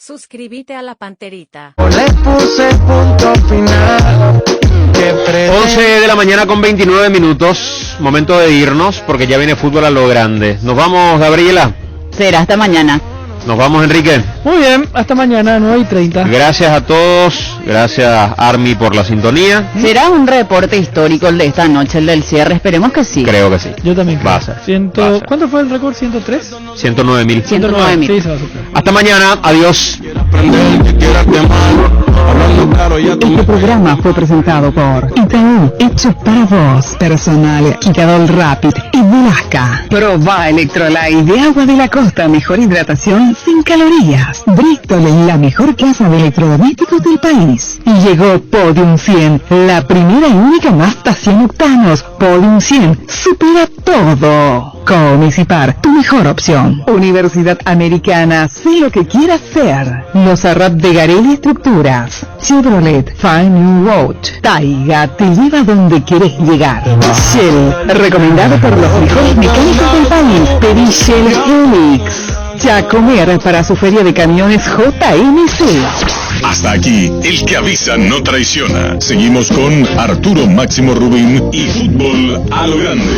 Suscríbete a la Panterita. Le puse punto final. 11 de la mañana con 29 minutos. Momento de irnos porque ya viene fútbol a lo grande. Nos vamos, Gabriela. Será hasta mañana. Nos vamos, Enrique. Muy bien, hasta mañana, 9:30. Gracias a todos. Gracias, Army, por la sintonía. Será un reporte histórico el de esta noche, el del cierre. Esperemos que sí. Creo que sí. Yo también creo. Va a ser. ¿Cuánto fue el récord? ¿103? 109.000. 109.000. Sí, se va a superar. Hasta mañana. Adiós. Este programa fue presentado por Itaú, hecho para vos, personal, Quitadol Rapid y Velasca. Proba Electrolyte de agua de la costa, mejor hidratación sin calorías. Bristol, la mejor casa de electrodomésticos del país. Y llegó Podium 100, la primera y única Mazda 100 octanos. Podium 100 supera todo. Comunicipar, tu mejor opción. Universidad Americana, sé lo que quieras ser. Los Arrap de Garelli Estructuras. Chevrolet, Fine New Road. Taiga te lleva donde quieres llegar. Shell, recomendado por los mejores mecánicos del país. Pedí Shell Helix. Ya comer para su feria de camiones JMC. Hasta aquí, el que avisa no traiciona. Seguimos con Arturo Máximo Rubín y Fútbol a lo Grande.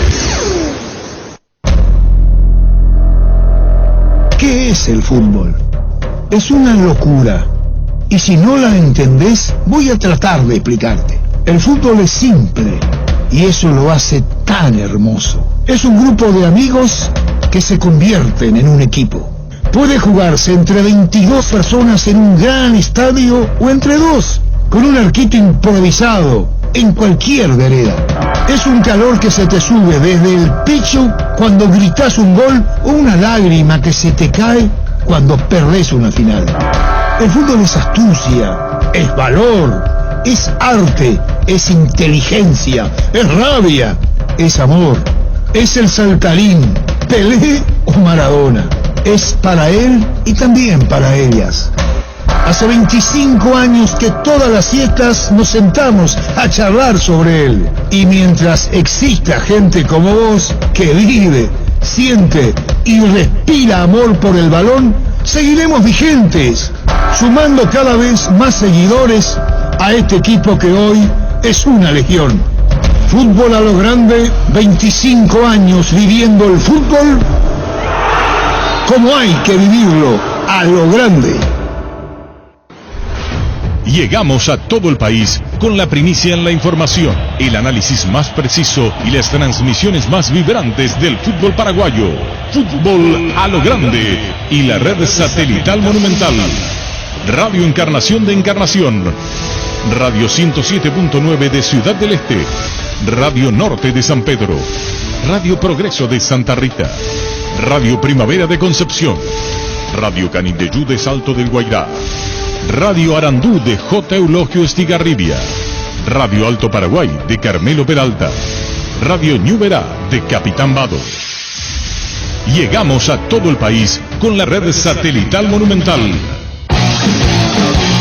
¿Qué es el fútbol? Es una locura. Y si no la entendés, voy a tratar de explicarte. El fútbol es simple y eso lo hace tan hermoso. Es un grupo de amigos que se convierten en un equipo. Puede jugarse entre 22 personas en un gran estadio o entre dos, con un arquito improvisado en cualquier vereda. Es un calor que se te sube desde el pecho cuando gritás un gol o una lágrima que se te cae cuando perdés una final. El fútbol es astucia, es valor, es arte, es inteligencia, es rabia, es amor, es el saltarín, Pelé o Maradona. Es para él y también para ellas. Hace 25 años que todas las siestas nos sentamos a charlar sobre él. Y mientras exista gente como vos que vive, siente y respira amor por el balón, seguiremos vigentes, sumando cada vez más seguidores a este equipo que hoy es una legión. Fútbol a lo grande, 25 años viviendo el fútbol como hay que vivirlo, a lo grande. Llegamos a todo el país con la primicia en la información, el análisis más preciso y las transmisiones más vibrantes del fútbol paraguayo. Fútbol a lo grande y la red satelital Monumental. Radio Encarnación de Encarnación. Radio 107.9 de Ciudad del Este. Radio Norte de San Pedro. Radio Progreso de Santa Rita. Radio Primavera de Concepción. Radio Canindeyú de Salto del Guairá. Radio Arandú de J. Eulogio Estigarribia. Radio Alto Paraguay de Carmelo Peralta. Radio Ñuberá de Capitán Vado. Llegamos a todo el país con la red satelital Monumental.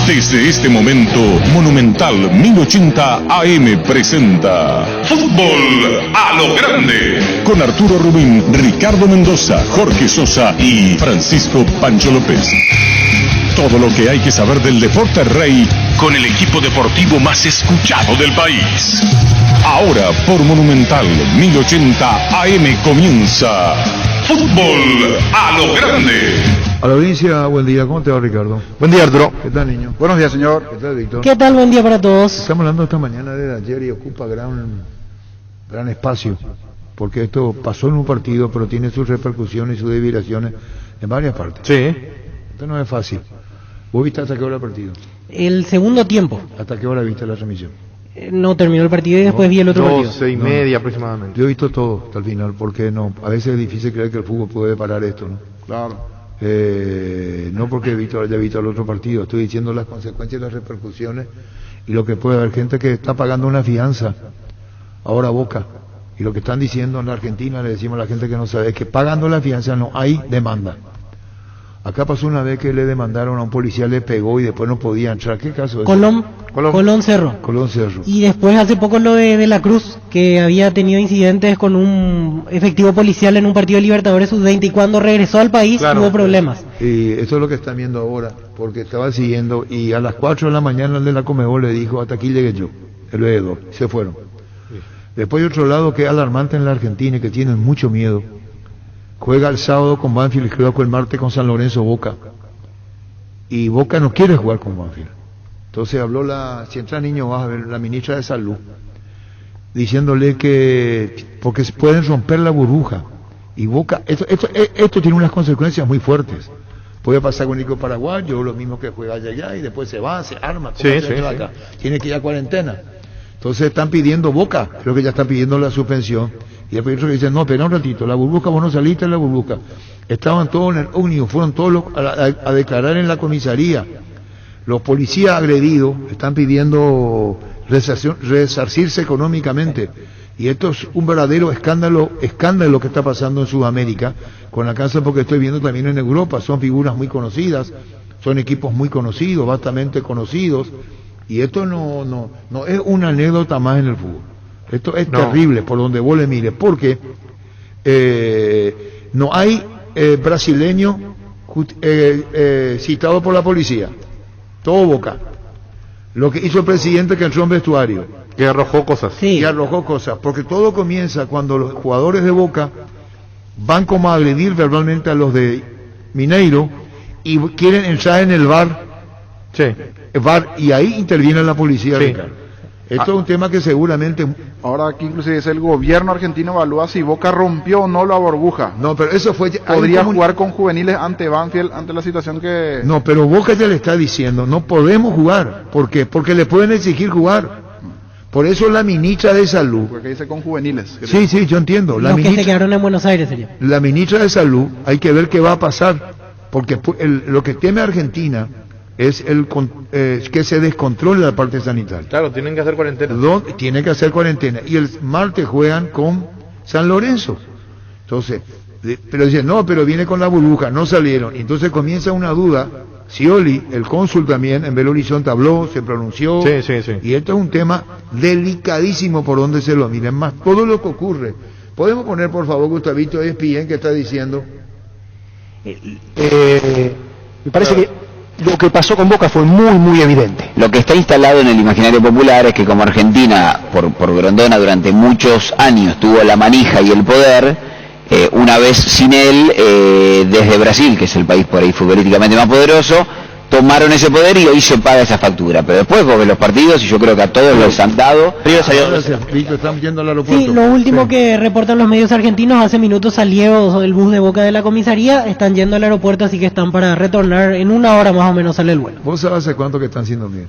Desde este momento, Monumental 1080 AM presenta Fútbol a lo Grande, con Arturo Rubín, Ricardo Mendoza, Jorge Sosa y Francisco Pancho López. Todo lo que hay que saber del deporte rey con el equipo deportivo más escuchado del país. Ahora por Monumental 1080 AM comienza Fútbol a lo Grande. A la audiencia, buen día. ¿Cómo te va, Ricardo? Buen día, Arturo. ¿Qué tal, niño? Buenos días, señor. ¿Qué tal, Víctor? ¿Qué tal? Buen día para todos. Estamos hablando esta mañana de ayer y ocupa gran espacio, porque esto pasó en un partido, pero tiene sus repercusiones y sus desviaciones en varias partes. Sí. Esto no es fácil. ¿Vos viste hasta qué hora el partido? El segundo tiempo. ¿Hasta qué hora viste la transmisión? No terminó el partido y después vi el otro partido. 12:30 aproximadamente. Yo he visto todo hasta el final, porque no, a veces es difícil creer que el fútbol puede parar esto, ¿no? Claro. No porque haya visto el otro partido, estoy diciendo las consecuencias y las repercusiones y lo que puede haber gente que está pagando una fianza ahora Boca, y lo que están diciendo en la Argentina, le decimos a la gente que no sabe, es que pagando la fianza no hay demanda. Acá pasó una vez que le demandaron a un policía, le pegó y después no podía entrar. ¿Qué caso es? Colón Cerro. Colón Cerro. Y después hace poco lo de la Cruz, que había tenido incidentes con un efectivo policial en un partido de Libertadores Sub-20 y cuando regresó al país hubo problemas. Y eso es lo que están viendo ahora, porque estaba siguiendo y a las 4 de la mañana el de la Conmebol le dijo, hasta aquí llegué yo, el veedor, se fueron. Después hay otro lado que es alarmante en la Argentina y que tienen mucho miedo. Juega el sábado con Banfield y creo que el martes con San Lorenzo Boca. Y Boca no quiere jugar con Banfield. Entonces habló si entra niño vas a ver la ministra de Salud, diciéndole que porque pueden romper la burbuja. Y Boca, esto tiene unas consecuencias muy fuertes. Puede pasar con Nico Paraguayo, lo mismo que juega allá y después se va, se arma, acá. Tiene que ir a cuarentena. Entonces están pidiendo Boca, creo que ya están pidiendo la suspensión. Y el periodista dice, no, espera un ratito, la burbuja, vos no saliste de la burbuja. Estaban todos en el ómnibus, fueron todos a declarar en la comisaría. Los policías agredidos están pidiendo resarcirse económicamente. Y esto es un verdadero escándalo que está pasando en Sudamérica, con la casa porque estoy viendo también en Europa, son figuras muy conocidas, son equipos muy conocidos, vastamente conocidos, y esto no es una anécdota más en el fútbol. Esto es terrible por donde vos le mires, porque no hay brasileño citado por la policía, todo Boca. Lo que hizo el presidente que entró en vestuario. Que arrojó cosas. Sí. Que arrojó cosas, porque todo comienza cuando los jugadores de Boca van como a agredir verbalmente a los de Mineiro y quieren entrar en el bar. Sí. Y ahí interviene la policía. Sí. Ricardo. Esto es un tema que seguramente... Ahora aquí inclusive es el gobierno argentino evalúa si Boca rompió o no la burbuja. No, pero eso fue... Podría jugar con juveniles ante Banfield, ante la situación que... No, pero Boca ya le está diciendo, no podemos jugar. ¿Por qué? Porque le pueden exigir jugar. Por eso la ministra de Salud... Porque dice con juveniles. Sí, yo entiendo. Los que se quedaron en Buenos Aires sería. La ministra de Salud, hay que ver qué va a pasar. Porque lo que teme Argentina... es que se descontrole la parte sanitaria. Claro, tienen que hacer cuarentena. Tienen que hacer cuarentena. Y el martes juegan con San Lorenzo. Entonces, pero dicen, no, pero viene con la burbuja, no salieron. Entonces comienza una duda. Scioli, el cónsul también, en Belo Horizonte habló, se pronunció. Sí. Y esto es un tema delicadísimo por donde se lo miren. Más todo lo que ocurre. ¿Podemos poner, por favor, Gustavito ESPN, que está diciendo? Me parece que lo que pasó con Boca fue muy evidente. Lo que está instalado en el imaginario popular es que como Argentina, por Grondona, durante muchos años tuvo la manija y el poder, una vez sin él, desde Brasil, que es el país por ahí futbolísticamente más poderoso, tomaron ese poder y hoy se paga esa factura. Pero después vos ves los partidos y yo creo que a todos los han dado. Están yendo al aeropuerto. Sí, lo último que reportan los medios argentinos, hace minutos salió el bus de Boca de la comisaría, están yendo al aeropuerto, así que están para retornar, en una hora más o menos sale el vuelo. ¿Vos sabés hace cuánto que están siendo bien?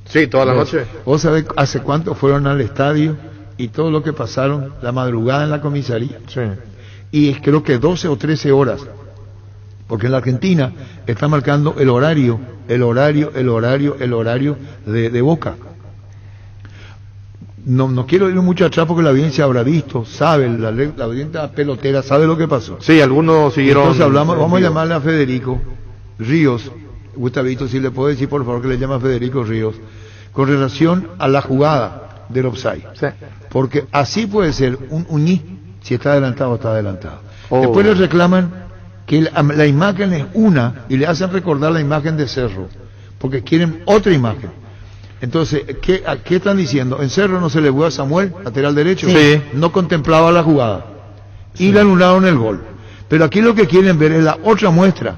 Sí, toda la noche. ¿Vos sabés hace cuánto fueron al estadio y todo lo que pasaron la madrugada en la comisaría? Sí. Y creo que 12 o 13 horas. Porque en la Argentina está marcando el horario de Boca. No quiero ir mucho atrás porque la audiencia habrá visto, sabe, la audiencia pelotera sabe lo que pasó. Sí, algunos siguieron... Entonces vamos a llamarle a Federico Ríos, Gustavito, si le puedo decir por favor que le llame a Federico Ríos, con relación a la jugada del offside. Sí. Porque así puede ser un uñí, si está adelantado o está adelantado. Oh. Después le reclaman que la imagen es una y le hacen recordar la imagen de Cerro, porque quieren otra imagen. Entonces, ¿qué están diciendo? En Cerro no se le vio a Samuel, lateral derecho, sí. No contemplaba la jugada y le anularon el gol. Pero aquí lo que quieren ver es la otra muestra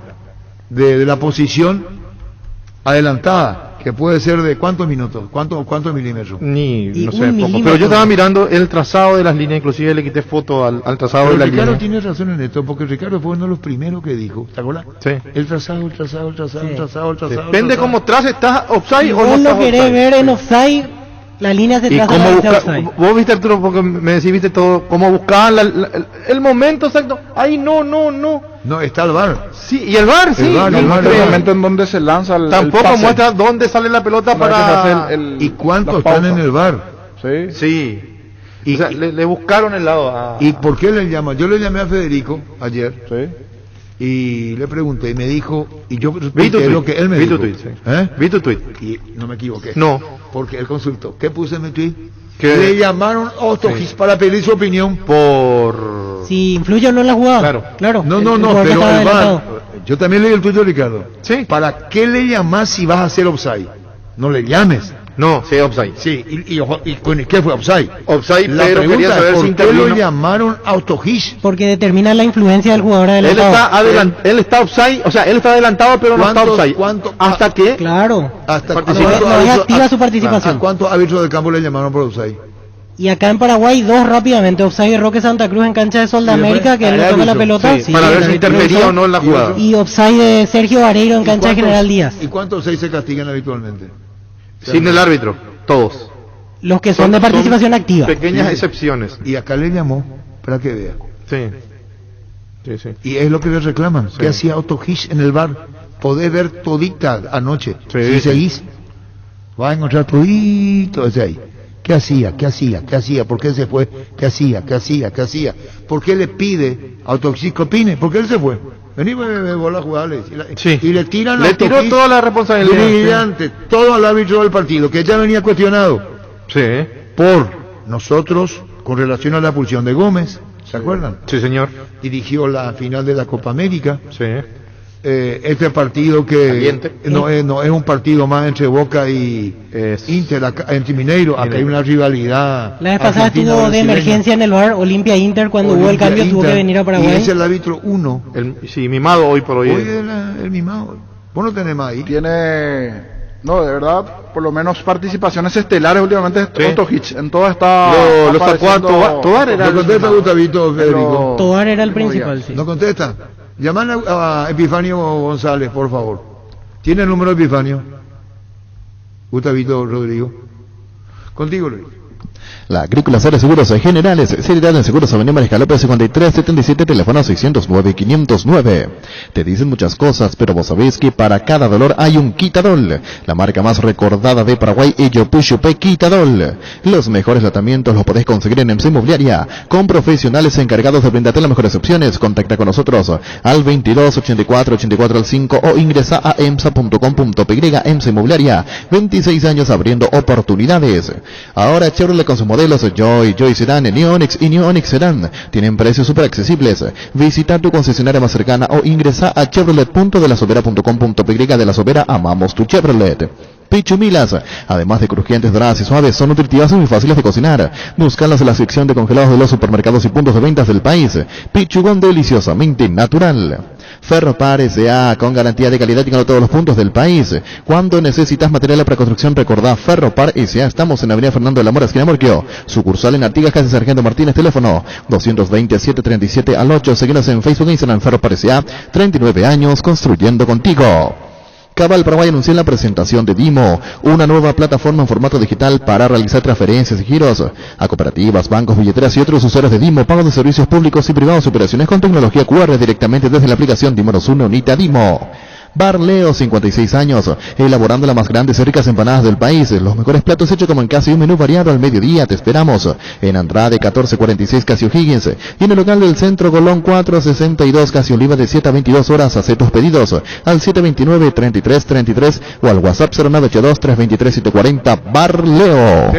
de la posición adelantada, que puede ser de ¿cuántos minutos? ¿Cuántos milímetros? No sé, poco. Pero yo estaba mirando el trazado de las líneas, inclusive le quité foto al trazado pero de las Ricardo líneas. tiene razón en esto, porque Ricardo fue uno de los primeros que dijo, ¿te acuerdas? Sí. El trazado. Depende cómo trace, ¿estás offside Si o no vos estás lo querés offside? ver en offside, la línea se ¿Y traza cómo hacia offside. vos viste, Arturo, porque me decís, viste todo, cómo buscaban el momento exacto? Ahí no. No, está el VAR. Sí, y el VAR, sí. El momento en donde se lanza Tampoco pase. muestra dónde sale la pelota para... ¿Y cuántos están en el VAR? Sí. Y, o sea, le buscaron el lado a... ¿Y por qué le llaman? Yo le llamé a Federico ayer Y le pregunté y me dijo, y yo Vi tu lo que él me dijo. tweet, sí. ¿Eh? Vi tu tweet. Y no me equivoqué. No. Porque él consultó. ¿Qué puse en mi tweet? ¿Qué? Le llamaron a Otogis para pedir su opinión. Por... Si influye o no en la jugada. Claro. No, El pero jugador que estaba el adelantado. VAR, yo también leí el tuyo, Ricardo. Sí. ¿Para qué le llamás si vas a hacer offside? No le llames. No, sí, offside. Sí, y ¿qué fue offside? Offside, La pero pregunta quería es, saber ¿por si qué lo intervino? llamaron a Otogis? Porque determina la influencia del jugador adelantado. Él está offside, o sea, él está adelantado, pero no está offside. ¿Hasta qué? Claro. ¿Hasta Participa. No es activa su participación. ¿A cuántos árbitros de campo le llamaron por offside? Y acá en Paraguay, 2 rápidamente. Offside de Roque Santa Cruz en cancha de Sol de Y después, América, que él el le toca la árbitro, pelota. sí, para ver el si árbitro interfería revisó. o no en la jugada. Y offside de Sergio Vareiro en cancha de General Díaz. ¿Y cuántos 6 se castigan habitualmente? Sin el árbitro, todos. Los que son de participación activa. Pequeñas Sí. excepciones. Y acá le llamó para que vea. Sí. Y es lo que le reclaman. Sí. ¿Qué hacía Otogis en el bar? Podés ver todita anoche. Sí, Si sí. seguís, vas a encontrar todito ese ahí. ¿Qué hacía? ¿Por qué se fue? ¿Qué hacía? ¿Por qué le pide a Otogis que opine? ¿Por qué él se fue? Vení, vos la jugada, Sí. y le tiran a Le tiró Otogis toda la responsabilidad. brillante, todo al árbitro del partido, que ya venía cuestionado Sí. por nosotros con relación a la expulsión de Gómez, ¿se acuerdan? Sí, señor. Dirigió la final de la Copa América. Sí. Este partido que Caliente. no es un partido más entre Boca y Inter, entre Mineiro. Acá hay una rivalidad. La vez pasada estuvo de argentina-brasileña. emergencia en el bar Olimpia Inter. Cuando hubo el Olimpia cambio tuvo Inter, que venir a y Paraguay. es el árbitro 1. Sí, mimado hoy por hoy. Hoy es el mimado. Vos no tenés más ahí. Tiene, no, de verdad, por lo menos participaciones estelares últimamente Sí. Otogis. En todo está Lo sacó a Tobar, era ¿No el contesta Gustavito, Federico? Tobar era el principal, sí. ¿No contesta? Llaman a Epifanio González, por favor. ¿Tiene el número de Epifanio? Gustavito Rodrigo. Contigo, Luis. La Agrícola Sara Seguros Generales, seriedad en Seguros Avenida Mariscal López 5377, teléfono 609-509. Te dicen muchas cosas, pero vos sabés que para cada dolor hay un Quitadol. La marca más recordada de Paraguay es Yopuchupe Quitadol. Los mejores tratamientos los podés conseguir en EMSA Inmobiliaria, con profesionales encargados de brindarte las mejores opciones. Contacta con nosotros al 22 84 84 al 5 o ingresa a emsa.com.py. EMSA Inmobiliaria, 26 años abriendo oportunidades. Ahora Chevrolet con sus modelos Joy Sedan, Neonix y Neonix Sedan tienen precios súper accesibles. Visita tu concesionaria más cercana o ingresa a chevrolet.delasobera.com.py. De La Sobera, amamos tu Chevrolet. Pichumilas, además de crujientes, doradas y suaves, son nutritivas y muy fáciles de cocinar. Búscalas en la sección de congelados de los supermercados y puntos de ventas del país. Pichugón deliciosamente natural. Ferropar S.A. con garantía de calidad y en todos los puntos del país. Cuando necesitas material para construcción, recordá Ferropar S.A. Estamos en Avenida Fernando de la Mora, esquina Morquio. Sucursal en Artigas, calle Sargento Martínez, teléfono 220-737 al 8. Seguinos en Facebook e Instagram. Ferropar S.A. 39 años construyendo contigo. Cabal Paraguay anunció la presentación de Dimo, una nueva plataforma en formato digital para realizar transferencias y giros a cooperativas, bancos, billeteras y otros usuarios de Dimo, pago de servicios públicos y privados, operaciones con tecnología QR directamente desde la aplicación Dimo nos une, unite a Dimo. Bar Leo, 56 años, elaborando las más grandes y ricas empanadas del país, los mejores platos hechos como en casa y un menú variado al mediodía. Te esperamos en Andrade 1446 casi O'Higgins y en el local del Centro Golón 462 casi Oliva de 7 a 22 horas. Haz tus pedidos al 729-3333 o al WhatsApp 0982-323-740. Bar Leo.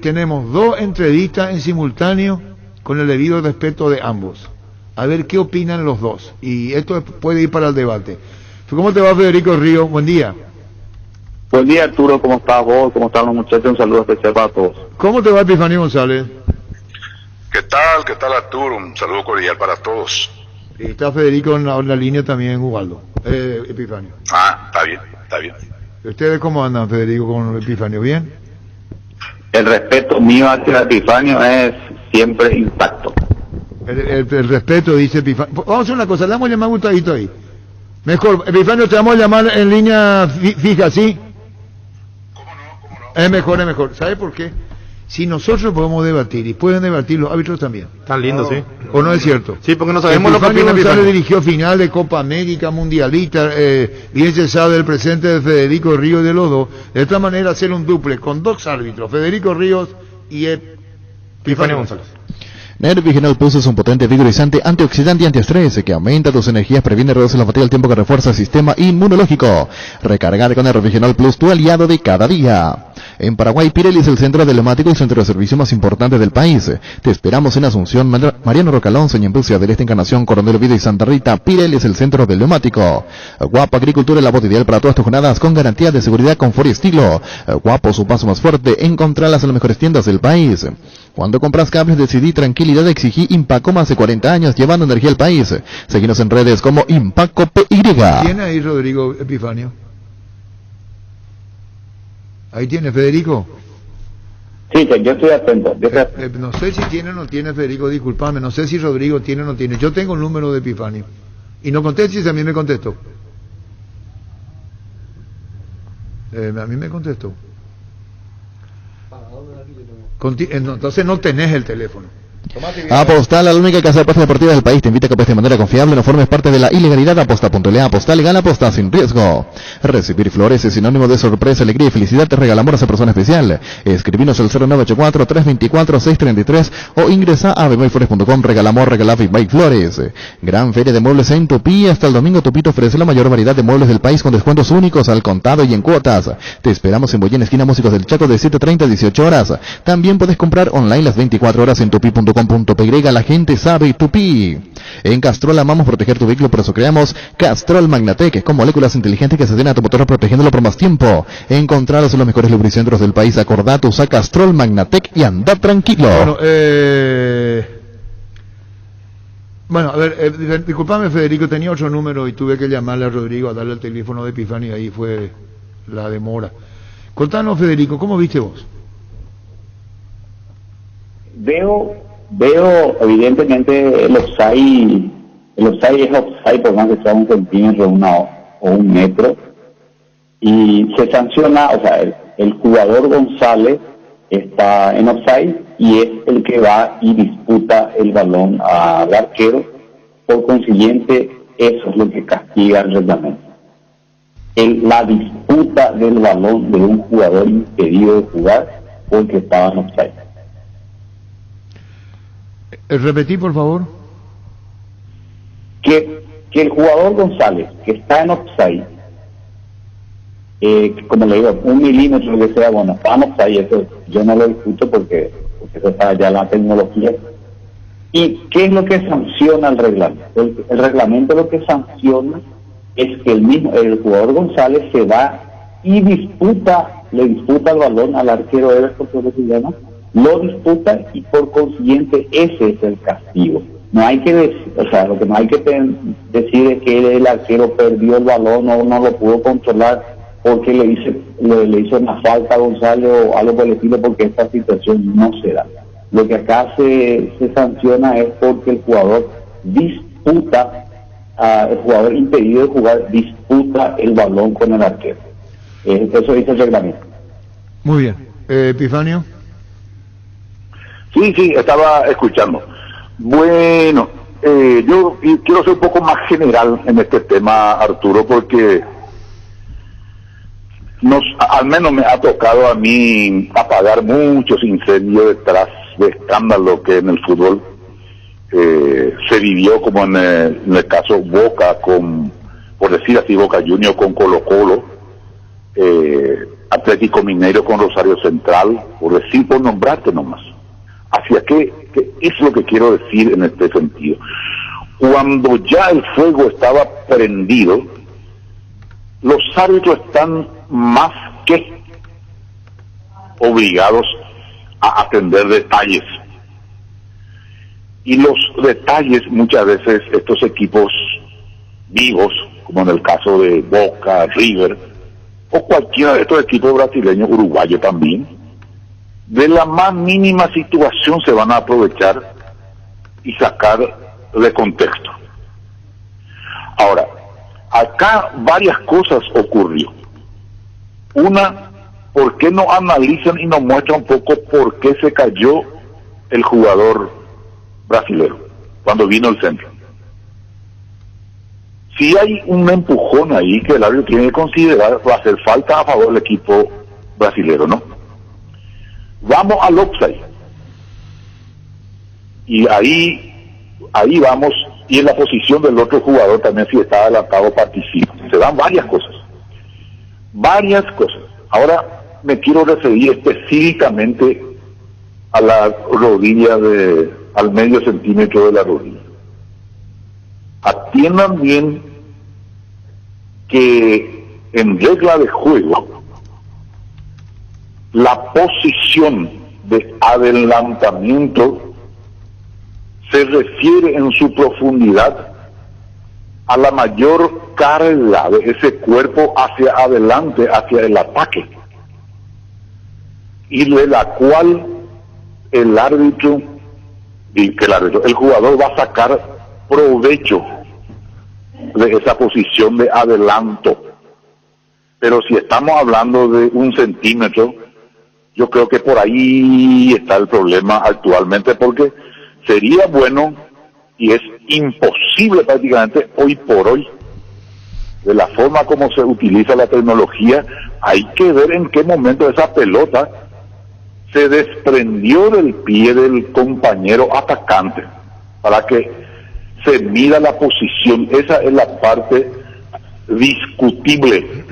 Tenemos dos entrevistas en simultáneo con el debido respeto de ambos. A ver qué opinan los dos. Y esto puede ir para el debate. ¿Cómo te va, Federico Ríos? Buen día. Buen día, Arturo. ¿Cómo estás vos? ¿Cómo están los muchachos? Un saludo especial para todos. ¿Cómo te va, Epifanio González? ¿Qué tal? ¿Qué tal, Arturo? Un saludo cordial para todos. Y está Federico en la línea también, Ubaldo. Epifanio. Está bien. ¿Ustedes cómo andan, Federico, con Epifanio? ¿Bien? El respeto mío hacia Epifanio es siempre intacto. El respeto, dice Epifanio. Vamos a hacer una cosa, le vamos a llamar a Gustavito ahí. Mejor, Epifanio, te vamos a llamar en línea fija, ¿sí? ¿Cómo no? Es mejor. ¿Sabe por qué? Si nosotros podemos debatir, y pueden debatir los árbitros también. Tan lindo, sí. ¿O no es cierto? Sí, porque no sabemos lo que opina González Epifanio. dirigió final de Copa América, Mundialista, bien se sabe el presente de Federico Ríos de los dos. De esta manera hacer un duple con dos árbitros, Federico Ríos y Epifanio González. Nervigenol Plus es un potente vigorizante antioxidante y antiestrés que aumenta tus energías, previene y reduce la fatiga al tiempo que refuerza el sistema inmunológico. Recargate con Nervigenol Plus, tu aliado de cada día. En Paraguay, Pirelli es el centro de neumático y centro de servicio más importante del país. Te esperamos en Asunción, Mariano Rocalón, Ñembucia del Este, Encarnación, Coronel Oviedo y Santa Rita. Pirelli es el centro del neumático. Guapo Agricultura, la bota ideal para todas tus jornadas con garantía de seguridad, confort y estilo. Guapo, su paso más fuerte, encontrarlas en las mejores tiendas del país. Cuando compras cables decidí tranquilidad, exigí Impaco, más de 40 años llevando energía al país. Seguinos en redes como Impaco PY. ¿Tiene ahí Rodrigo Epifanio? Ahí tiene Federico. Sí, yo estoy atento. No sé si tiene o no tiene Federico, discúlpame, no sé si Rodrigo tiene o no tiene. Yo tengo el número de Epifanio. Y no contestes, a mí me contestó. A mí me contestó. Entonces no tenés el teléfono. Apostal, la única casa de apuestas deportivas del país, te invita a que apuestes de manera confiable, no formes parte de la ilegalidad. Aposta.le, aposta legal, aposta sin riesgo. Recibir flores es sinónimo de sorpresa, alegría y felicidad. Te regalamos a esa persona especial. Escribinos al 0984-324-633 o ingresa a bmayflores.com. Regalamos, regala Bimay Flores. Gran feria de muebles en Tupí. Hasta el domingo Tupí te ofrece la mayor variedad de muebles del país con descuentos únicos al contado y en cuotas. Te esperamos en Boyén, esquina Músicos del Chaco, de 7:30 a 18 horas. También puedes comprar online las 24 horas en tupi.com.py. La gente sabe Tupí. En Castrol amamos proteger tu vehículo, por eso creamos Castrol Magnatec, con moléculas inteligentes que se den a tu motor protegiéndolo por más tiempo. Encontrados en los mejores lubricentros del país. Acordate, usa Castrol Magnatec y anda tranquilo. Bueno, a ver, disculpame Federico, tenía otro número y tuve que llamarle a Rodrigo a darle el teléfono de Epifanio y ahí fue la demora. Contanos Federico, ¿cómo viste vos? Veo evidentemente el offside es offside por más que sea 1 centímetro o 1 metro, y se sanciona, o sea, el jugador González está en offside y es el que va y disputa el balón al arquero. Por consiguiente, eso es lo que castiga el reglamento. La disputa del balón de un jugador impedido de jugar porque estaba en offside. Repetí, por favor. Que el jugador González, que está en offside, como le digo, 1 milímetro, lo que sea, bueno, está en offside, eso yo no lo discuto porque eso está ya la tecnología. ¿Y qué es lo que sanciona el reglamento? El reglamento lo que sanciona es que el jugador González se va y le disputa el balón al arquero Everton, que se llama, lo disputa y por consiguiente ese es el castigo. No hay que decir, o sea, lo que no hay que decir es que el arquero perdió el balón o no lo pudo controlar porque le hizo una falta a González o algo por el estilo, porque esta situación no se da. Lo que acá se sanciona es porque el jugador disputa, el jugador impedido de jugar disputa el balón con el arquero. Eso dice el reglamento. Muy bien. Epifanio. Sí, estaba escuchando. Bueno, yo quiero ser un poco más general en este tema, Arturo, porque al menos me ha tocado a mí apagar muchos incendios detrás de escándalos que en el fútbol se vivió, como en el caso Boca, por decir así, Boca Juniors con Colo-Colo, Atlético Mineiro con Rosario Central, por nombrarte nomás. Hacia que es lo que quiero decir en este sentido. Cuando ya el fuego estaba prendido, los árbitros están más que obligados a atender detalles. Y los detalles, muchas veces estos equipos vivos, como en el caso de Boca, River, o cualquiera de estos equipos brasileños, uruguayos también, de la más mínima situación se van a aprovechar y sacar de contexto. Ahora, acá varias cosas ocurrió. Una, ¿por qué no analizan y nos muestran un poco por qué se cayó el jugador brasilero cuando vino el centro? Si hay un empujón ahí que el árbitro tiene que considerar, va a hacer falta a favor del equipo brasilero, ¿no? Vamos al offside. Y ahí vamos, y en la posición del otro jugador también, si está adelantado, participa. Se dan varias cosas. Ahora me quiero referir específicamente a la rodilla al medio centímetro de la rodilla. Atiendan bien que en regla de juego la posición de adelantamiento se refiere en su profundidad a la mayor carga de ese cuerpo hacia adelante, hacia el ataque, y de la cual el jugador va a sacar provecho de esa posición de adelanto. Pero si estamos hablando de 1 centímetro, yo creo que por ahí está el problema actualmente, porque sería bueno, y es imposible prácticamente hoy por hoy, de la forma como se utiliza la tecnología, hay que ver en qué momento esa pelota se desprendió del pie del compañero atacante, para que se mida la posición. Esa es la parte discutible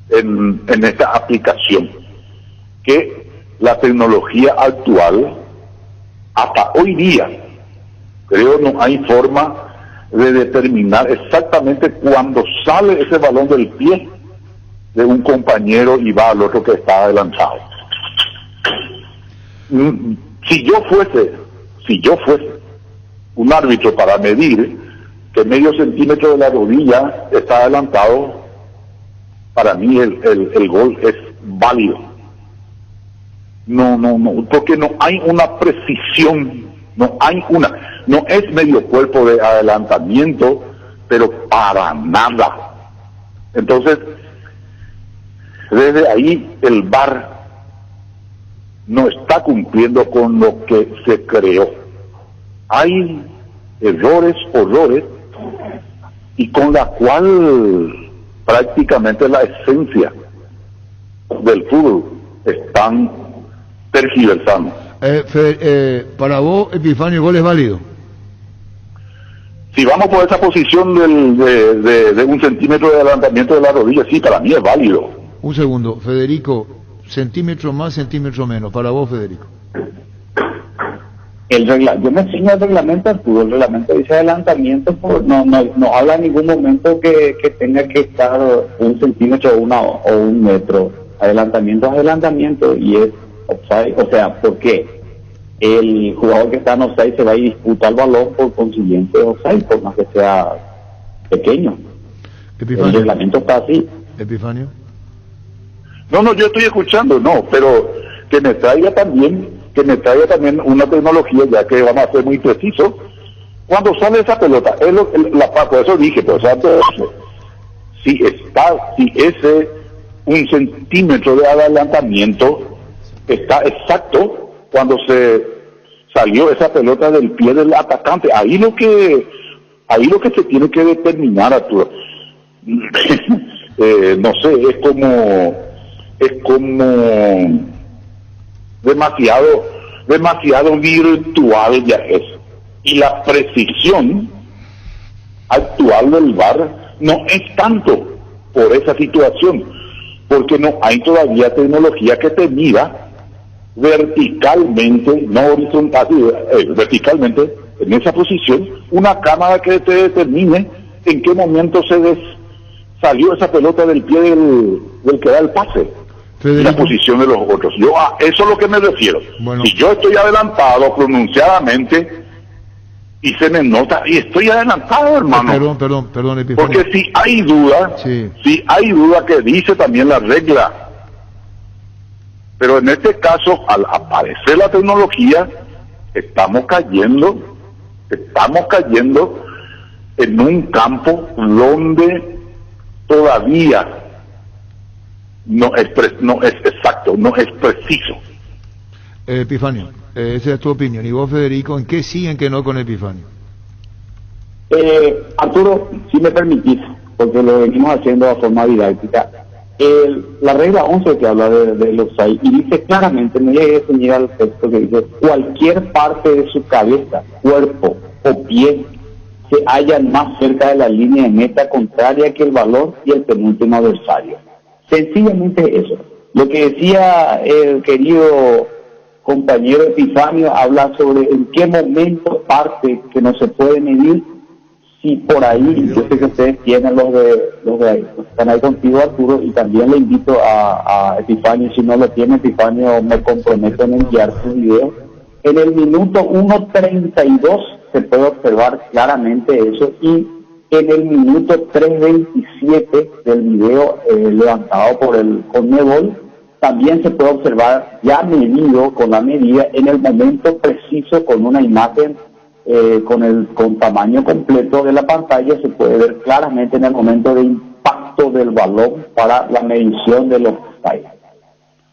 en esta aplicación, que la tecnología actual, hasta hoy día, creo no hay forma de determinar exactamente cuándo sale ese balón del pie de un compañero y va al otro que está adelantado. Si yo fuese un árbitro para medir que medio centímetro de la rodilla está adelantado, para mí el gol es válido. No, porque no hay una precisión, no es medio cuerpo de adelantamiento, pero para nada. Entonces, desde ahí el VAR no está cumpliendo con lo que se creó. Hay errores, y con la cual prácticamente la esencia del fútbol están tergiversando. Para vos, Epifanio, ¿el gol es válido? Si vamos por esa posición de 1 centímetro de adelantamiento de la rodilla, sí, para mí es válido. Un segundo, Federico, centímetro más, centímetro menos. Para vos, Federico. Yo me enseño el reglamento del fútbol. El reglamento dice adelantamiento, no habla en ningún momento que tenga que estar 1 centímetro o 1 metro. Adelantamiento, y es offside. O sea, ¿por qué? El jugador que está en offside se va y disputa el balón, por consiguiente offside, por más que sea pequeño. Epifanio. El reglamento está así. Epifanio. No, yo estoy escuchando, pero que me traiga también una tecnología, ya que vamos a ser muy precisos. Cuando sale esa pelota, por eso dije, pero si ese 1 centímetro de adelantamiento está exacto cuando se salió esa pelota del pie del atacante, ahí lo que se tiene que determinar, Arturo. No sé, es como demasiado virtual ya es. Y la precisión actual del VAR no es tanto por esa situación, porque no hay todavía tecnología que te mida verticalmente, no horizontal, verticalmente en esa posición, una cámara que te determine en qué momento salió esa pelota del pie del que da el pase. Federico. La posición de los otros. Eso es lo que me refiero. Bueno. Si yo estoy adelantado pronunciadamente y se me nota, y estoy adelantado, hermano. Perdón, Epifanio. Porque si hay duda que dice también la regla. Pero en este caso, al aparecer la tecnología, estamos cayendo en un campo donde todavía no es exacto, no es preciso. Epifanio, esa es tu opinión. ¿Y vos, Federico, en qué sí, en qué no con Epifanio? Arturo, si me permitís, porque lo venimos haciendo de forma didáctica, La regla 11 que habla de los offside y dice claramente, no llegué a definir al texto que dice, cualquier parte de su cabeza, cuerpo o pie se hallan más cerca de la línea de meta contraria que el balón y el penúltimo adversario. Sencillamente eso. Lo que decía el querido compañero Epifanio habla sobre en qué momento parte que no se puede medir. Si por ahí, yo sé que ustedes tienen los de ahí, están ahí contigo, Arturo, y también le invito a Epifanio, si no lo tiene Epifanio, me comprometo en enviar su video. En el minuto 1:32 se puede observar claramente eso, y en el minuto 3:27 del video levantado por el Conmebol, también se puede observar ya medido con la medida en el momento preciso con una imagen con tamaño completo de la pantalla. Se puede ver claramente en el momento de impacto del balón para la medición de los offside.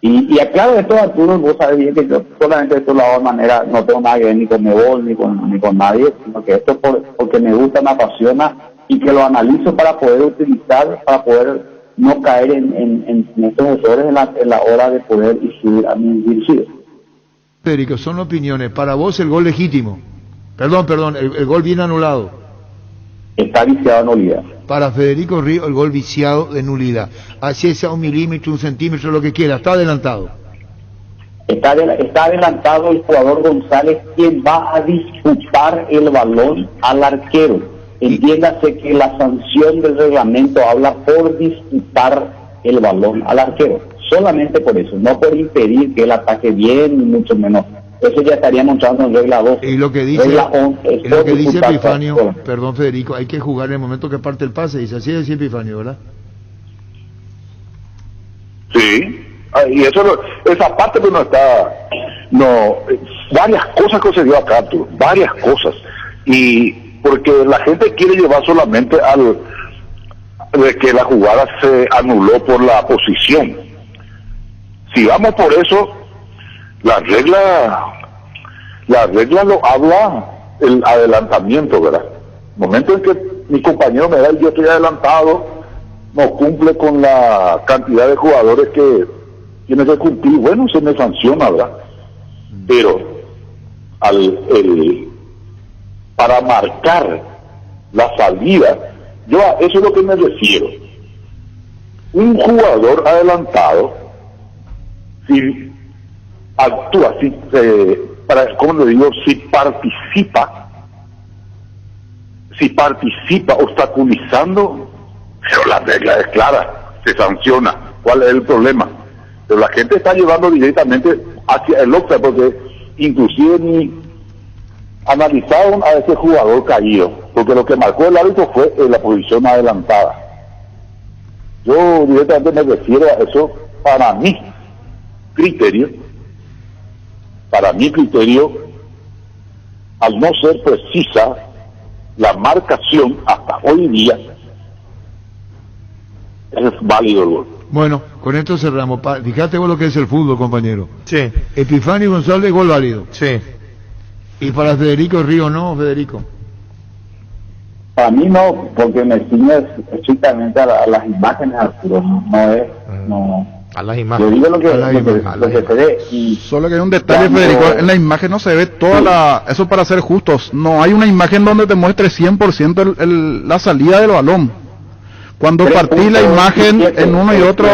Y aclaro de todo, Arturo, vos sabés bien que yo solamente esto lo hago de manera, no tengo nada que ver ni con Nebol ni con nadie, sino que esto porque me gusta, me apasiona y que lo analizo para poder utilizar, para poder no caer en estos errores en la hora de poder ir a mis dirigidos. Federico, son opiniones. Para vos el gol legítimo. Perdón, el gol bien anulado. Está viciado en nulidad. Para Federico Río, el gol viciado de nulidad. Así sea 1 milímetro, 1 centímetro, lo que quiera. Está adelantado. Está adelantado el jugador González, quien va a disputar el balón al arquero. Entiéndase que la sanción del reglamento habla por disputar el balón al arquero. Solamente por eso, no por impedir que él ataque bien, ni mucho menos. Eso ya estaríamos entrando en regla 2. Y lo que dice, regla 11, es lo que dice Epifanio, perdón Federico, hay que jugar en el momento que parte el pase, dice así decía Epifanio, ¿verdad? Sí, y esa parte pues varias cosas que se dio acá, Arturo, varias cosas, y porque la gente quiere llevar solamente de que la jugada se anuló por la posición. Si vamos por eso, la regla lo habla el adelantamiento, ¿verdad? El momento en que mi compañero me da y yo estoy adelantado, no cumple con la cantidad de jugadores que tiene que cumplir, bueno, se me sanciona, ¿verdad? Pero para marcar la salida, yo a eso es lo que me refiero. Un jugador adelantado, si actúa, ¿cómo le digo? Si participa obstaculizando, pero la regla es clara, se sanciona. ¿Cuál es el problema? Pero la gente está llevando directamente hacia el offside, porque inclusive ni analizaron a ese jugador caído, porque lo que marcó el árbitro fue la posición adelantada. Yo directamente me refiero a eso. Para mi criterio, al no ser precisa la marcación hasta hoy día, es válido el gol. Bueno, con esto cerramos. Fíjate vos lo que es el fútbol, compañero. Sí. Epifanio González, gol válido. Sí. Y para Federico Río, ¿no, Federico? Para mí no, porque me ciñe estrictamente a las imágenes, Arturo. No. A las imágenes. Yo digo lo que se ve. Y solo que hay un detalle, Federico, en la imagen no se ve eso para ser justos. No hay una imagen donde te muestre 100% la salida del balón. Cuando partí la imagen en uno y otro...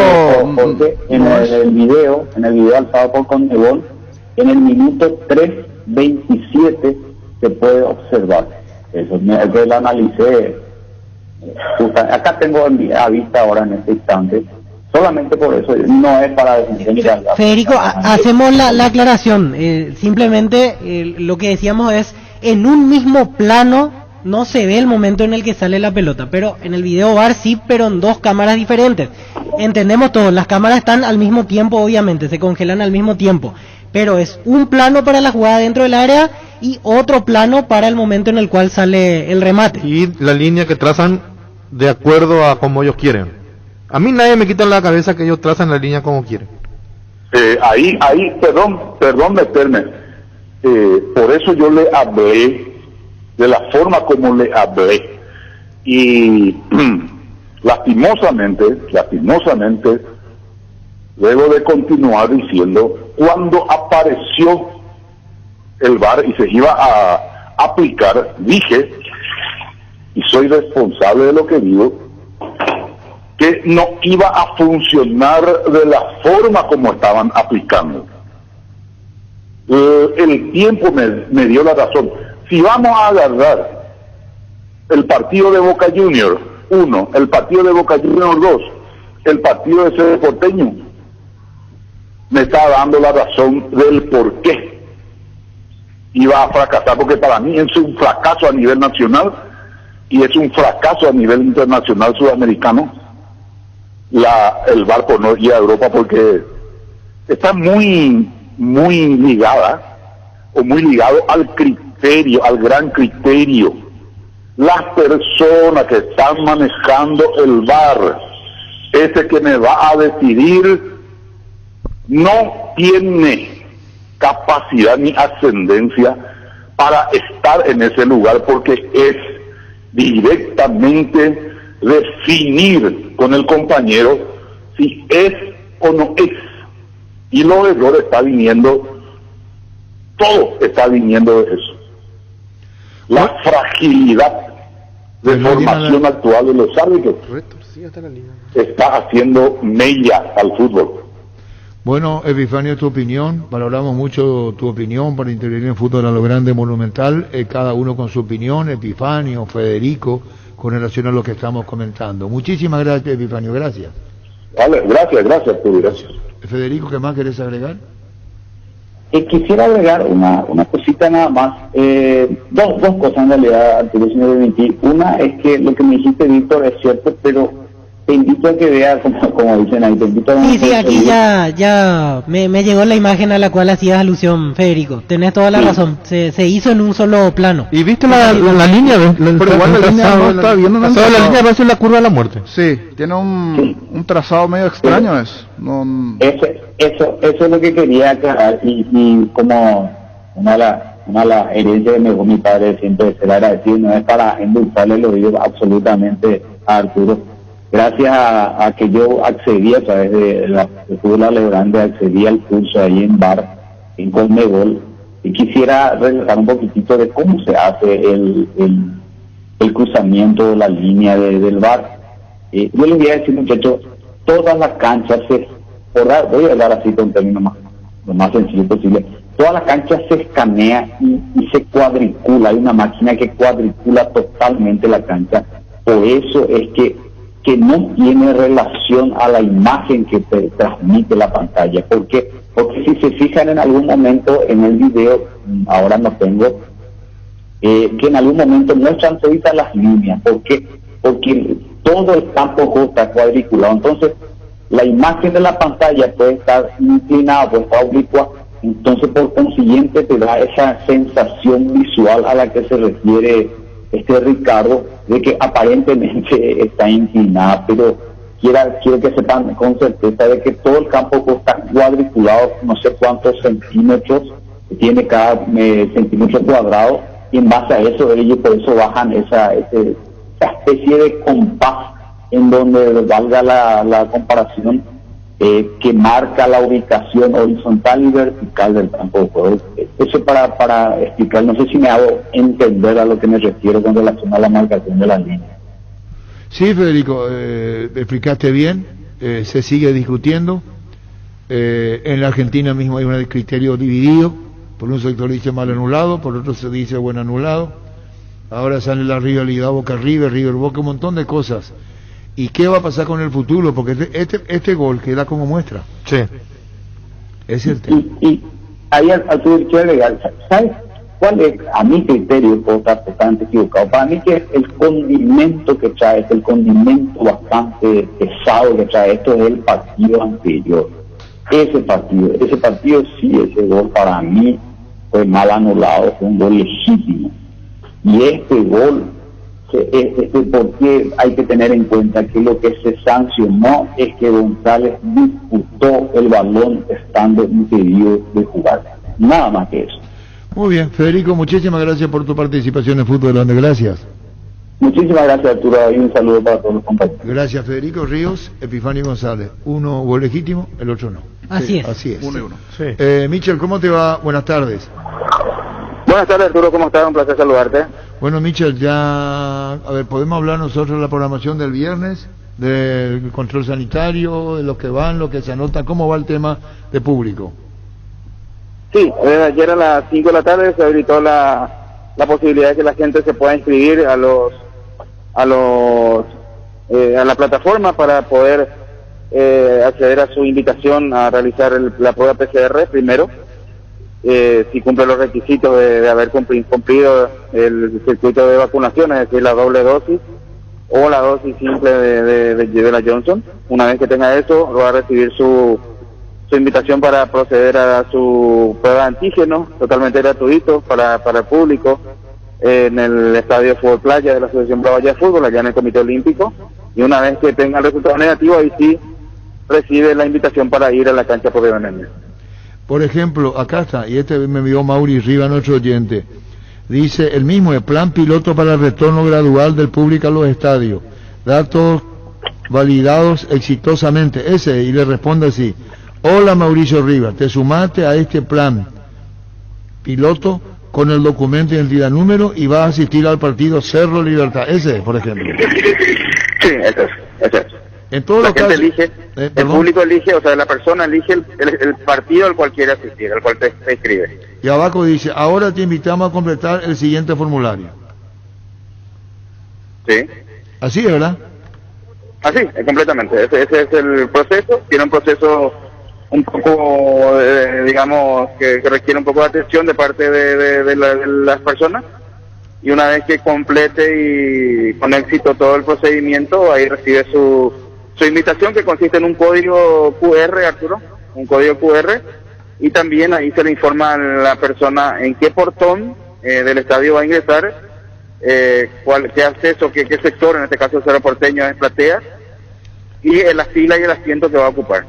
En el video alzado por Conmebol, en el minuto 3:27 se puede observar. Eso yo lo analicé. Acá tengo a vista ahora en este instante. Solamente por eso, no es para defender. Federico, hacemos la aclaración. Simplemente lo que decíamos es, en un mismo plano no se ve el momento en el que sale la pelota, pero en el video VAR sí, pero en 2 cámaras diferentes. Entendemos todo, las cámaras están al mismo tiempo, obviamente, se congelan al mismo tiempo, pero es un plano para la jugada dentro del área y otro plano para el momento en el cual sale el remate. Y la línea que trazan de acuerdo a como ellos quieren. A mí nadie me quita en la cabeza que ellos trazan la línea como quieren. Ahí, perdón meterme. Por eso yo le hablé de la forma como le hablé. Y lastimosamente, luego de continuar diciendo, cuando apareció el VAR y se iba a aplicar, dije, y soy responsable de lo que digo, que no iba a funcionar de la forma como estaban aplicando. El tiempo me dio la razón. Si vamos a agarrar el partido de Boca Juniors 1, el partido de Boca Juniors 2, el partido de Cerro Porteño, me está dando la razón del por qué iba a fracasar, porque para mí es un fracaso a nivel nacional y es un fracaso a nivel internacional sudamericano el VAR por no ir a Europa, porque está muy ligada o muy ligado al criterio, al gran criterio. Las personas que están manejando el VAR, ese que me va a decidir, no tiene capacidad ni ascendencia para estar en ese lugar, porque es directamente definir con el compañero si es o no es. Y los errores está viniendo, todo está viniendo de eso. La fragilidad de formación actual de los árbitros está haciendo mella al fútbol. Bueno, Epifanio, tu opinión, valoramos mucho tu opinión para intervenir en fútbol a lo grande monumental, cada uno con su opinión, Epifanio, Federico, con relación a lo que estamos comentando. Muchísimas gracias, Epifanio, gracias. Vale, gracias, Puri, gracias. Federico, ¿qué más querés agregar? Quisiera agregar una cosita nada más, dos cosas en realidad, Arturo, si me permitís. Una es que lo que me dijiste, Víctor, es cierto, pero te invito a que veas, como dicen ahí, te invito a... Sí, aquí ya me llegó la imagen a la cual hacías alusión, Federico. Tenés toda la razón, se hizo en un solo plano. ¿Y viste la línea? Pero igual la línea no está bien. La línea va a ser la curva de la muerte. Sí, tiene un trazado medio extraño. Eso es lo que quería aclarar, y como una de las herencias que me dejó mi padre siempre ser agradecido, no es para endulzarle el oído absolutamente a Arturo. Gracias a que yo accedí a través de fútbol a lo grande, accedí al curso ahí en VAR, en Conmebol, y quisiera relatar un poquitito de cómo se hace el cruzamiento de la línea del VAR. Yo les voy a decir, muchachos, todas las canchas voy a hablar así con términos lo más sencillo posible, todas las canchas se escanea y se cuadricula, hay una máquina que cuadricula totalmente la cancha. Por eso es que no tiene relación a la imagen que te transmite la pantalla, porque si se fijan en algún momento en el video, ahora no tengo, que en algún momento muestran todas las líneas, porque todo el campo de juego está cuadriculado, entonces la imagen de la pantalla puede estar inclinada, puede estar oblicua, entonces por consiguiente te da esa sensación visual a la que se refiere Ricardo, de que aparentemente está inclinada, pero quiero que sepan con certeza de que todo el campo está cuadriculado, no sé cuántos centímetros tiene cada centímetro cuadrado, y en base a eso ellos por eso bajan esa especie de compás en donde valga la comparación, que marca la ubicación horizontal y vertical del campo de juego. Eso para explicar, no sé si me hago entender a lo que me refiero con relación a la marcación de las líneas. Sí, Federico, explicaste bien, se sigue discutiendo. En la Argentina mismo hay un criterio dividido, por un sector dice mal anulado, por otro se dice buen anulado. Ahora sale la rivalidad Boca-River, River-Boca, un montón de cosas. ¿Y qué va a pasar con el futuro? Porque este gol queda como muestra. Sí. Es el tema. Y ahí al quiero agregar, ¿sabes cuál es? A mi criterio, puedo estar totalmente equivocado, para mí que es el condimento que trae, es el condimento bastante pesado que trae esto, es el partido anterior. Ese partido sí, ese gol para mí fue mal anulado, fue un gol legítimo. Y este gol, porque hay que tener en cuenta que lo que se sancionó es que González disputó el balón estando impedido de jugar, nada más que eso. Muy bien, Federico, muchísimas gracias por tu participación en Fútbol Grande, gracias. Muchísimas gracias, Arturo, y un saludo para todos los compañeros. Gracias, Federico Ríos, Epifanio González. Uno gol legítimo, el otro no. Así es. Así es. 1-1. Sí. Michel, ¿cómo te va? Buenas tardes. Buenas tardes, Arturo, ¿cómo estás? Un placer saludarte. Bueno, Michel, ya, a ver, ¿podemos hablar nosotros de la programación del viernes? Del control sanitario, de los que van, los que se anotan, ¿cómo va el tema de público? Sí, ayer a las 5 de la tarde se habilitó la posibilidad de que la gente se pueda inscribir a la plataforma para poder acceder a su invitación a realizar la prueba PCR primero, si cumple los requisitos de haber cumplido el circuito de vacunación, es decir, la doble dosis o la dosis simple de la Johnson. Una vez que tenga eso, va a recibir su invitación para proceder a su prueba de antígeno, totalmente gratuito para el público, en el Estadio Fútbol Playa de la Asociación Bravoya de Fútbol, allá en el Comité Olímpico, y una vez que tenga el resultado negativo, ahí sí recibe la invitación para ir a la cancha propiamente. Por ejemplo, acá está, y este me envió Mauri Riva, nuestro oyente, dice el mismo, el plan piloto para el retorno gradual del público a los estadios, datos validados exitosamente, ese, y le responde así: hola Mauricio Riva, te sumaste a este plan piloto con el documento de identidad número y vas a asistir al partido Cerro Libertad, ese, por ejemplo. Sí, ese es. En todos los casos, elige, el público elige, o sea, la persona elige el partido al cual quiere asistir, al cual te inscribe. Y abajo dice, ahora te invitamos a completar el siguiente formulario. Sí. Así es, ¿verdad? Así, completamente. Ese es el proceso. Tiene un proceso un poco, digamos, que requiere un poco de atención de parte de las personas. Y una vez que complete y con éxito todo el procedimiento, ahí recibe su invitación, que consiste en un código QR, Arturo, un código QR, y también ahí se le informa a la persona en qué portón del estadio va a ingresar, qué acceso, qué sector, en este caso el Cerro Porteño es platea, y la fila y el asiento que va a ocupar.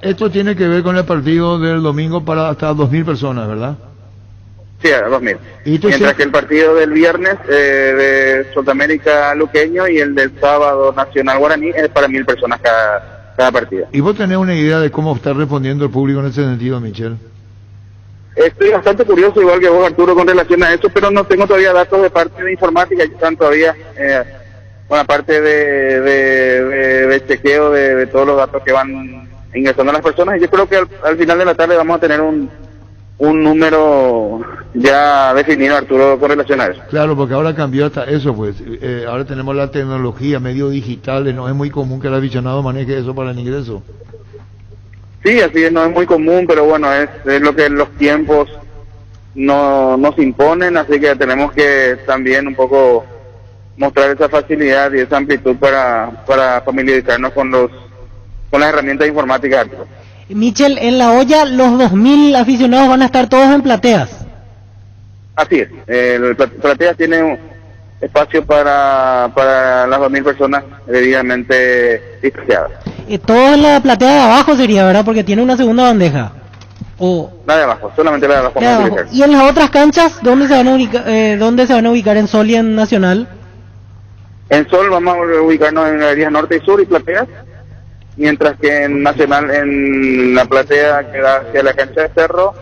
Esto tiene que ver con el partido del domingo para hasta 2.000 personas, ¿verdad? Sí, a 2.000. Mientras que el partido del viernes de Sudamérica Luqueño y el del sábado Nacional Guaraní es para 1.000 personas cada partido. ¿Y vos tenés una idea de cómo está respondiendo el público en ese sentido, Michel? Estoy bastante curioso, igual que vos, Arturo, con relación a eso, pero no tengo todavía datos de parte de informática, están todavía con la parte de chequeo de todos los datos que van ingresando a las personas, y yo creo que al final de la tarde vamos a tener un número ya definido, Arturo, con relación a eso. Claro, porque ahora cambió hasta eso, pues. Ahora tenemos la tecnología, medios digitales, no es muy común que el aficionado maneje eso para el ingreso. Sí, así es, no es muy común, pero bueno, es lo que los tiempos nos imponen, así que tenemos que también un poco mostrar esa facilidad y esa amplitud para familiarizarnos con las herramientas informáticas, Arturo. Michel, en la olla los 2.000 aficionados van a estar todos en plateas. Así es, el plateas tiene un espacio para las 2.000 personas debidamente distanciadas. Todo en la platea de abajo sería, ¿verdad? Porque tiene una segunda bandeja. La de abajo, solamente la de abajo. La de abajo. ¿Y en las otras canchas, dónde se van a ubicar en Sol y en Nacional? En Sol vamos a ubicarnos en galerías norte y sur y plateas, mientras que en Nacional, en la platea que da hacia la cancha de Cerro,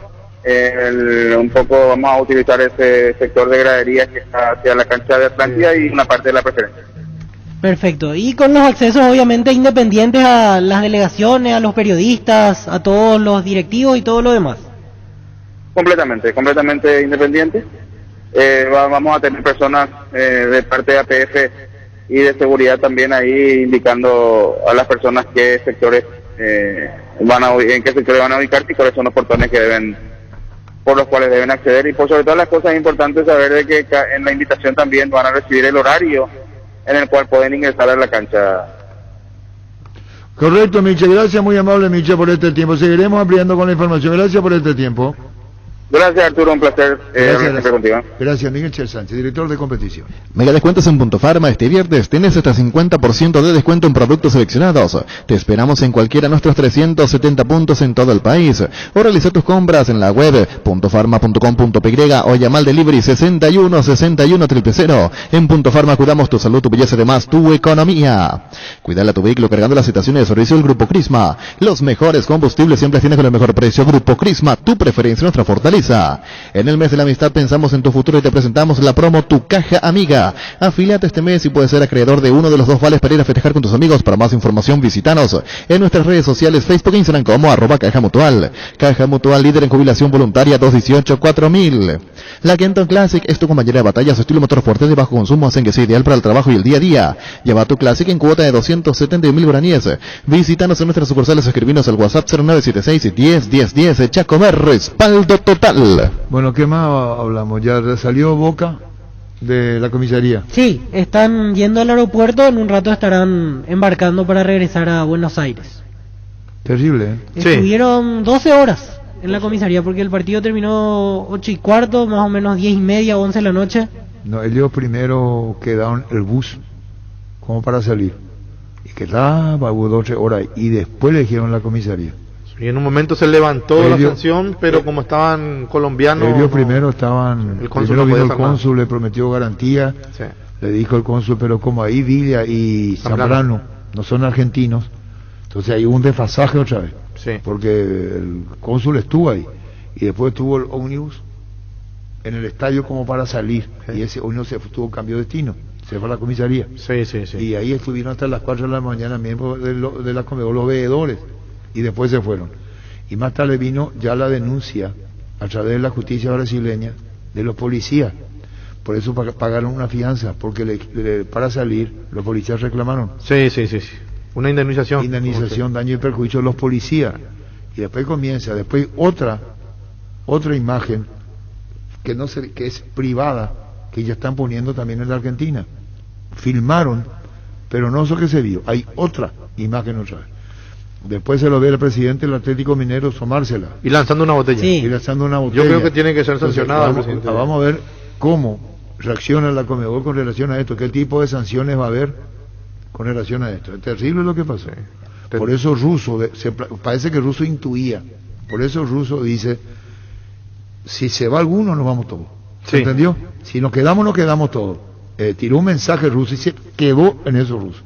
un poco vamos a utilizar ese sector de graderías que está hacia la cancha de Atlántida y una parte de la preferencia. Perfecto. Y con los accesos obviamente independientes a las delegaciones, a los periodistas, a todos los directivos y todo lo demás. Completamente independiente. Vamos a tener personas de parte de APF y de seguridad también ahí indicando a las personas qué sectores en qué sectores van a ubicarse y cuáles son los portones por los cuales deben acceder, y por sobre todas las cosas es importante saber de que en la invitación también van a recibir el horario en el cual pueden ingresar a la cancha. Correcto, Michel, gracias, muy amable Michel por este tiempo, seguiremos ampliando con la información, gracias por este tiempo. Gracias, Arturo, un placer hablar contigo. Gracias, Miguel Chel Sánchez, director de competición. Mega descuentos en Punto Farma. Este viernes tenés hasta 50% de descuento en productos seleccionados. Te esperamos en cualquiera de nuestros 370 puntos en todo el país. O realiza tus compras en la web .farma.com.py o llama al delivery 61 61 000. En Punto Farma cuidamos tu salud, tu belleza y además tu economía. Cuidale a tu vehículo cargando las estaciones de servicio del Grupo Crisma. Los mejores combustibles siempre tienes con el mejor precio. Grupo Crisma, tu preferencia, nuestra fortaleza. En el mes de la amistad pensamos en tu futuro y te presentamos la promo Tu Caja Amiga. Afíliate este mes y puedes ser acreedor de uno de los 2 vales para ir a festejar con tus amigos. Para más información visítanos en nuestras redes sociales, Facebook e Instagram como @Caja Mutual. Caja Mutual, líder en jubilación voluntaria 218-4000. La Kenton Classic es tu compañera de batalla. Su estilo motor fuerte de bajo consumo hacen que sea ideal para el trabajo y el día a día. Lleva tu Classic en cuota de 271.000 guaraníes. Visítanos en nuestras sucursales, escribinos al WhatsApp 0976 10 10 10. Echa a comer, respaldo total. Bueno, ¿qué más hablamos? ¿Ya salió Boca de la comisaría? Sí, están yendo al aeropuerto, en un rato estarán embarcando para regresar a Buenos Aires. Terrible, ¿eh? Estuvieron 12 horas en la comisaría porque el partido terminó 8:15, más o menos 10:30, 11 de la noche. No, ellos primero quedaron el bus como para salir y quedaba 2 o 3 horas y después le dijeron la comisaría. Y en un momento se levantó la sanción, pero como estaban colombianos... Ellos primero estaban... El cónsul primero no vino podía el cónsul, le prometió garantía, sí. Le dijo el cónsul, pero como ahí Villa y Zambrano no son argentinos, entonces hay un desfasaje otra vez, sí. Porque el cónsul estuvo ahí, y después estuvo el ómnibus en el estadio como para salir, sí. Y ese ómnibus tuvo cambio de destino, se fue a la comisaría, sí. Y ahí estuvieron hasta las 4 de la mañana miembros de la Conmebol, los veedores, y después se fueron. Y más tarde vino ya la denuncia a través de la justicia brasileña de los policías. Por eso pagaron una fianza, porque para salir los policías reclamaron. Sí. Una indemnización. Indemnización, daño y perjuicio de los policías. Y después después otra imagen que es privada, que ya están poniendo también en la Argentina. Filmaron, pero no eso que se vio. Hay otra imagen otra vez. Después se lo ve el presidente del Atlético Minero tomársela. Y lanzando una botella. Sí. Y lanzando una botella. Yo creo que tiene que ser sancionado. Entonces, vamos a ver cómo reacciona la Conmebol con relación a esto. ¿Qué tipo de sanciones va a haber con relación a esto? Es terrible lo que pasó. Sí. Por eso Russo, parece que Russo intuía. Por eso Russo dice, si se va alguno, nos vamos todos. Sí. ¿Entendió? Si nos quedamos todos. Tiró un mensaje Russo y se quedó en eso Russo.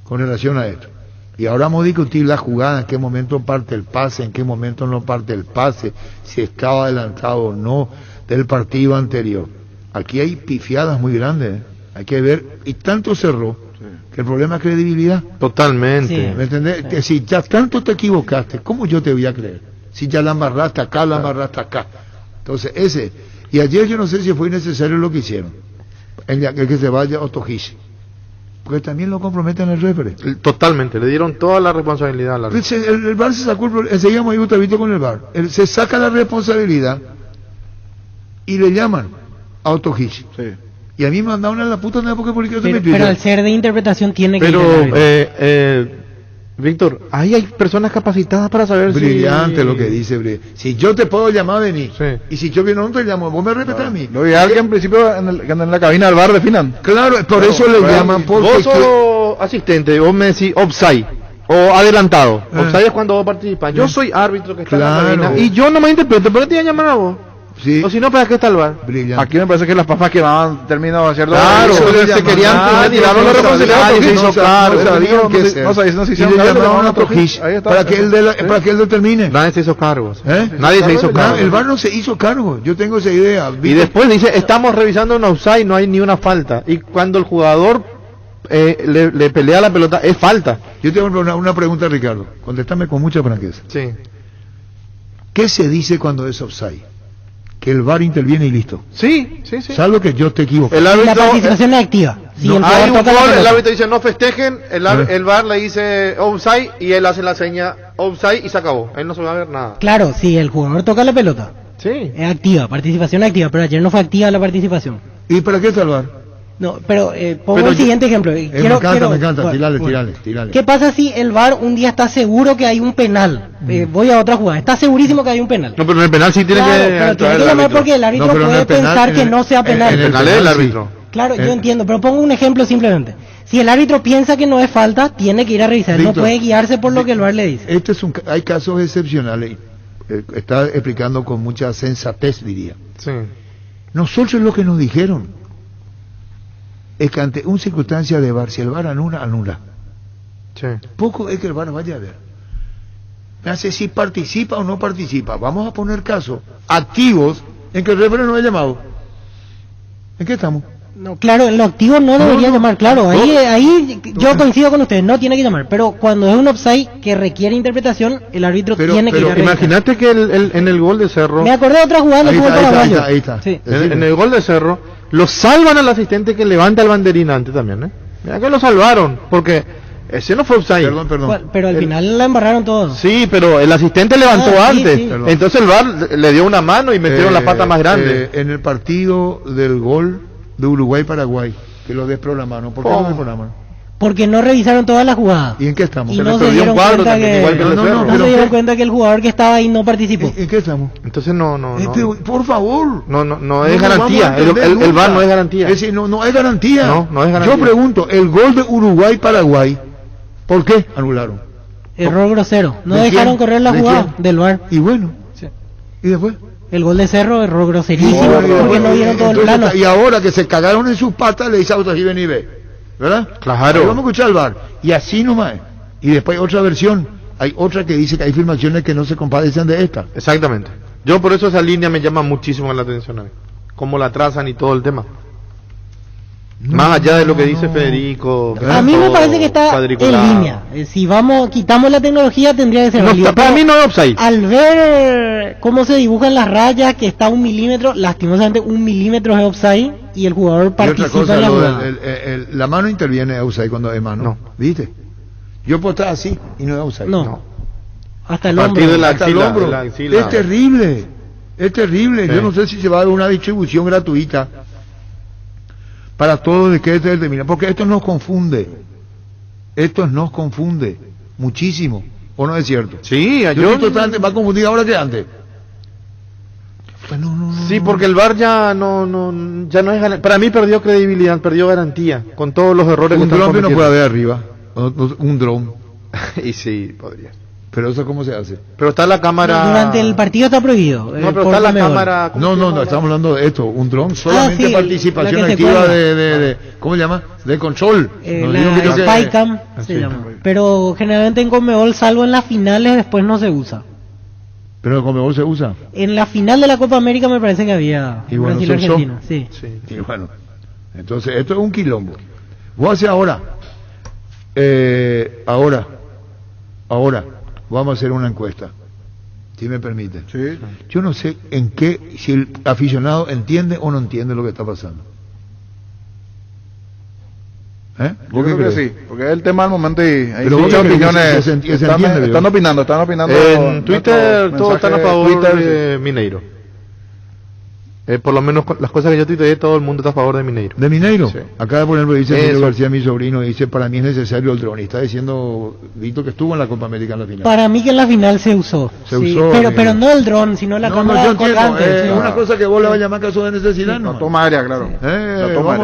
Con relación a esto. Y ahora vamos a discutir la jugada, en qué momento parte el pase, en qué momento no parte el pase, si estaba adelantado o no del partido anterior. Aquí hay pifiadas muy grandes, ¿eh? Hay que ver, y tanto cerró, que el problema es credibilidad. Totalmente. Sí. ¿Me entendés? Que si ya tanto te equivocaste, ¿cómo yo te voy a creer? Si ya la amarraste acá, la amarraste acá. Entonces, y ayer yo no sé si fue innecesario lo que hicieron, el que se vaya Otojishi. Porque también lo comprometen al referee. Totalmente, le dieron toda la responsabilidad al árbitro. El VAR se sacó, enseguida me Gustavito con el VAR. Se saca la responsabilidad y le llaman a Otojishi. Sí. Y a mí me mandaron a la puta en la época porque yo pero al ser de interpretación tiene que ir. Víctor, ahí hay personas capacitadas para saber brillante lo que dice. Si yo te puedo llamar a venir, sí. Y si yo no te llamo, vos me respetas a mí. Lo ideal que en principio en la cabina del bar definan. Claro, por eso le llaman. Vos sos asistente, vos me decís offside o adelantado. Offside es cuando vos participas. Yo soy árbitro que está en la cabina y yo no me interpreto, pero te voy a llamar a vos. Sí. O si no, ¿para qué está el bar? Brillante. Aquí me parece que las papas que van terminado de hacer claro, se querían tiraron la responsabilidad y se hizo claro. No se hicieron para que él determine. Nadie se hizo cargo. Nadie se hizo cargo. El VAR no se hizo cargo. Yo tengo esa idea. Y después dice, estamos revisando un offside, no hay ni una falta. Y cuando el jugador le pelea la pelota, es falta. Yo tengo una pregunta, Ricardo. Contéstame con mucha franqueza. Sí. ¿Qué se dice cuando es offside? Que el VAR interviene y listo. Sí. Salvo que yo te equivoque. La participación es activa. Si no, hay un gol, el árbitro dice no festejen, el VAR le dice offside y él hace la seña offside y se acabó. Él no se va a ver nada. Claro, si el jugador toca la pelota. Sí. Es activa, participación activa, pero ayer no fue activa la participación. ¿Y para qué está el VAR? No, pero pongo el siguiente ejemplo. me encanta, bueno, tirale. ¿Qué pasa si el VAR un día está seguro que hay un penal? Voy a otra jugada, está segurísimo que hay un penal. No, pero en el penal sí tiene pero tiene que llamar porque el árbitro puede pensar que no sea penal. En el penal es el árbitro. Claro, yo entiendo, pero pongo un ejemplo simplemente. Si el árbitro piensa que no es falta, tiene que ir a revisar, Víctor, no puede guiarse por lo que el VAR le dice. Hay casos excepcionales, está explicando con mucha sensatez, diría. Sí. Nosotros lo que nos dijeron es que ante una circunstancia de VAR, si el VAR anula. Sí. Poco es que el VAR vaya a ver. Me hace si participa o no participa. Vamos a poner casos activos en que el referee no ha llamado. ¿En qué estamos? No, claro, en lo activo no debería llamar, claro, ahí yo coincido con ustedes, no tiene que llamar, pero cuando es un offside que requiere interpretación, el árbitro tiene que ir a revisar. Imagínate que en el gol de Cerro... Me acordé de otra jugada en el fútbol paraguayo. Ahí está. Sí. En el gol de Cerro, lo salvan al asistente que levanta el banderín antes también, ¿eh? Mira que lo salvaron, porque ese no fue offside. Perdón. Pero al final la embarraron todos. Sí, pero el asistente levantó antes. Sí. Entonces el VAR le dio una mano y metieron la pata más grande. En el partido del gol de Uruguay-Paraguay, que lo desprogramaron. ¿Por qué lo desprogramaron? Porque no revisaron todas las jugadas. ¿Y en qué estamos? Y no se dieron cuenta no se dieron cuenta que el jugador que estaba ahí no participó. ¿En qué estamos? Entonces no. Por favor. No es garantía. El VAR no es garantía. Es decir, no es garantía. No es garantía. Yo pregunto, el gol de Uruguay-Paraguay, ¿por qué anularon? Error grosero. No dejaron correr la jugada del VAR. Y bueno. Sí. ¿Y después? El gol de Cerro, error groserísimo, porque no vieron todo el plano. Y ahora que se cagaron en sus patas, le dice a otros, ven y ve. ¿Verdad? Claro. Ahí vamos a escuchar al VAR. Y así nomás. Y después hay otra versión. Hay otra que dice que hay filmaciones que no se compadecen de esta. Exactamente. Yo por eso esa línea me llama muchísimo la atención a mí. Cómo la trazan y todo el tema. Más allá de lo que dice Federico. A mí me parece que está en línea. Si quitamos la tecnología, tendría que ser válido. Para mí no es offside. Al ver cómo se dibujan las rayas, que está 1 milímetro, lastimosamente 1 milímetro es offside y el jugador participa en la jugada. La mano interviene en offside cuando es mano. No. ¿Viste? Yo puedo estar así y no es offside. No. Hasta el A hombro. partir de la Hasta el axila, hombro. de la axila. Es terrible. Es terrible. Sí. Yo no sé si se va a dar una distribución gratuita para todos de que este termina, porque esto nos confunde muchísimo, ¿o no es cierto? Sí, yo totalmente más confundido ahora que antes. Pues sí, porque el VAR ya no es para mí perdió credibilidad, perdió garantía con todos los errores que un están dron cometiendo. no puede haber arriba, un dron. Y sí, podría. Pero eso cómo se hace. Pero está la cámara. Durante el partido está prohibido. No, pero está la cámara. No, estamos hablando de esto, un dron solamente sí, participación activa de ¿cómo se llama? De control. La Spycam se llama. Pero generalmente en Conmebol, salvo en las finales, después no se usa. Pero en Conmebol se usa. En la final de la Copa América me parece que había y bueno, Brasil-Argentina. Sí. Y bueno, entonces esto es un quilombo. Voy a hacer ahora vamos a hacer una encuesta, si me permiten. Sí. Yo no sé si el aficionado entiende o no entiende lo que está pasando. Yo creo que sí, porque es el tema del momento y hay pero muchas opiniones. Están opinando. En Twitter todos están a favor de Mineiro. Por lo menos las cosas que yo tuiteé, todo el mundo está a favor de Mineiro. ¿De Mineiro? Sí. Acá por ejemplo dice Emilio García, mi sobrino, dice, para mí es necesario el dron. Y está diciendo Vito que estuvo en la Copa América en la final. Para mí que en la final se usó. Usó, pero no el dron, sino la cámara colgante. Es una cosa que vos le vas a llamar caso de necesidad, ¿no? La toma aérea, claro.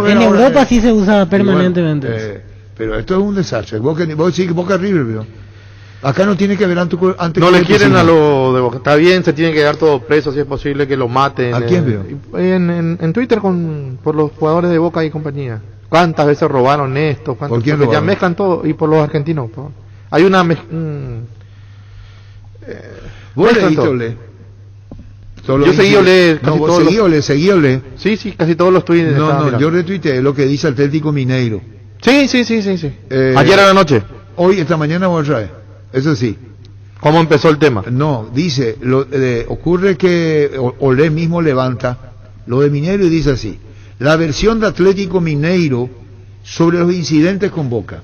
En Europa sí se usa permanentemente. Bueno, pero esto es un desastre. Vos decís que Boca River, ¿vio? Acá no tiene que ver antes no le quieren a lo de Boca. Está bien, se tiene que dar todo preso si es posible que lo maten. ¿A quién veo? En Twitter por los jugadores de Boca y compañía. ¿Cuántas veces robaron esto? ¿Por quién robaron? Ya mezclan todo y por los argentinos. Hay una vos leíste Olé. Yo seguí Olé. Seguí Olé. Sí, casi todos los tweets. No, yo retuiteé lo que dice Atlético Mineiro. Sí. Ayer a la noche. Hoy, esta mañana voy a traer. Eso sí. ¿Cómo empezó el tema? No, dice, ocurre que Olé mismo levanta lo de Mineiro y dice así: la versión de Atlético Mineiro sobre los incidentes con Boca.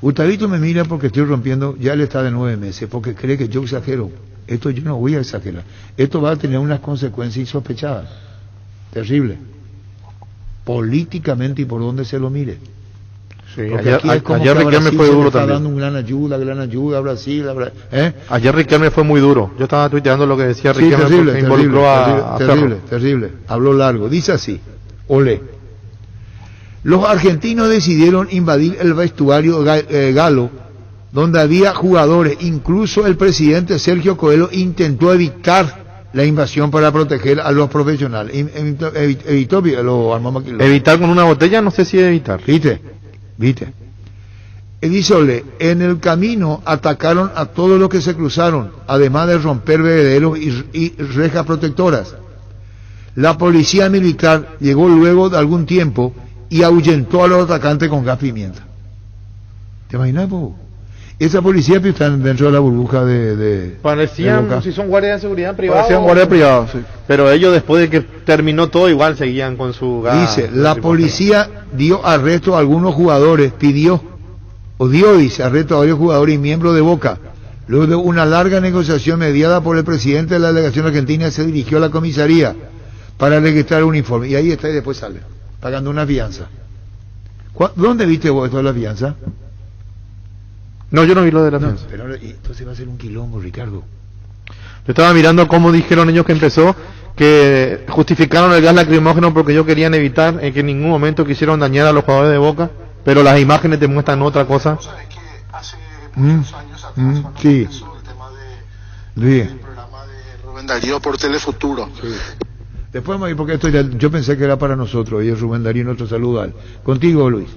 Gustavito me mira porque estoy rompiendo, ya él está de 9 meses, porque cree que yo exagero. Esto yo no voy a exagerar. Esto va a tener unas consecuencias insospechadas. Terrible. políticamente y por donde se lo mire. Sí, porque ayer Riquelme fue duro también. Está dando una gran ayuda a Brasil. Ayer Riquelme fue muy duro. Yo estaba tuiteando lo que decía Riquelme, sí, terrible, porque involucró a terrible. Habló largo. Dice así, olé. Los argentinos decidieron invadir el vestuario galo, donde había jugadores. Incluso el presidente Sergio Coelho intentó evitar la invasión para proteger a los profesionales. Evitó los armamos aquí. Evitar con una botella, no sé si evitar. ¿Viste? Y dice Olé, en el camino atacaron a todos los que se cruzaron, además de romper bebederos y rejas protectoras. La policía militar llegó luego de algún tiempo y ahuyentó a los atacantes con gas pimienta. ¿Te imaginas, Bobo? Esa policía que están dentro de la burbuja de parecían, si son guardias de seguridad privados. Parecían guardias privados, sí. Pero ellos después de que terminó todo igual seguían con su gas. Dice, la policía dio arresto a algunos jugadores, dice arresto a varios jugadores y miembros de Boca. Luego de una larga negociación mediada por el presidente de la delegación argentina, se dirigió a la comisaría para registrar un informe. Y ahí está, y después sale, pagando una fianza. ¿Dónde viste vos esto de la fianza? No, yo no vi lo de la fianza. Pero entonces va a ser un quilombo, Ricardo. Yo estaba mirando cómo dijeron ellos que empezó, que justificaron el gas lacrimógeno porque ellos querían evitar que en ningún momento quisieron dañar a los jugadores de Boca, pero las imágenes te muestran otra cosa. Sí. El programa de Rubén Darío por Telefuturo. Sí. Después vamos a ir porque esto ya, yo pensé que era para nosotros, y es Rubén Darío nuestro saludo. Contigo, Luis.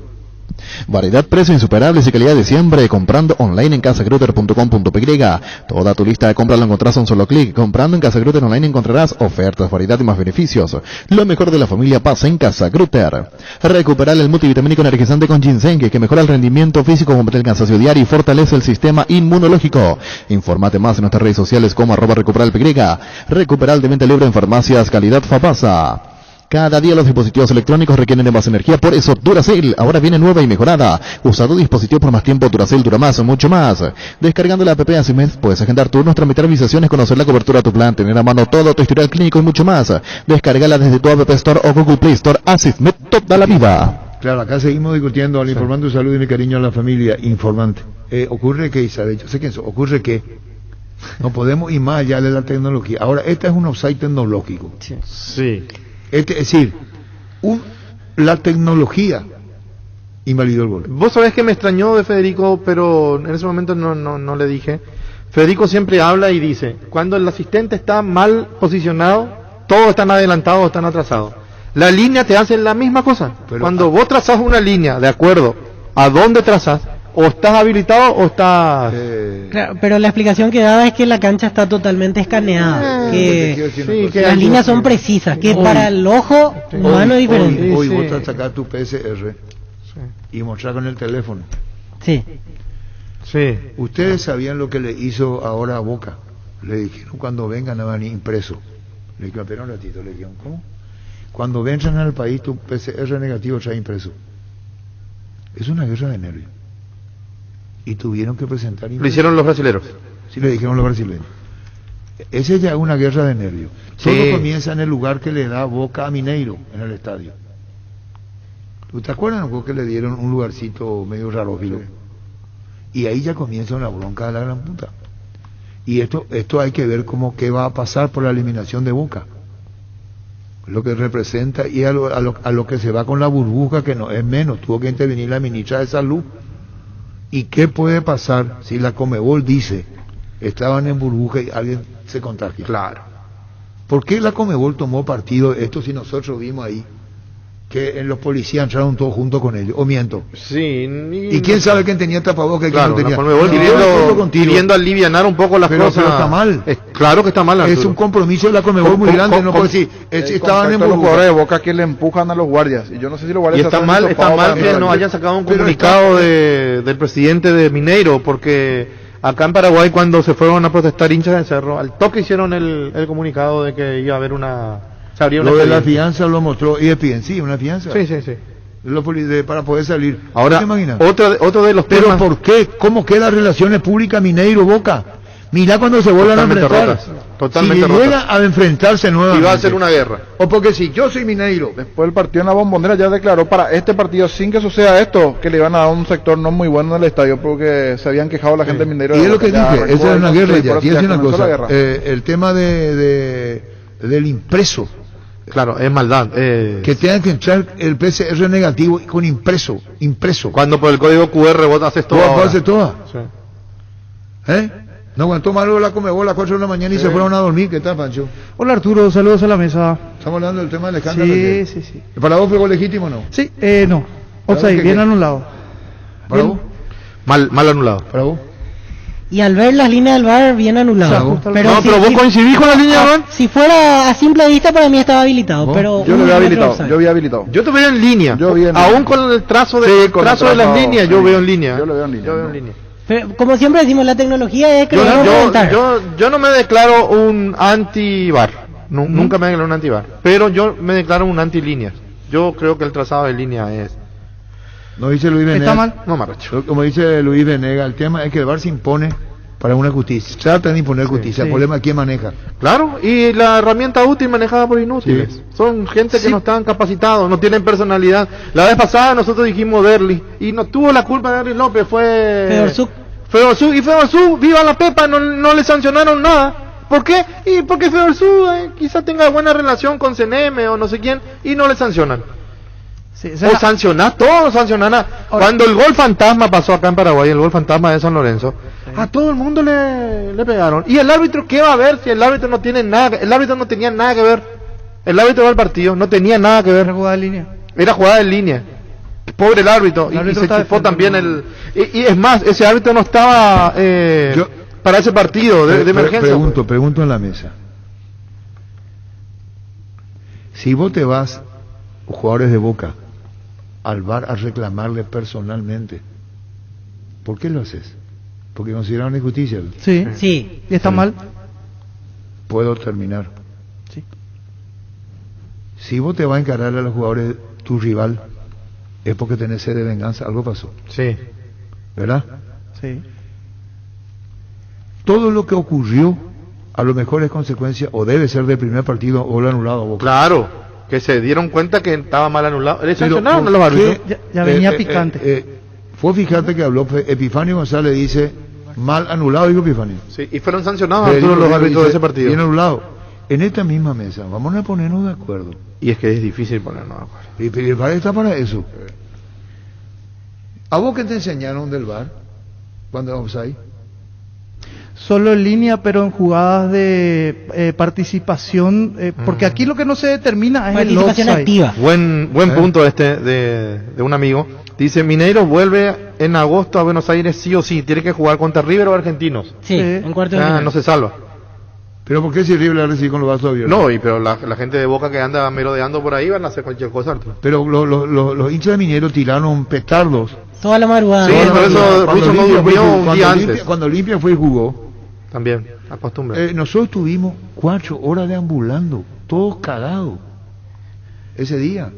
Variedad, precio insuperables y calidad de siempre. Comprando online en casagrutter.com.py. Toda tu lista de compras la encontrás a un solo clic. Comprando en Casa Grutter online encontrarás ofertas, variedad y más beneficios. Lo mejor de la familia pasa en Casa Grutter. Recuperar el multivitamínico energizante con ginseng, que mejora el rendimiento físico, combate el cansancio diario y fortalece el sistema inmunológico. Infórmate más en nuestras redes sociales como @recuperalpy. Recuperal de venta libre en farmacias, calidad Fapasa. Cada día los dispositivos electrónicos requieren de más energía, por eso Duracell ahora viene nueva y mejorada. Usa tu dispositivo por más tiempo, Duracell dura más, mucho más. Descargando la app Asimed puedes agendar turnos, tramitar visaciones, conocer la cobertura de tu plan, tener a mano todo tu historial clínico y mucho más. Descárgala desde tu App Store o Google Play Store. Asimed, toda la vida. Claro, acá seguimos discutiendo, al informando salud y mi cariño a la familia, informante. Ocurre que, Isabel, yo sé que eso, ocurre que no podemos ir más allá de la tecnología. Ahora, este es un offside tecnológico. Sí. Es decir, la tecnología invalidó el gol. Vos sabés que me extrañó de Federico, pero en ese momento no le dije. Federico siempre habla y dice, cuando el asistente está mal posicionado, todos están adelantados, están atrasados. La línea te hace la misma cosa. Pero, cuando vos trazás una línea de acuerdo a dónde trazás, o estás habilitado o estás... Claro, pero la explicación que daba es que la cancha está totalmente escaneada, que las líneas son precisas, que para el ojo humano es diferente. Hoy vos te sacás tu PSR y mostrar con el teléfono. Sí. Ustedes sabían lo que le hizo ahora a Boca. Le dijeron cuando vengan a venir impreso. Le dijeron, espera un ratito, le dijeron, ¿cómo? Cuando vengan al país tu PCR negativo trae impreso. Es una guerra de nervios. Y tuvieron que presentar... Lo hicieron los brasileños. Sí, le dijeron los brasileños. Esa ya es una guerra de nervios. Sí. Todo comienza en el lugar que le da Boca a Mineiro, en el estadio. ¿Tú te acuerdas que le dieron un lugarcito medio raro? Sí. Y ahí ya comienza una bronca de la gran puta. Y esto hay que ver cómo qué va a pasar por la eliminación de Boca. Lo que representa y a lo que se va con la burbuja, que no es menos. Tuvo que intervenir la ministra de Salud. ¿Y qué puede pasar si la Conmebol dice estaban en burbuja y alguien se contagia? Claro. ¿Por qué la Conmebol tomó partido de esto si nosotros vimos ahí que en los policías entraron todos juntos con ellos? ¿O miento? Sí. ¿Y quién sabe quién tenía tapabocas y quién no tenía? La Conmebol queriendo alivianar un poco las cosas. Pero está mal. Claro que está mal, Arturo. Es un compromiso de la Conmebol muy grande. No puedo decir, estaban en burbuja. Los jugadores de Boca que le empujan a los guardias. Y yo no sé si los guardias... Y está mal que no hayan sacado un comunicado del presidente de Mineiro, porque acá en Paraguay cuando se fueron a protestar hinchas del Cerro, al toque hicieron el comunicado de que iba a haber una... Lo de la fianza lo mostró ESPN, sí, una fianza. Sí. Para poder salir. Ahora, otro de los temas... ¿Pero por qué? ¿Cómo quedan relaciones públicas Mineiro-Boca? Mirá cuando se vuelvan a Totalmente enfrentar. rotas, totalmente si rotas. llega a enfrentarse nuevamente. Y va a ser una guerra. O porque si yo soy Mineiro. Después del partido en la Bombonera ya declaró para este partido, sin que suceda esto, que le iban a dar un sector no muy bueno en el estadio porque se habían quejado la gente de Mineiro. Y es lo que ya dije, arrancó esa es una el guerra conflicto, ya. por Y eso es una comenzó la cosa, guerra. el tema del impreso. Claro, es maldad. Que tenga que entrar el PCR negativo y con impreso. Cuando por el código QR vos haces todo. Vos haces todo. Sí. No aguantó malo la Comebol a las 4 de la mañana y se fueron a dormir. ¿Qué tal, Pancho? Hola Arturo, saludos a la mesa. Estamos hablando del tema del escándalo. Sí. ¿Para vos fue gol legítimo o no? Sí, no. Offside, bien anulado. ¿Para vos? Mal anulado. ¿Para vos? Y al ver las líneas del VAR, bien anulado. Pero vos coincidís con la línea del VAR. Si fuera a simple vista, para mí estaba habilitado. Pero Yo lo había habilitado, yo había habilitado. Yo te veo en línea. Yo vi en Aún línea. con el trazo de, Sí, con el de las trazo, líneas, yo veo en línea. Yo lo veo en línea. Yo veo en línea. Pero, como siempre decimos, la tecnología es que Yo no me declaro un anti-VAR. Nunca me declaro un anti-VAR. Pero yo me declaro un anti-líneas. Yo creo que el trazado de línea es... No dice Luis Venegas. ¿Está mal? No, Marracho. Como dice Luis Venegas, el tema es que el VAR se impone para una justicia. Trata de imponer justicia. El problema es quién maneja. Claro, y la herramienta útil manejada por inútiles. Sí. Son gente que no están capacitados, no tienen personalidad. La vez pasada nosotros dijimos Derli, y no tuvo la culpa de Derli López, fue... Fedorzú, y Fedorzú, viva la Pepa, no le sancionaron nada. ¿Por qué? Y porque Fedorzú quizá tenga buena relación con CNM o no sé quién, y no le sancionan. O sancionás todo, sancionás nada. Cuando el gol fantasma pasó acá en Paraguay, el gol fantasma de San Lorenzo, a todo el mundo le pegaron. ¿Y el árbitro qué va a ver si el árbitro no tiene nada? El árbitro no tenía nada que ver. El árbitro del partido no tenía nada que ver. Era jugada en línea. Era jugada en línea. Pobre el árbitro. Y se chifó también el... Y es más, ese árbitro no estaba para ese partido de emergencia. Pregunto en la mesa. Si vos te vas, jugadores de Boca, al VAR a reclamarle personalmente, ¿por qué lo haces? Porque consideraron injusticia. Sí. ¿Y está mal? Puedo terminar. Sí. Si vos te vas a encarar a los jugadores, tu rival, es porque tenés sed de venganza, algo pasó. Sí. ¿Verdad? Sí. Todo lo que ocurrió, a lo mejor es consecuencia, o debe ser del primer partido, o lo anulado a Boca. Claro. Que se dieron cuenta que estaba mal anulado. ¿Le Pero, sancionaron a los ¿por árbitros? qué? Ya venía picante. Fíjate que habló Epifanio González, dice mal anulado, dijo Epifanio. Sí, y fueron sancionados Arturo, los árbitros de ese partido. Bien anulado. En esta misma mesa, vamos a ponernos de acuerdo. Y es que es difícil ponernos de acuerdo. Y el VAR está para eso. ¿A vos qué te enseñaron del VAR cuando vamos ahí? Solo en línea, pero en jugadas de participación, porque aquí lo que no se determina es el offside. activa. Buen punto de un amigo. Dice, Mineiro vuelve en agosto a Buenos Aires sí o sí, tiene que jugar contra River o Argentinos. Sí, en cuarto de final. No se salva. ¿Pero por qué si River la recibe con los vasos abiertos? No, pero la gente de Boca que anda merodeando por ahí van a hacer cualquier cosa, Arturo. Pero los hinchas de Mineiro tiraron petardos. Toda la madrugada. Sí, por eso Russo no durmió un día antes. Cuando Olimpia fue y jugó, también, acostumbra. Nosotros tuvimos 4 horas deambulando, todos cagados, ese día,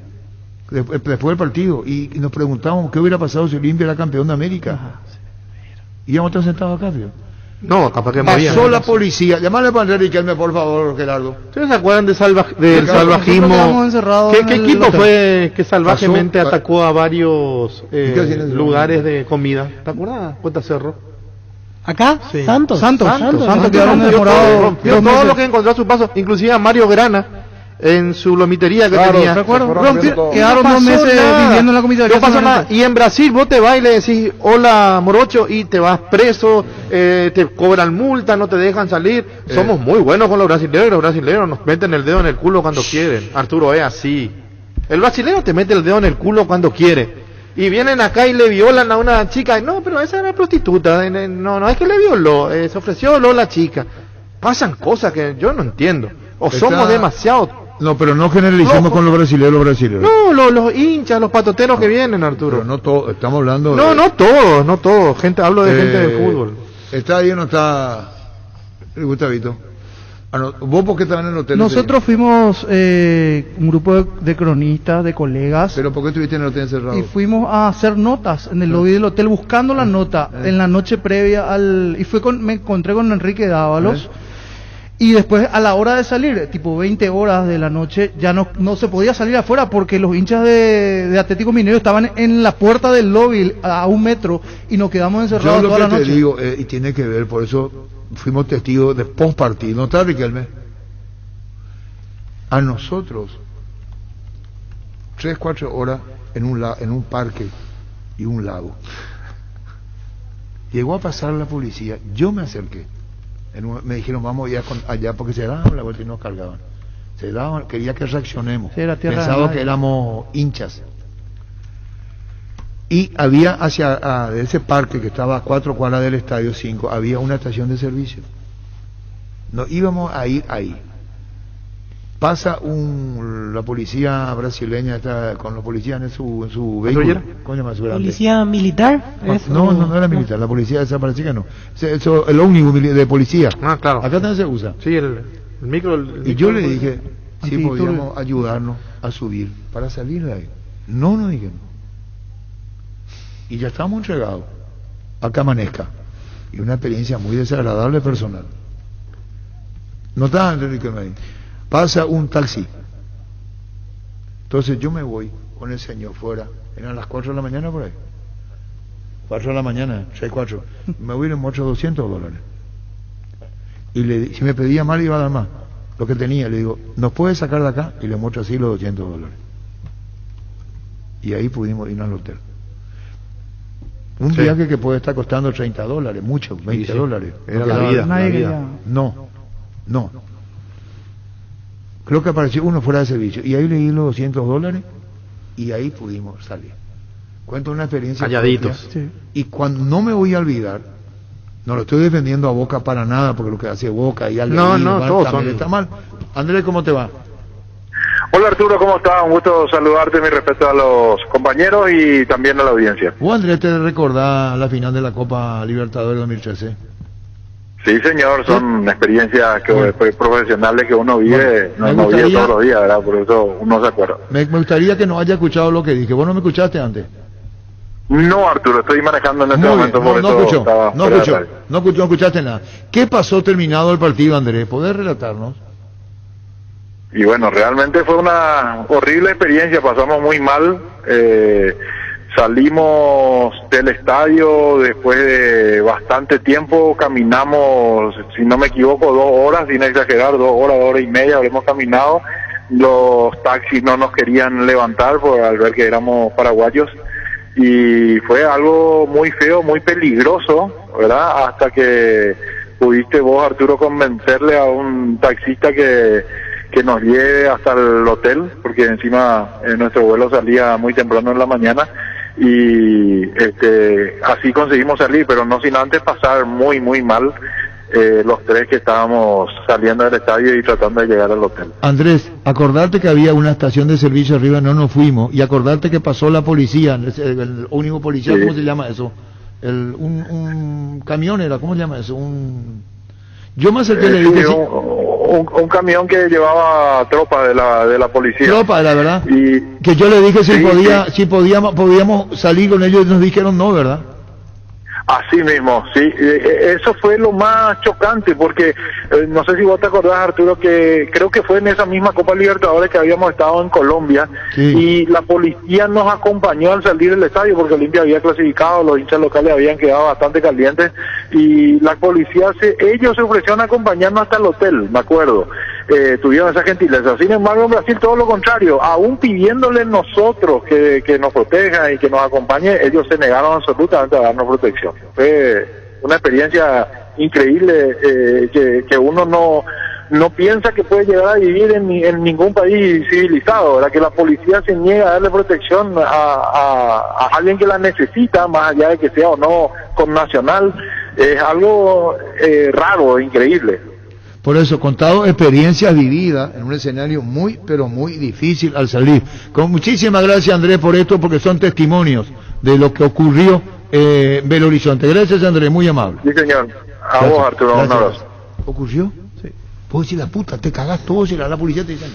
después del partido, y nos preguntábamos qué hubiera pasado si Olimpia era campeón de América. Y íbamos a estar sentados acá, tío. No, capaz que pasó la policía. Llamale para Andrés Riquelme, por favor, Gerardo. ¿Ustedes se acuerdan del salvajismo? ¿Qué equipo fue que salvajemente atacó a varios lugares de comida? ¿Te acuerdas? Puerta Cerro. ¿Acá? Sí. Santos quedaron demorados. Rompió todo lo que encontró a su paso, inclusive a Mario Grana en su lomitería que tenía. Quedaron 2 meses viviendo en la comisaría. No pasó nada. Y en Brasil vos te vas y le decís hola morocho y te vas preso, te cobran multa, no te dejan salir. Somos muy buenos con los brasileños nos meten el dedo en el culo cuando quieren. Arturo, es así. El brasileño te mete el dedo en el culo cuando quiere. Y vienen acá y le violan a una chica. No, pero esa era prostituta. No, es que le violó. Se ofreció la chica. Pasan cosas que yo no entiendo. Somos demasiado... No, pero no generalicemos con los brasileños. No, los hinchas, los patoteros que vienen, Arturo. Pero no todos, estamos hablando... No todos. Hablo de gente de fútbol. ¿Está ahí o no está el Gustavito? ¿Vos por qué estabas en el hotel? Nosotros fuimos un grupo de cronistas, de colegas. ¿Pero por qué estuviste en el hotel encerrado? Y fuimos a hacer notas en el lobby del hotel buscando la nota en la noche previa al... Y me encontré con Enrique Dávalos. Y después a la hora de salir, tipo 20 horas de la noche, ya no se podía salir afuera porque los hinchas de Atlético Mineiro estaban en la puerta del lobby a 1 metro y nos quedamos encerrados toda la noche. Yo lo que te digo, y tiene que ver, por eso fuimos testigos de post partido, ¿no está, Riquelme? A nosotros 3-4 horas en un parque y un lago. Llegó a pasar la policía, yo me acerqué. Me dijeron, vamos allá porque se daban la vuelta y nos cargaban. Quería que reaccionemos. Sí, pensaba que éramos hinchas. Y había hacia ese parque que estaba a 4 cuadras del Estadio 5, había una estación de servicio. Nos íbamos a ir ahí. Pasa la policía brasileña, está con los policías en su vehículo. ¿Cómo se llama? ¿Policía militar? No era militar, la policía desapareció que no. El ómnibus de policía. Ah, claro. Acá también se usa. Sí, el micro. Y yo le dije si podíamos ayudarnos a subir para salir de ahí. No nos dijeron. Y ya estábamos entregados a que amanezca. Y una experiencia muy desagradable personal. No estaba Enrique ahí. Pasa un taxi. Entonces yo me voy con el señor fuera. Eran las 4 de la mañana por ahí. 4 de la mañana, 6-4. Me voy y le muestro $200. Y si me pedía mal iba a dar más. Lo que tenía, le digo, ¿nos puede sacar de acá? Y le muestro así los $200. Y ahí pudimos ir al hotel. Un viaje que puede estar costando $30, mucho, $20. Era la vida. No. Creo que apareció uno fuera de servicio. Y ahí le di los $200 y ahí pudimos salir. Cuento una experiencia. Calladitos. Sí. Y cuando no me voy a olvidar, no lo estoy defendiendo a Boca para nada, porque lo que hace Boca y alguien todos son... está mal. Andrés, ¿cómo te va? Hola Arturo, ¿cómo estás? Un gusto saludarte, mi respeto a los compañeros y también a la audiencia. ¿Vos, Andrés, te recordás la final de la Copa Libertadores 2013? Sí, señor, son experiencias profesionales que uno vive, no vive todos los días, ¿verdad? Por eso uno se acuerda. Me gustaría que no haya escuchado lo que dije. ¿Vos no me escuchaste antes? No, Arturo, estoy manejando en este momento. No escuchaste nada. ¿Qué pasó terminado el partido, Andrés? ¿Podés relatarnos? Y bueno, realmente fue una horrible experiencia, pasamos muy mal. Salimos del estadio después de bastante tiempo, caminamos, si no me equivoco, 2 horas, sin exagerar, 2 horas y media habremos caminado. Los taxis no nos querían levantar al ver que éramos paraguayos y fue algo muy feo, muy peligroso, ¿verdad? Hasta que pudiste vos, Arturo, convencerle a un taxista que nos lleve hasta el hotel, porque encima nuestro vuelo salía muy temprano en la mañana. Y así conseguimos salir, pero no sin antes pasar muy mal los 3 que estábamos saliendo del estadio y tratando de llegar al hotel. Andrés, acordarte que había una estación de servicio arriba, no nos fuimos, y acordarte que pasó la policía, el único policía, sí. ¿Cómo se llama eso? Un camión era, ¿cómo se llama eso? Yo me acerqué y le dije... Un camión que llevaba tropa de la policía. Tropa, la verdad. Y que yo le dije si podíamos salir con ellos y nos dijeron no, ¿verdad? Así mismo, sí. Eso fue lo más chocante porque no sé si vos te acordás, Arturo, que creo que fue en esa misma Copa Libertadores que habíamos estado en Colombia, sí. Y la policía nos acompañó al salir del estadio porque Olimpia había clasificado, los hinchas locales habían quedado bastante calientes y la policía ellos se ofrecieron a acompañarnos hasta el hotel, me acuerdo. Tuvieron esa gentileza. Sin embargo, en Brasil todo lo contrario, aún pidiéndole nosotros que nos protejan y que nos acompañen, ellos se negaron absolutamente a darnos protección. Fue una experiencia increíble que uno no piensa que puede llegar a vivir en ningún país civilizado, ¿verdad? Que la policía se niega a darle protección a alguien que la necesita, más allá de que sea o no connacional, es algo raro, increíble. Por eso, contado experiencias vividas en un escenario muy, pero muy difícil al salir. Con muchísimas gracias, Andrés, por esto, porque son testimonios de lo que ocurrió en Belo Horizonte. Gracias, Andrés, muy amable. Sí, señor. A vos, Arturo, un abrazo. ¿Ocurrió? Sí. Puedo decir la puta, te cagás todo si la policía te dice no.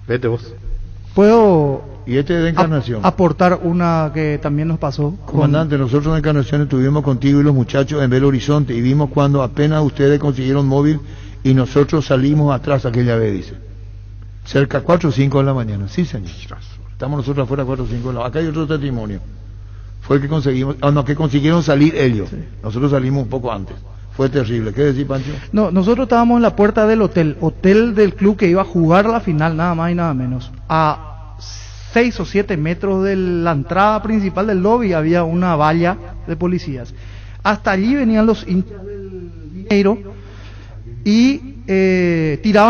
Vete vos. ¿Puedo Y este es de Encarnación. aportar una que también nos pasó? Comandante, nosotros en Encarnación estuvimos contigo y los muchachos en Belo Horizonte y vimos cuando apenas ustedes consiguieron móvil y nosotros salimos atrás aquella vez, dice. Cerca 4 o 5 de la mañana. Sí, señor. Estamos nosotros afuera 4 o 5 de la mañana. Acá hay otro testimonio. Fue el que conseguimos, que consiguieron salir ellos. Sí. Nosotros salimos un poco antes. Fue terrible. ¿Qué decís, Pancho? No, nosotros estábamos en la puerta del hotel del club que iba a jugar la final, nada más y nada menos. A 6 o 7 metros de la entrada principal del lobby había una valla de policías. Hasta allí venían los hinchas del Mineiro y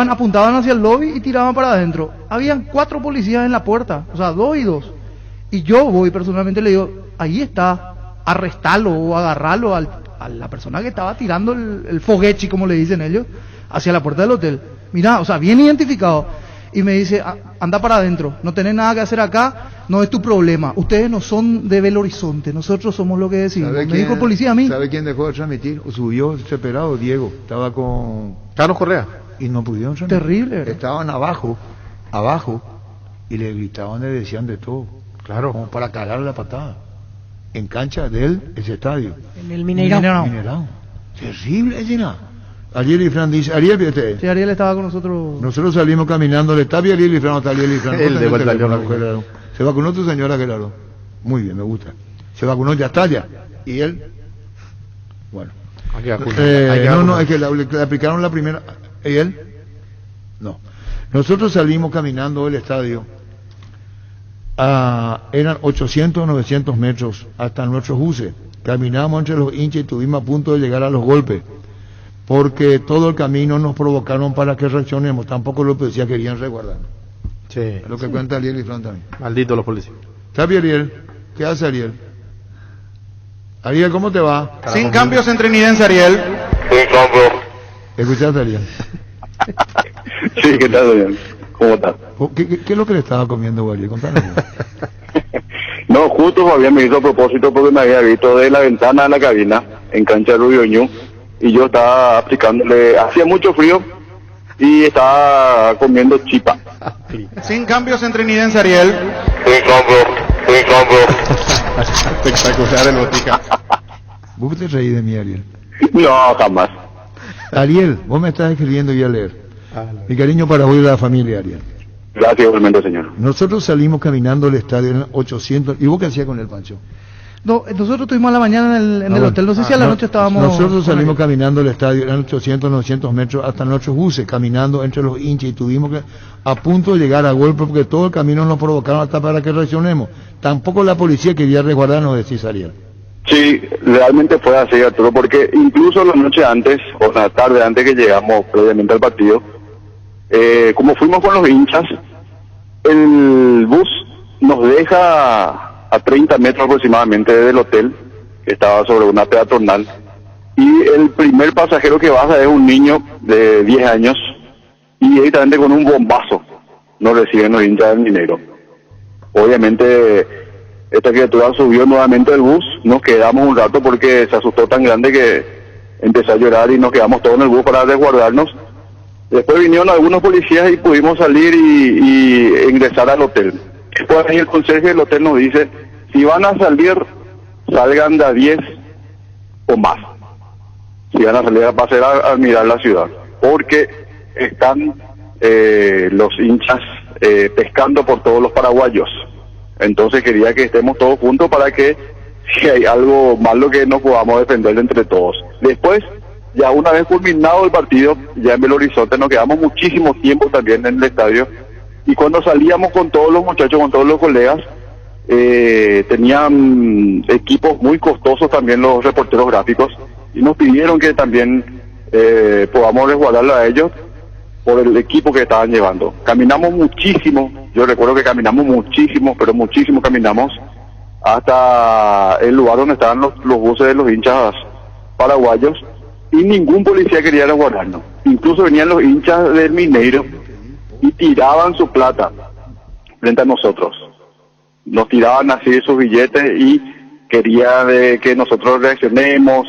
apuntaban hacia el lobby y tiraban para adentro. Habían 4 policías en la puerta, o sea, 2 y 2. Y yo voy personalmente, le digo, ahí está, arrestalo o agarralo a la persona que estaba tirando el foguechi, como le dicen ellos, hacia la puerta del hotel. Mirá, o sea, bien identificado. Y me dice, anda para adentro, no tenés nada que hacer acá, no es tu problema. Ustedes no son de Belo Horizonte, nosotros somos lo que decimos. Me dijo el policía a mí. ¿Sabe quién dejó de transmitir? Subió separado, Diego. Estaba con Carlos Correa. Y no pudieron transmitir. Terrible, ¿verdad? Estaban abajo, y le gritaban, le decían de todo. Claro. Como para cagarle la patada. En cancha de él, ese estadio. En el Mineirao. Terrible, ese nada. Ariel y Fran dice, Ariel, fíjate. Sí, Ariel estaba con nosotros. Nosotros salimos caminando, está Ariel y Fran, no está Ariel y Fran. El de Batallón. Se vacunó tu señora, Gerardo. Muy bien, me gusta. Se vacunó, ya está ya. Y él, bueno. No, es que le aplicaron la primera. ¿Y él? No. Nosotros salimos caminando del estadio. Eran 800 o 900 metros hasta nuestros buses. Caminamos entre los hinchas y estuvimos a punto de llegar a los golpes, porque todo el camino nos provocaron para que reaccionemos. Tampoco los policías querían resguardarnos. Sí. Es lo que cuenta Ariel y Fran también. Malditos los policías. ¿Sabe Ariel? ¿Qué hace Ariel? Ariel, ¿cómo te va? Sin cambios en Trinidense, Ariel. Sin cambios. ¿Escuchaste, Ariel? Sí, ¿qué tal, Ariel? ¿Cómo estás? ¿Qué es lo que le estaba comiendo, Ariel? Contanos. No, justo Fabián me hizo a propósito porque me había visto de la ventana de la cabina en cancha de Rubio Ñu y yo estaba aplicándole, hacía mucho frío y estaba comiendo chipa. Sin cambios en Trinidense, Ariel. Sin cambio. Espectacular el botica. ¿Vos te reí de mí, Ariel? No, jamás. Ariel, vos me estás escribiendo y a leer. Mi cariño para vos y la familia, Ariel. Gracias, igualmente, señor. Nosotros salimos caminando al estadio en 800. ¿Y vos qué hacías con el Pancho? No, nosotros estuvimos a la mañana en el hotel. No sé si a la noche estábamos. Nosotros salimos caminando al estadio, eran 800, 900 metros hasta nuestros buses, caminando entre los hinchas y tuvimos que, a punto de llegar a golpe, porque todo el camino nos provocaron hasta para que reaccionemos. Tampoco la policía quería resguardarnos, decís, Ariel. Sí, realmente fue así, Arturo, porque incluso la noche antes, o la tarde antes que llegamos previamente al partido, como fuimos con los hinchas, el bus nos deja a 30 metros aproximadamente del hotel, que estaba sobre una peatonal, y el primer pasajero que baja es un niño de 10 años, y directamente con un bombazo nos reciben los hinchas del Mineiro. Obviamente esta criatura subió nuevamente del bus, nos quedamos un rato porque se asustó tan grande que empezó a llorar y nos quedamos todos en el bus para resguardarnos. Después vinieron algunos policías y pudimos salir y ingresar al hotel. Después ahí el conserje del hotel nos dice, si van a salir, salgan de a 10 o más. Si van a salir a pasear a mirar la ciudad. Porque están los hinchas pescando por todos los paraguayos. Entonces quería que estemos todos juntos para que si hay algo malo que nos podamos defender entre todos. Después, ya una vez culminado el partido, ya en Belo Horizonte nos quedamos muchísimo tiempo también en el estadio, y cuando salíamos con todos los muchachos, con todos los colegas, tenían equipos muy costosos también los reporteros gráficos, y nos pidieron que también podamos resguardarlo a ellos por el equipo que estaban llevando. Caminamos muchísimo, yo recuerdo que caminamos muchísimo, pero muchísimo caminamos, hasta el lugar donde estaban los buses de los hinchas paraguayos, y ningún policía quería resguardarnos. Incluso venían los hinchas del Mineiro y tiraban su plata frente a nosotros. Nos tiraban así sus billetes y querían que nosotros reaccionemos,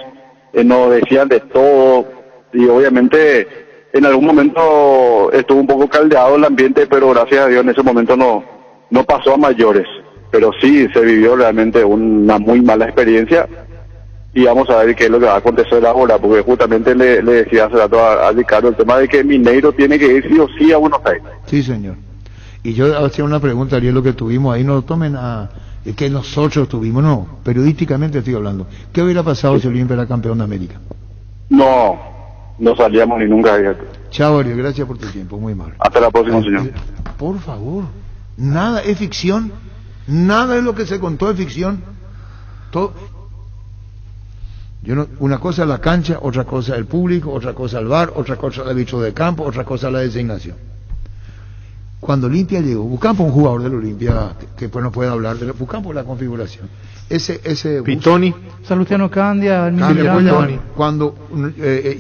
nos decían de todo, y obviamente en algún momento estuvo un poco caldeado el ambiente, pero gracias a Dios en ese momento no pasó a mayores. Pero sí se vivió realmente una muy mala experiencia y vamos a ver qué es lo que va a acontecer ahora, porque justamente le decía hace rato a Ricardo el tema de que Mineiro tiene que ir sí o sí a Buenos Aires. Sí, señor. Y yo hacía una pregunta, Ariel, lo que tuvimos ahí, no lo tomen a... que nosotros tuvimos, no, periodísticamente estoy hablando. ¿Qué hubiera pasado si Olimpia era campeón de América? No salíamos ni nunca. Chao, Ariel, gracias por tu tiempo, muy mal. Hasta la próxima, señor. Por favor, nada es ficción, nada de lo que se contó es ficción. Todo... una cosa es la cancha, otra cosa el público, otra cosa el VAR, otra cosa el árbitro de campo, otra cosa la designación. Cuando Olimpia llegó, Bucampo, un jugador del Olimpia, que pues no puede hablar de Bucampo, la configuración. Ese Pitoni, Salustiano Candia, cuando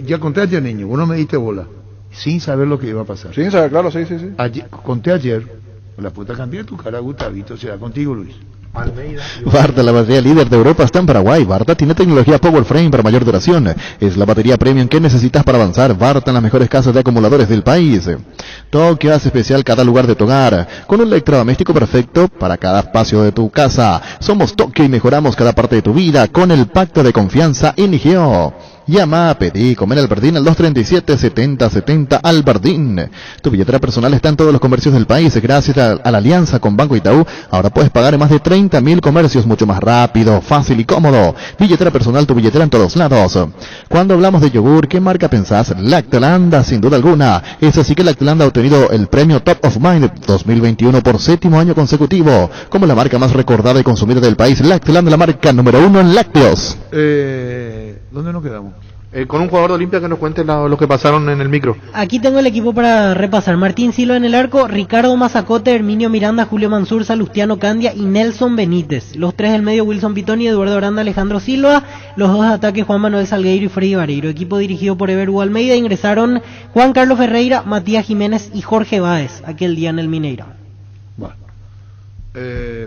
ya conté ayer, niño, vos no me diste bola, sin saber lo que iba a pasar. Sin saber, claro, sí. Conté ayer, la puta cambiar tu cara, Gustavito, será contigo, Luis. Varta, la batería líder de Europa, está en Paraguay. Varta tiene tecnología Power Frame para mayor duración. Es la batería premium que necesitas para avanzar. Varta en las mejores casas de acumuladores del país. Tokio hace especial cada lugar de tu hogar, con un electrodoméstico perfecto para cada espacio de tu casa. Somos Tokio y mejoramos cada parte de tu vida con el pacto de confianza NGO. Llama, pedí, comer Albardín al 237-7070 Albardín. Tu billetera personal está en todos los comercios del país. Gracias a la alianza con Banco Itaú, ahora puedes pagar en más de 30.000 comercios mucho más rápido, fácil y cómodo. Billetera personal, tu billetera en todos lados. Cuando hablamos de yogur, ¿qué marca pensás? Lactolanda, sin duda alguna. Es así que Lactolanda ha obtenido el premio Top of Mind 2021 por 7º año consecutivo, como la marca más recordada y consumida del país. Lactolanda, la marca número 1 en lácteos. ¿Dónde nos quedamos? Con un jugador de Olimpia que nos cuente lo que pasaron en el micro. Aquí tengo el equipo para repasar. Martín Silva en el arco, Ricardo Mazacote, Herminio Miranda, Julio Mansur, Salustiano Candia y Nelson Benítez. Los tres del medio, Wilson Pitoni, Eduardo Aranda, Alejandro Silva. Los dos de ataque, Juan Manuel Salgueiro y Freddy Vareiro. Equipo dirigido por Ever Hugo Almeida. Ingresaron Juan Carlos Ferreira, Matías Jiménez y Jorge Báez aquel día en el Mineiro.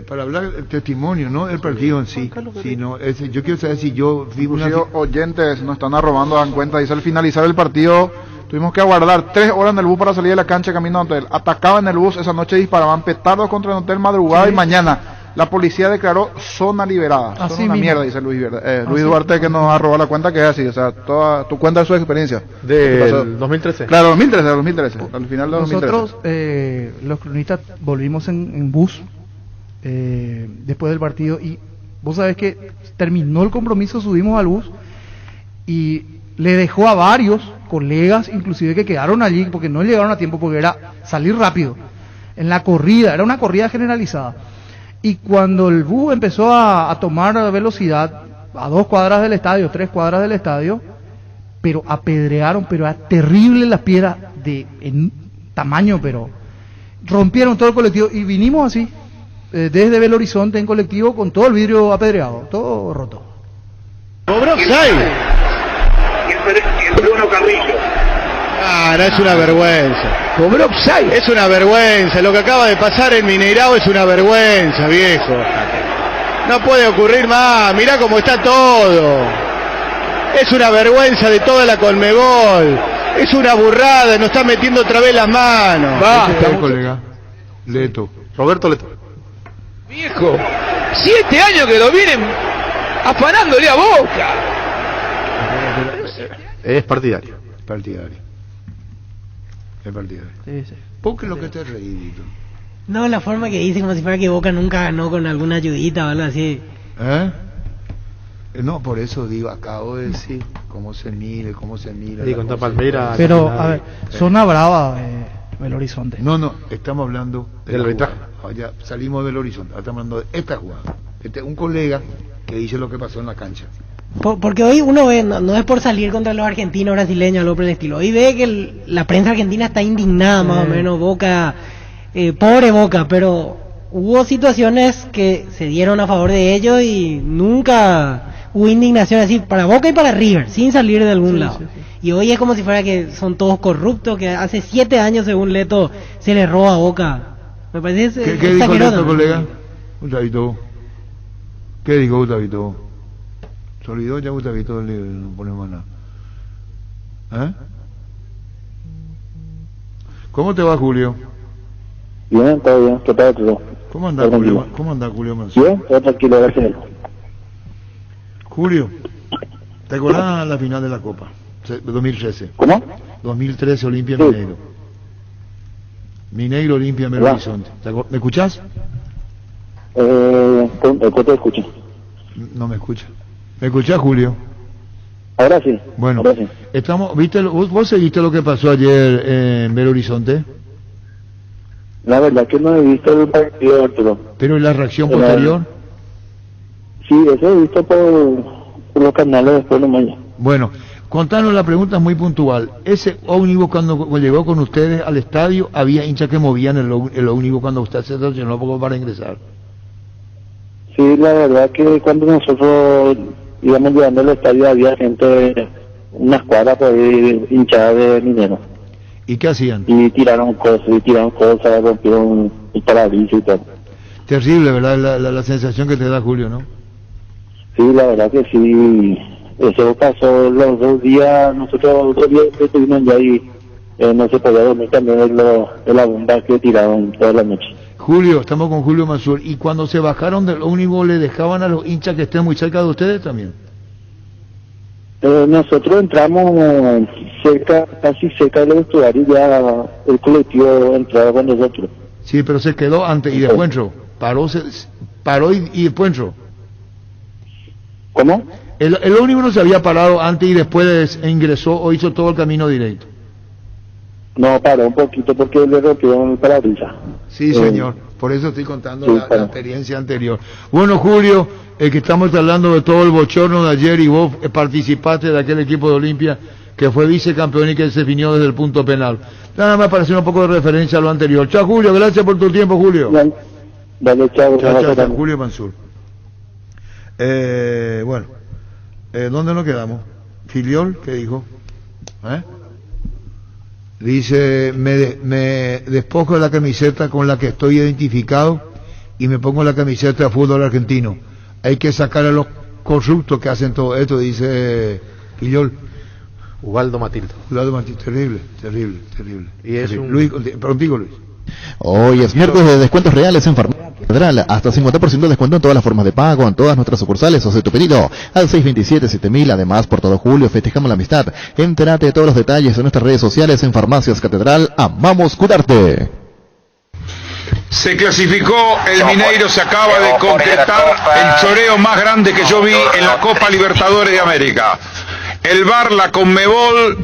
Para hablar del testimonio, no el partido en sí, sino yo quiero saber si yo vi oyentes nos están arrobando, dan cuenta, dice al finalizar el partido tuvimos que aguardar 3 horas en el bus para salir de la cancha camino al hotel. Atacaban el bus, esa noche disparaban petardos contra el hotel madrugada y mañana la policía declaró zona liberada. Así son una mismo. Mierda, dice Luis Duarte, que nos ha robado la cuenta, que es así, o sea, toda tu cuenta de su experiencia. Del 2013. Claro, 2013, al final de 2013. Nosotros, los cronistas, volvimos en bus después del partido y vos sabés que terminó el compromiso, subimos al bus y le dejó a varios colegas inclusive que quedaron allí porque no llegaron a tiempo, porque era salir rápido en la corrida, era una corrida generalizada, y cuando el bus empezó a tomar velocidad a 2 cuadras del estadio, 3 cuadras del estadio, pero apedrearon, pero era terrible las piedras en tamaño, pero rompieron todo el colectivo y vinimos así desde Belo Horizonte en colectivo con todo el vidrio apedreado, todo roto. ¡Cobró offside! Bruno Carrillo. No, es una vergüenza. Cobró offside. Es una vergüenza. Lo que acaba de pasar en Mineirao es una vergüenza, viejo. No puede ocurrir más. Mirá cómo está todo. Es una vergüenza de toda la Conmebol. Es una burrada. Nos está metiendo otra vez las manos. Basta, colega. Roberto Leto. Viejo, 7 años que lo vienen afanándole a Boca. Es partidario. Es partidario. Sí. ¿Por qué lo que te reídito? No, la forma que dice, como si fuera que Boca nunca ganó con alguna ayudita o algo así. No, por eso digo, acabo de decir cómo se mira. Sí, contra Palmeira. Pero, a ver, zona brava, Belo Horizonte. No, estamos hablando del arbitraje. Ya salimos del Horizonte, estamos hablando de esta jugada. Un colega que dice lo que pasó en la cancha. Porque hoy uno ve, no es por salir contra los argentinos, brasileños, algo por el estilo. Hoy ve que la prensa argentina está indignada, más o menos, Boca, pobre Boca, pero hubo situaciones que se dieron a favor de ellos y nunca hubo indignación así para Boca y para River, sin salir de algún lado. Sí. Y hoy es como si fuera que son todos corruptos, que hace 7 años, según Leto, se le roba a Boca. Me parece ¿Qué dijo Leto, colega? Gustavito. ¿Qué dijo Gustavito? Se olvidó ya Gustavito, no ponemos nada. ¿Cómo te va, Julio? Bien, todo bien. ¿Qué tal todo? ¿Cómo anda Julio? ¿Cómo anda Julio Mansur? Bien, todo tranquilo, gracias. Julio, ¿te acordás la final de la Copa? 2013. ¿Cómo? 2013 Olimpia Sí. Mineiro. Mineiro Olimpia Belo Hola. Horizonte. ¿Me escuchás? ¿Qué te escucho? No me escucha. ¿Me escuchás, Julio? Ahora sí. Bueno, Ahora sí. ¿viste, vos seguiste lo que pasó ayer en Belo Horizonte? La verdad que no he visto el partido, Arturo. Pero ¿y la reacción posterior? Sí, eso he visto por los canales después nomás ya. Bueno, contanos, la pregunta es muy puntual. Ese ómnibus cuando llegó con ustedes al estadio, había hinchas que movían el ómnibus cuando usted se estacionó poco para ingresar. Sí, la verdad que cuando nosotros íbamos llegando al estadio había gente, unas cuadras por ahí hinchada de Minero. ¿Y qué hacían? Y tiraron cosas, rompieron el parabrisas y todo. Terrible, ¿verdad? La sensación que te da, Julio, ¿no? Sí, la verdad que sí. Eso pasó los 2 días, nosotros 2 días estuvimos ya y no se podía dormir también de la bomba que tiraron toda la noche. Julio, estamos con Julio Mansur. ¿Y cuando se bajaron del ómnibus le dejaban a los hinchas que estén muy cerca de ustedes también? Nosotros entramos casi cerca del vestuario y ya el colectivo entraba con nosotros. Sí, pero se quedó antes y después entró. Paró y después entró. ¿Cómo? El ómnibus no se había parado antes y después ingresó o hizo todo el camino directo. No, paró un poquito porque le rompieron el parabrisas. Sí, señor. Por eso estoy contando sí, la experiencia anterior. Bueno, Julio, que estamos hablando de todo el bochorno de ayer y vos participaste de aquel equipo de Olimpia que fue vicecampeón y que se definió desde el punto penal. Nada más para hacer un poco de referencia a lo anterior. Chao, Julio, gracias por tu tiempo, Julio. Dale, chao. Chao, Julio Mansur. Bueno, ¿dónde nos quedamos? Filiol, ¿qué dijo? Dice, me despojo de la camiseta con la que estoy identificado y me pongo la camiseta de fútbol argentino. Hay que sacar a los corruptos que hacen todo esto, dice Filiol. Ubaldo Matildo. Terrible. Y es terrible. un... Luis, contigo, Luis. Hoy es miércoles de descuentos reales en Farmacia Catedral. Hasta 50% de descuento en todas las formas de pago, en todas nuestras sucursales. O sea, tu pedido al 627-7000. Además, por todo julio festejamos la amistad. Entérate de todos los detalles en nuestras redes sociales en Farmacias Catedral. Amamos cuidarte. Se clasificó el Mineiro, se acaba de concretar el choreo más grande que yo vi en la Copa Libertadores de América. El VAR, la Conmebol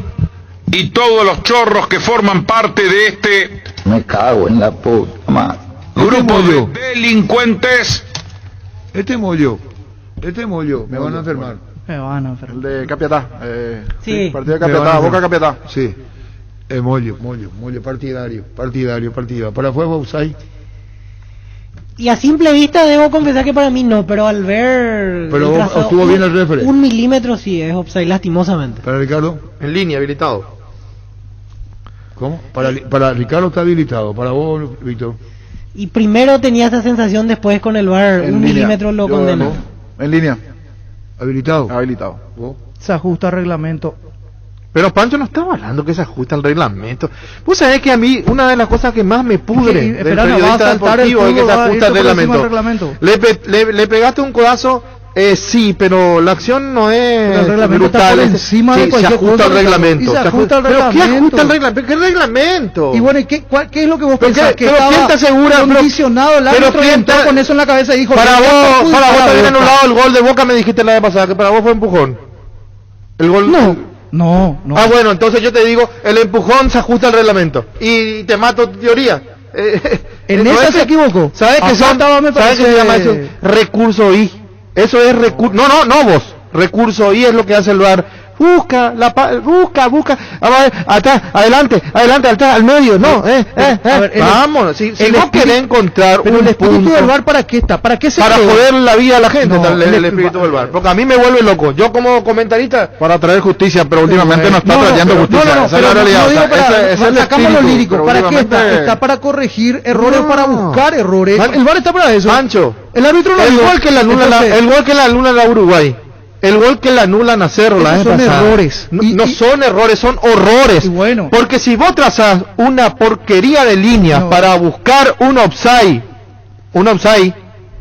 y todos los chorros que forman parte de este... Me cago en la puta madre. Grupo de delincuentes. Este mollo, me van a enfermar. Me van a enfermar. El de Capiatá. Sí. Partido de Capiatá, Boca Capiatá. Sí. Mollo, partidario. ¿Para fue Bausay? Y a simple vista debo confesar que para mí no, pero al ver... Pero el trazado, estuvo bien el referee. 1 milímetro sí es offside, lastimosamente. ¿Para Ricardo? En línea, habilitado. ¿Cómo? Para Ricardo está habilitado, para vos, Víctor. Y primero tenía esa sensación, después con el VAR, 1 milímetro lo condena. En línea. Habilitado. ¿Vos? Se ajusta al reglamento. Pero Pancho no estaba hablando que se ajusta al reglamento. Vos sabés que a mí una de las cosas que más me pudre del periodista deportivo es que se ajusta al reglamento. Le pegaste un codazo, sí, pero la acción no es el reglamento brutal. está por encima de cualquier se ajusta cosa, al reglamento. se ajusta al ¿Pero qué reglamento? ajusta al reglamento? ¿Qué reglamento? Y bueno, ¿qué es lo que vos ¿Pero pensás? qué- Que pero estaba quién te asegura? condicionado el Pero árbitro y quién entró te- con eso en la cabeza y dijo... Para "Ya vos está está bien Boca". anulado el gol de Boca, me dijiste la vez pasada, que para vos fue empujón. El gol... No. Ah, bueno, entonces yo te digo, el empujón se ajusta al reglamento. Y te mato tu teoría. En esa se equivocó. ¿Sabes qué Acá estaba, me ¿Sabes qué se parece- llama eso? Recurso I. Eso es recurso... No vos. Recurso I es lo que hace el VAR. Busca. A ver, atrás, adelante, atrás, al medio. No, A ver, Vámonos. Si el no espíritu- querés encontrar Pero un el espíritu punto... del VAR, ¿para qué está? ¿Para qué se Para creó? joder la vida a la gente, No, el espíritu del VAR. Porque a mí me vuelve loco. Yo como comentarista... Para traer justicia, pero últimamente no está trayendo justicia. Esa es la pero realidad. no digo O sea, para- ese es el sacamos lo espíritu, lírico. pero ¿Para qué últimamente- está? Está para corregir errores, No. para buscar errores. El VAR está para eso. Mancho, El árbitro no el dijo. gol que le anula Entonces, la Uruguay. El gol que le anulan a Cerro la vez Esos son pasada. errores. No son errores, son horrores. Y bueno. Porque si vos trazás una porquería de líneas para buscar un offside,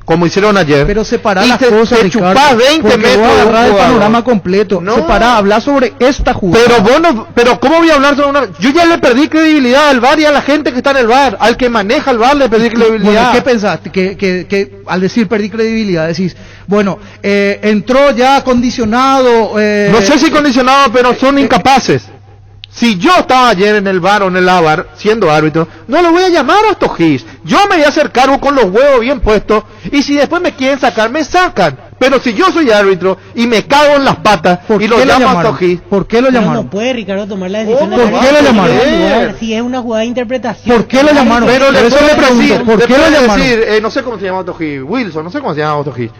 como hicieron ayer, pero separá y las te cosas, chupás Ricardo, 20 porque metros vos de un agarrás el jugador. panorama completo. No. Separá, hablar sobre esta jugada. Pero vos no, pero ¿cómo voy a hablar sobre una? Yo ya le perdí credibilidad al VAR y a la gente que está en el VAR, al que maneja el VAR le perdí credibilidad. Bueno, ¿qué pensaste? Que al decir perdí credibilidad decís, bueno, entró ya condicionado. No sé si condicionado, pero son incapaces. Si yo estaba ayer en el VAR o en el AVAR, siendo árbitro, no lo voy a llamar a estos gis. Yo me voy a hacer cargo con los huevos bien puestos, y si después me quieren sacar, me sacan. Pero si yo soy árbitro y me cago en las patas y lo llamo a estos gis. ¿Por qué lo Pero llamaron? no puede Ricardo tomar la decisión. ¿Cómo? ¿Por qué lo llamaron? Si es una jugada de interpretación. ¿Por qué lo llamaron? Pero le Por eso puedo le pregunto, decir, ¿por le qué lo puedo llamaron? decir, no sé cómo se llama Otto Gil, Wilson, no sé cómo se llama Otto Gil.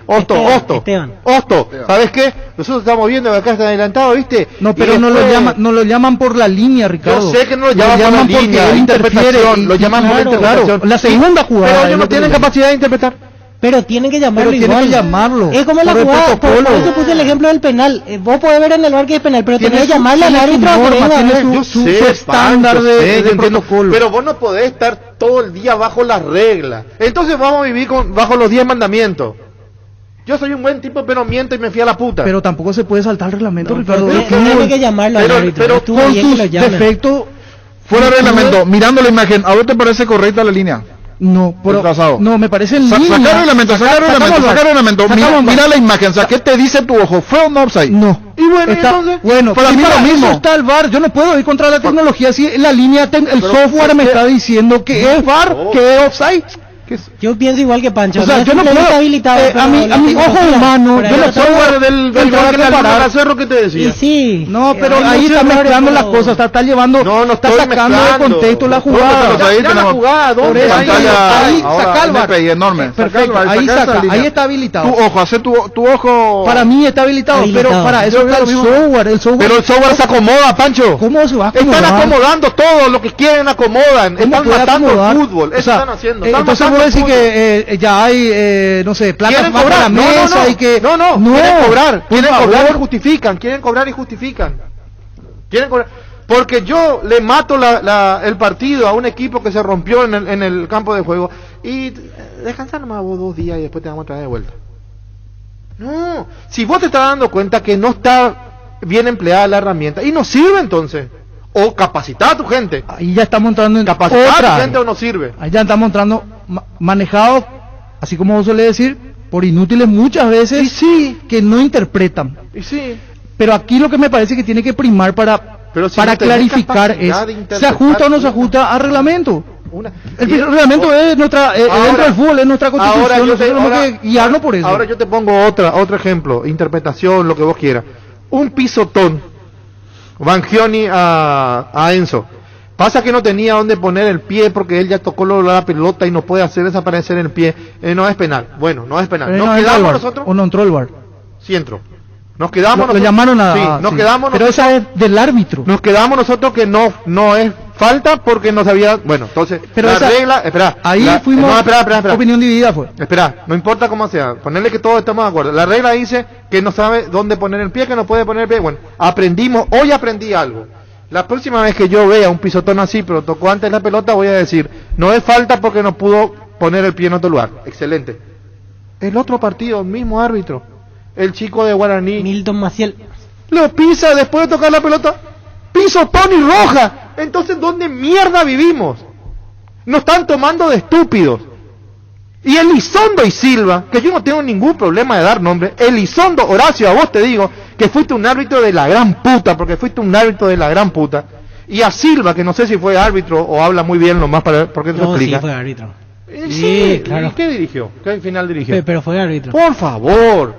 Esteban. Osto, ¿sabes qué? Nosotros estamos viendo que acá está adelantado, ¿viste? No, pero Y no después- lo llaman por la línea, Ricardo. Yo sé que no lo llaman por la porque línea, él interpretación, interfiere lo llaman por claro, interpretación. claro, la segunda jugada. Pero es ellos lo no que tienen le- capacidad de interpretar. Pero tienen que llamarlo Pero tienen igual. que llamarlo. Es como la por el jugada, por protocolo. eso puse el ejemplo del penal. Vos podés ver en el bar que es penal, pero tenés que llamarle al tiene su árbitro a que norma, venga a tiene ver. su- Yo su sé, estándar Pancho, de sé, yo entiendo, protocolo. pero vos no podés estar todo el día bajo las reglas. Entonces vamos a vivir bajo los 10 mandamientos. Yo soy un buen tipo, pero miento y me fui a la puta. Pero tampoco se puede saltar el reglamento, Ricardo. pero tiene que llamarlo al árbitro. pero Estuvo con bien que lo sus llamen. defectos. Fuera de reglamento, mirando la imagen, ¿a vos te parece correcta la línea? No, pero, trazado. no, me parece en Saca línea. el reglamento, saca el reglamento. Mira, Sacamos- mira la imagen, o sea, ¿qué te dice tu ojo? ¿Fue o no offside? No. Y bueno, Está- entonces, bueno, para sí, mí lo mismo. eso está el VAR. Yo no puedo ir contra la tecnología. Si la línea, el software me está diciendo que es VAR, que es offside. Yo pienso igual que Pancho. O sea, yo no simplemente puedo. está habilitado, pero A mi la ojo tecnología, humano, por yo ahí no está. puedo del entrar gol a que le comparar. anulan a Cerro que te decía. Y sí. No, pero hay ahí muchos está errores, mezclando las pero- cosas, está llevando, No está estoy sacando de mezclando. contexto la No, jugada. pero ahí Ya tenemos- la jugada, Por ¿dónde? eso, Pantalla, ahí ahora, saca el VAR. NPI enorme. Perfecto, Saca el VAR, ahí saca esa saca, línea. ahí está habilitado. Tu ojo, hace tu ojo. Para mí está habilitado, Habilitado. pero para eso Yo está veo el lo mismo. software. El software. Pero el software se acomoda, Pancho. ¿Cómo se va a acomodar? Están acomodando todo, lo que quieren acomodan. ¿Cómo Están puede matando acomodar? el fútbol. Eso O sea, están haciendo. Están entonces matando vos el decís fútbol. que ya hay, no sé, plata Quieren bajo la cobrar, mesa y que... no, quieren cobrar, por quieren favor. cobrar y justifican, quieren cobrar y justifican. Quieren cobrar, porque yo le mato el partido a un equipo que se rompió en el campo de juego y descansar nomás vos 2 días y después te vamos a traer de vuelta. No, si vos te estás dando cuenta que no está bien empleada la herramienta y no sirve entonces, o capacitar a tu gente, Ahí ya estamos entrando en capacitar a otra. tu gente o no sirve. Ahí ya estamos entrando manejados, así como vos suele decir, por inútiles muchas veces Y sí, que no interpretan. y sí. Pero aquí lo que me parece que tiene que primar Pero si para no tenés clarificar es, capacidad de ¿se interpretar ajusta o no se una- ajusta al reglamento? Una- El y- reglamento es nuestra, Ahora- dentro del fútbol, es nuestra constitución, Ahora yo nosotros te- tenemos ahora- que guiarnos por eso. Ahora yo te pongo otro ejemplo, interpretación, lo que vos quieras. Un pisotón, Bangioni a Enzo. Pasa que no tenía dónde poner el pie porque él ya tocó la pelota y no puede hacer desaparecer el pie. No es penal. Bueno, no es penal. Pero Nos no entró al quedamos VAR, nosotros. o no entró el VAR. Sí entró. Nos quedamos Lo nosotros. llamaron a... Sí, nos sí. quedamos Pero nosotros. esa es del árbitro. Nos quedamos nosotros que no es falta porque no sabía. Bueno, entonces Pero la esa- regla. Espera. Ahí fuimos... No, espera. Opinión dividida fue. Espera, no importa cómo sea, ponerle que todos estamos de acuerdo. La regla dice que no sabe dónde poner el pie, que no puede poner el pie. Bueno, hoy aprendí algo. La próxima vez que yo vea un pisotón así, pero tocó antes la pelota, voy a decir, no es falta porque no pudo poner el pie en otro lugar. Excelente. El otro partido, el mismo árbitro, el chico de Guaraní, Milton Maciel. lo pisa después de tocar la pelota. Pisotón y roja. Entonces, ¿dónde mierda vivimos? Nos están tomando de estúpidos. Y Elizondo y Silva, que yo no tengo ningún problema de dar nombre, Elizondo, Horacio, a vos te digo que fuiste un árbitro de la gran puta, porque fuiste un árbitro de la gran puta. Y a Silva, que no sé si fue árbitro o habla muy bien nomás porque no No, sí, explica. fue árbitro. Sí, claro. ¿Y qué dirigió? ¿Qué final dirigió? Pero fue árbitro. Por favor,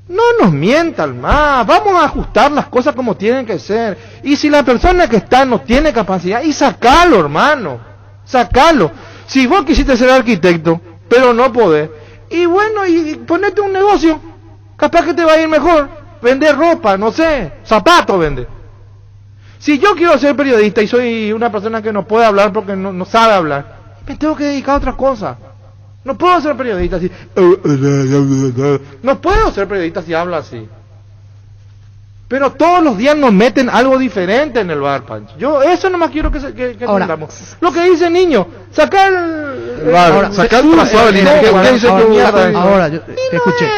no nos mientan más, vamos a ajustar las cosas como tienen que ser. Y si la persona que está no tiene capacidad, y sacalo, hermano, sacalo. Si vos quisiste ser arquitecto, pero no podés, y bueno, y ponete un negocio, capaz que te va a ir mejor, vender ropa, no sé, zapatos vende. Si yo quiero ser periodista y soy una persona que no puede hablar porque no sabe hablar, me tengo que dedicar a otra cosa. No puedo ser periodista así. No puedo ser periodista si hablo así. Pero todos los días nos meten algo diferente en el bar, Pancho. Yo eso nomás quiero que entendamos. Lo que dice niño, sacar el trazado de línea. ¿Qué dice tu ahora, yo te escuché.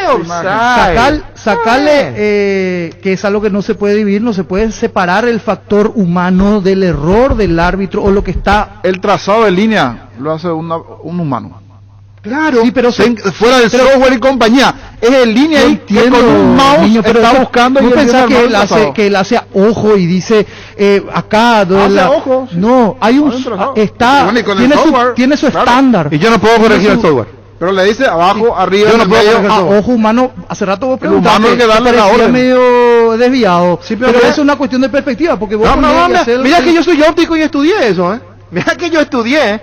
Sacarle, que es algo que no se puede dividir, no se puede separar el factor humano del error del árbitro o lo que está... El trazado de línea lo hace un humano. Claro, sí, pero fuera del software y compañía, es en línea y con un mouse niño, pero está buscando. ¿No pensás que él hace ojo y dice acá? Ojos? No, hay un tiene su estándar. Y yo no puedo corregir el software. Pero le dice abajo, arriba, yo no puedo corregir ojo humano. Hace rato vos preguntaste, que darle la orden. medio desviado. Sí, pero es una cuestión de perspectiva, porque vos mira que yo soy óptico y estudié eso, Mira que yo estudié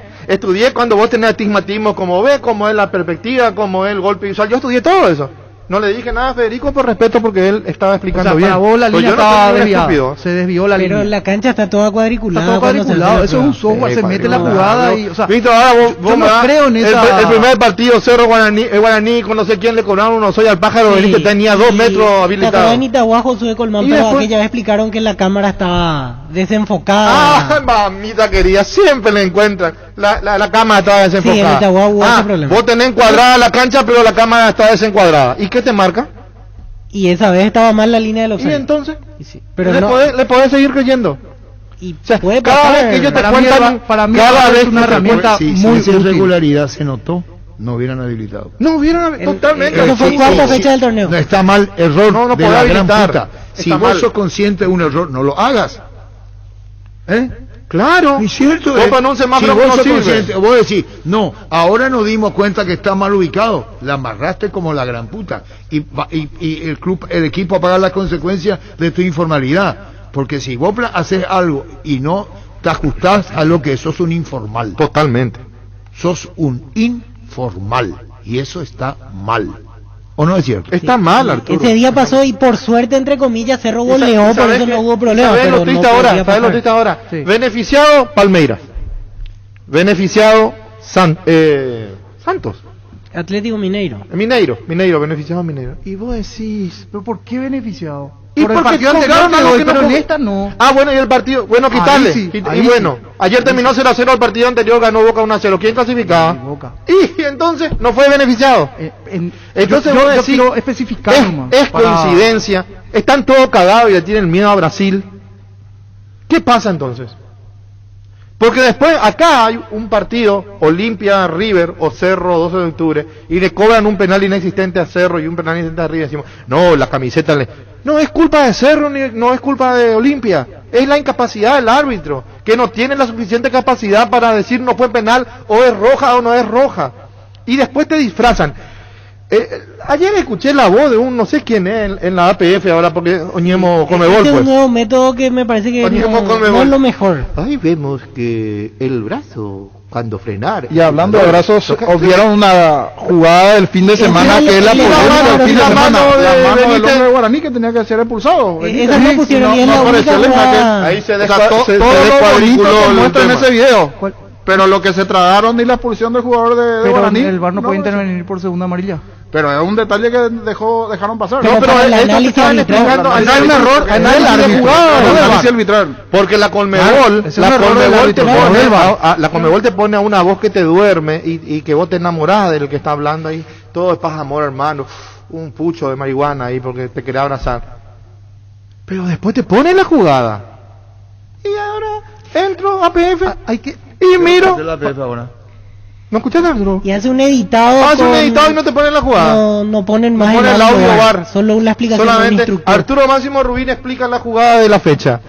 cuando vos tenés astigmatismo, como es la perspectiva, como es el golpe visual. Yo estudié todo eso. No le dije nada a Federico por respeto porque él estaba explicando bien. Para vos la línea estaba desviada. Se desvió la línea. Pero la cancha está toda cuadriculada. Está todo cuadriculado. Eso es un software, se mete la jugada y... Víctor, ahora vos no creo en esa... El primer partido, Cerro Guaraní, con no sé quién le cobraron uno soy al pájaro, que tenía 2 metros habilitado. En Itahuajo sube Colmán, pero aquella vez explicaron que la cámara estaba desenfocada. Ah, mamita querida, siempre le encuentran. La cámara estaba desenfocada. Sí, en Itahuajo hubo ese problema. Vos tenés encuadrada la cancha, pero la cámara está desencuadrada. ¿Y qué te marca? Y esa vez estaba mal la línea de los... ¿Y entonces? Sí, pero le podés seguir creyendo. Y o sea, puede pasar, cada vez que ellos te cuentan, para mí cada vez una herramienta muy útil. Si irregularidad se notó, no hubieran habilitado. No hubieran totalmente. Eso fue cuarta fecha del torneo. No está mal, error no de la gran habilitar. puta. Si vos sos consciente de un error, no lo hagas. Claro. Es cierto. Vos con un semáforo si vos no sos sirve. consciente, vos decís, no, ahora nos dimos cuenta que está mal ubicado. La amarraste como la gran puta. Y el equipo a pagar las consecuencias de tu informalidad. Porque si vos haces algo y no te ajustás a lo que sos un informal. Totalmente. Sos un informal. Y eso está mal. ¿O no es cierto? Está mal, Arturo. Ese día pasó y por suerte, entre comillas, Cerro goleó, por eso no hubo problema. ¿Sabés lo triste ahora? Sí. Beneficiado, Palmeiras. Beneficiado, Santos. Atlético Mineiro. Mineiro, beneficiado Mineiro. Y vos decís, ¿pero por qué beneficiado? Y por el partido anterior pero en esta no. Ah, bueno, y el partido, bueno, quitarle. Y bueno, ayer terminó 0-0 el partido anterior, ganó Boca 1-0. ¿Quién clasificaba? Boca. Y entonces no fue beneficiado. Entonces yo quiero especificar es coincidencia. Están todos cagados y le tienen miedo a Brasil. ¿Qué pasa entonces? Porque después acá hay un partido, Olimpia, River o Cerro, 12 de octubre, y le cobran un penal inexistente a Cerro y un penal inexistente a River. Y decimos, no, la camiseta no es culpa de Cerro, no es culpa de Olimpia, es la incapacidad del árbitro, que no tiene la suficiente capacidad para decir no fue penal, o es roja o no es roja. Y después te disfrazan. Ayer escuché la voz de un no sé quién es en la APF ahora porque Oñemo Conmebol. Este es un nuevo método que me parece que no es lo mejor. Ahí vemos que el brazo cuando frenar. Y hablando de brazos, obvieron una jugada del fin de semana que es la polémica del fin de semana. La mano del hombre de Guaraní que tenía que ser expulsado. Esa no pusieron bien la única. Ahí se descuadriculó en ese video. Pero lo que se tragaron ni la expulsión del jugador de Guaraní. El VAR no puede intervenir por segunda amarilla. Pero es un detalle que dejaron pasar. No, pero esto que estaban explicando, hay un error en el análisis arbitral. Porque la Conmebol, la Conmebol te pone a una voz que te duerme y que vos te enamorás del que está hablando ahí. Todo es paz, amor, hermano. Un pucho de marihuana ahí porque te quería abrazar. Pero después te pone la jugada. Y ahora entro a PF. Y miro. ¿No escuchaste, Arturo? Y hace un editado. Hace un editado y no te ponen la jugada. No ponen más. No ponen el audio bar. Solo una explicación del instructor. Arturo Máximo Rubín explica la jugada de la fecha.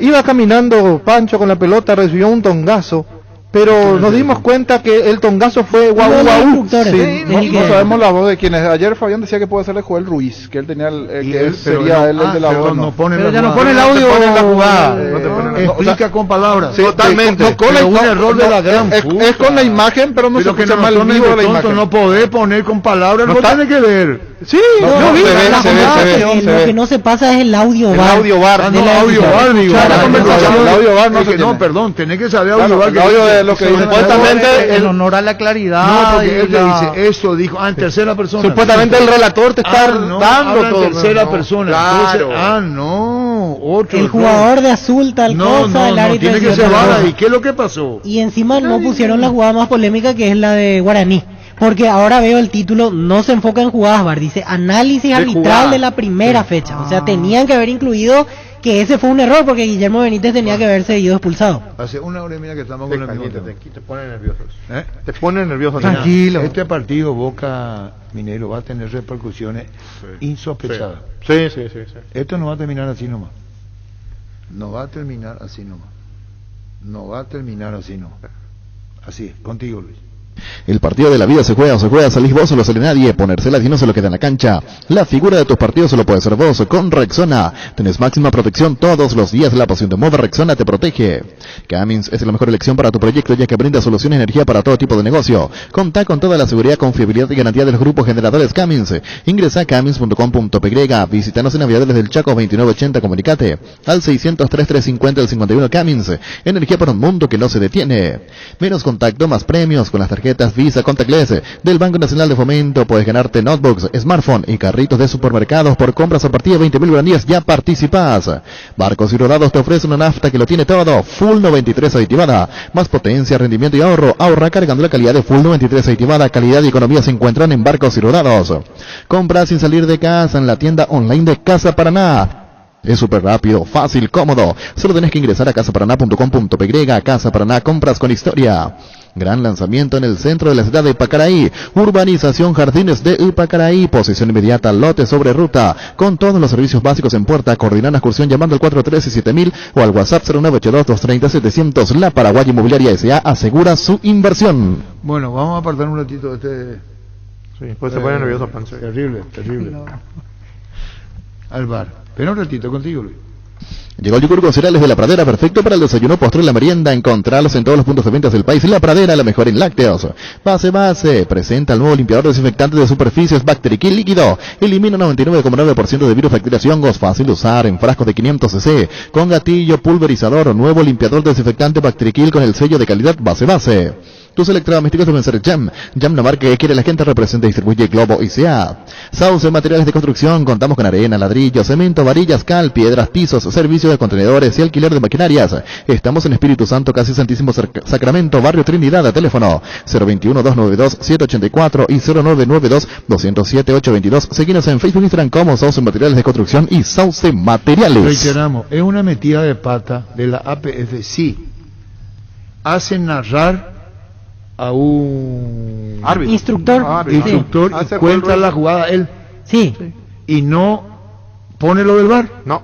Iba caminando Pancho con la pelota, recibió un tongazo. Pero nos dimos cuenta que el tongazo fue guau. Sí, no sabemos la voz de quienes. Ayer Fabián decía que puede ser Joel Ruiz, que él tenía el de la voz. Pero ya no pone el audio. No te ponen la jugada. No te ponen explica con palabras. Sí, totalmente. No, con Pero un no, error de la gran es puta. es con la imagen, pero no Pero se que escucha no mal tomen vivo de la tonto, imagen. no podés poner con palabras, No no está- tiene que ver. Sí, No, vi. lo que no se pasa es el audio El bar. audio bar. Ah, de no, la audio decisión. bar, digo. Claro, La la conversación, el audio bar no es se que no, tiene. perdón, tenés que saber Claro, audio bar. el audio de lo que dice. Supuestamente en honor a la claridad. No, porque él te la- dice, eso dijo, en tercera persona. Supuestamente el relator te está no, dando habla todo. en tercera No, persona. Claro. Entonces, no, otro. El error. jugador de azul, tal No, cosa, no, el no, árbitro tiene que decía ser tal vara. cosa. ¿Y qué es lo que pasó? Y encima no pusieron la jugada más polémica, que es la de Guaraní. Porque ahora veo el título, no se enfoca en jugadas VAR, dice análisis arbitral jugada. de la primera fecha. O sea, tenían que haber incluido que ese fue un error, porque Guillermo Benítez tenía que haberse ido expulsado. Hace una hora y media que estamos Te con el mismo calienta, tema. te pone nervioso. ¿Eh? Te pone nervioso. Mira, este partido Boca Minero va a tener repercusiones insospechadas. Sí. Esto no va a terminar así nomás. No va a terminar así nomás. No va a terminar así nomás. Así, contigo, Luis. El partido de la vida se juega, salís vos o lo sale nadie, ponerse latino se lo queda en la cancha. La figura de tus partidos solo puede ser vos, con Rexona. Tenés máxima protección todos los días, la pasión de moda Rexona te protege. Cummins es la mejor elección para tu proyecto, ya que brinda soluciones de energía para todo tipo de negocio. Contá con toda la seguridad, confiabilidad y garantía de los grupos generadores Cummins. Ingresa a cummins.com.py, visítanos en Aviadores del Chaco 2980, comunicate al 600-3350-51 Cummins. Energía para un mundo que no se detiene. Menos contacto, más premios con las tarjetas Visa Contactless del Banco Nacional de Fomento. Puedes ganarte notebooks, smartphone y carritos de supermercados por compras a partir de 20.000 guaraníes. Ya participás. Barcos y Rodados te ofrece una nafta que lo tiene todo. Full 93 aditivada. Más potencia, rendimiento y ahorro. Ahorra cargando la calidad de Full 93 aditivada. Calidad y economía se encuentran en Barcos y Rodados. Compra sin salir de casa en la tienda online de Casa Paraná. Es súper rápido, fácil, cómodo. Solo tenés que ingresar a casaparaná.com.py. Casa Paraná, compras con historia. Gran lanzamiento en el centro de la ciudad de Ipacaraí. Urbanización Jardines de Ipacaraí. Posición inmediata, lote sobre ruta. Con todos los servicios básicos en puerta. Coordinar la excursión llamando al 413-7000 o al WhatsApp 0982-230-700. La Paraguaya Inmobiliaria S.A. asegura su inversión. Bueno, vamos a apartar un ratito de este... Sí, pues se pone nervioso, Pancho. Terrible. Al bar. Espera un ratito contigo, Luis. Llegó el yogur con cereales de La Pradera, perfecto para el desayuno, postre y la merienda. Encontralos en todos los puntos de ventas del país. La Pradera, la mejor en lácteos. Base, presenta el nuevo limpiador desinfectante de superficies Bacterikill líquido. Elimina 99,9% de virus, bacterias y hongos. Fácil de usar, en frascos de 500 cc. Con gatillo pulverizador. Nuevo limpiador desinfectante Bacterikill con el sello de calidad base. Tus electrodomésticos deben ser Jam. Jam, la marca que quiere la gente, representa y distribuye Globo ICA. Sauce, materiales de construcción. Contamos con arena, ladrillo, cemento, varillas, cal, piedras, pisos, servicio de contenedores y alquiler de maquinarias. Estamos en Espíritu Santo, casi Santísimo Sacramento, Barrio Trinidad. Teléfono 021-292-784 y 0992-207-822. Seguinos en Facebook e Instagram como Sauce Materiales de Construcción y Sauce Materiales. Reiteramos, es una metida de pata de la APF. Sí, hacen narrar a un árbitro, instructor, instructor y cuenta la jugada él. Sí. Y no pone lo del VAR. No.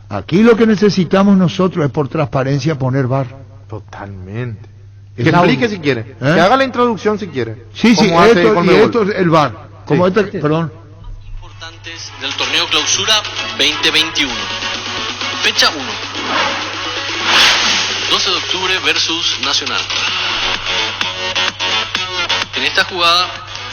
Aquí lo que necesitamos nosotros es por transparencia poner VAR. Totalmente. Es Que la explique única. si quiere. ¿Eh? Que haga la introducción si quiere. Sí, Como hace esto, y Conmebol. esto es el VAR. Como Sí. perdón. Del torneo Clausura 2021. Fecha 1. 12 de octubre versus Nacional. En esta jugada,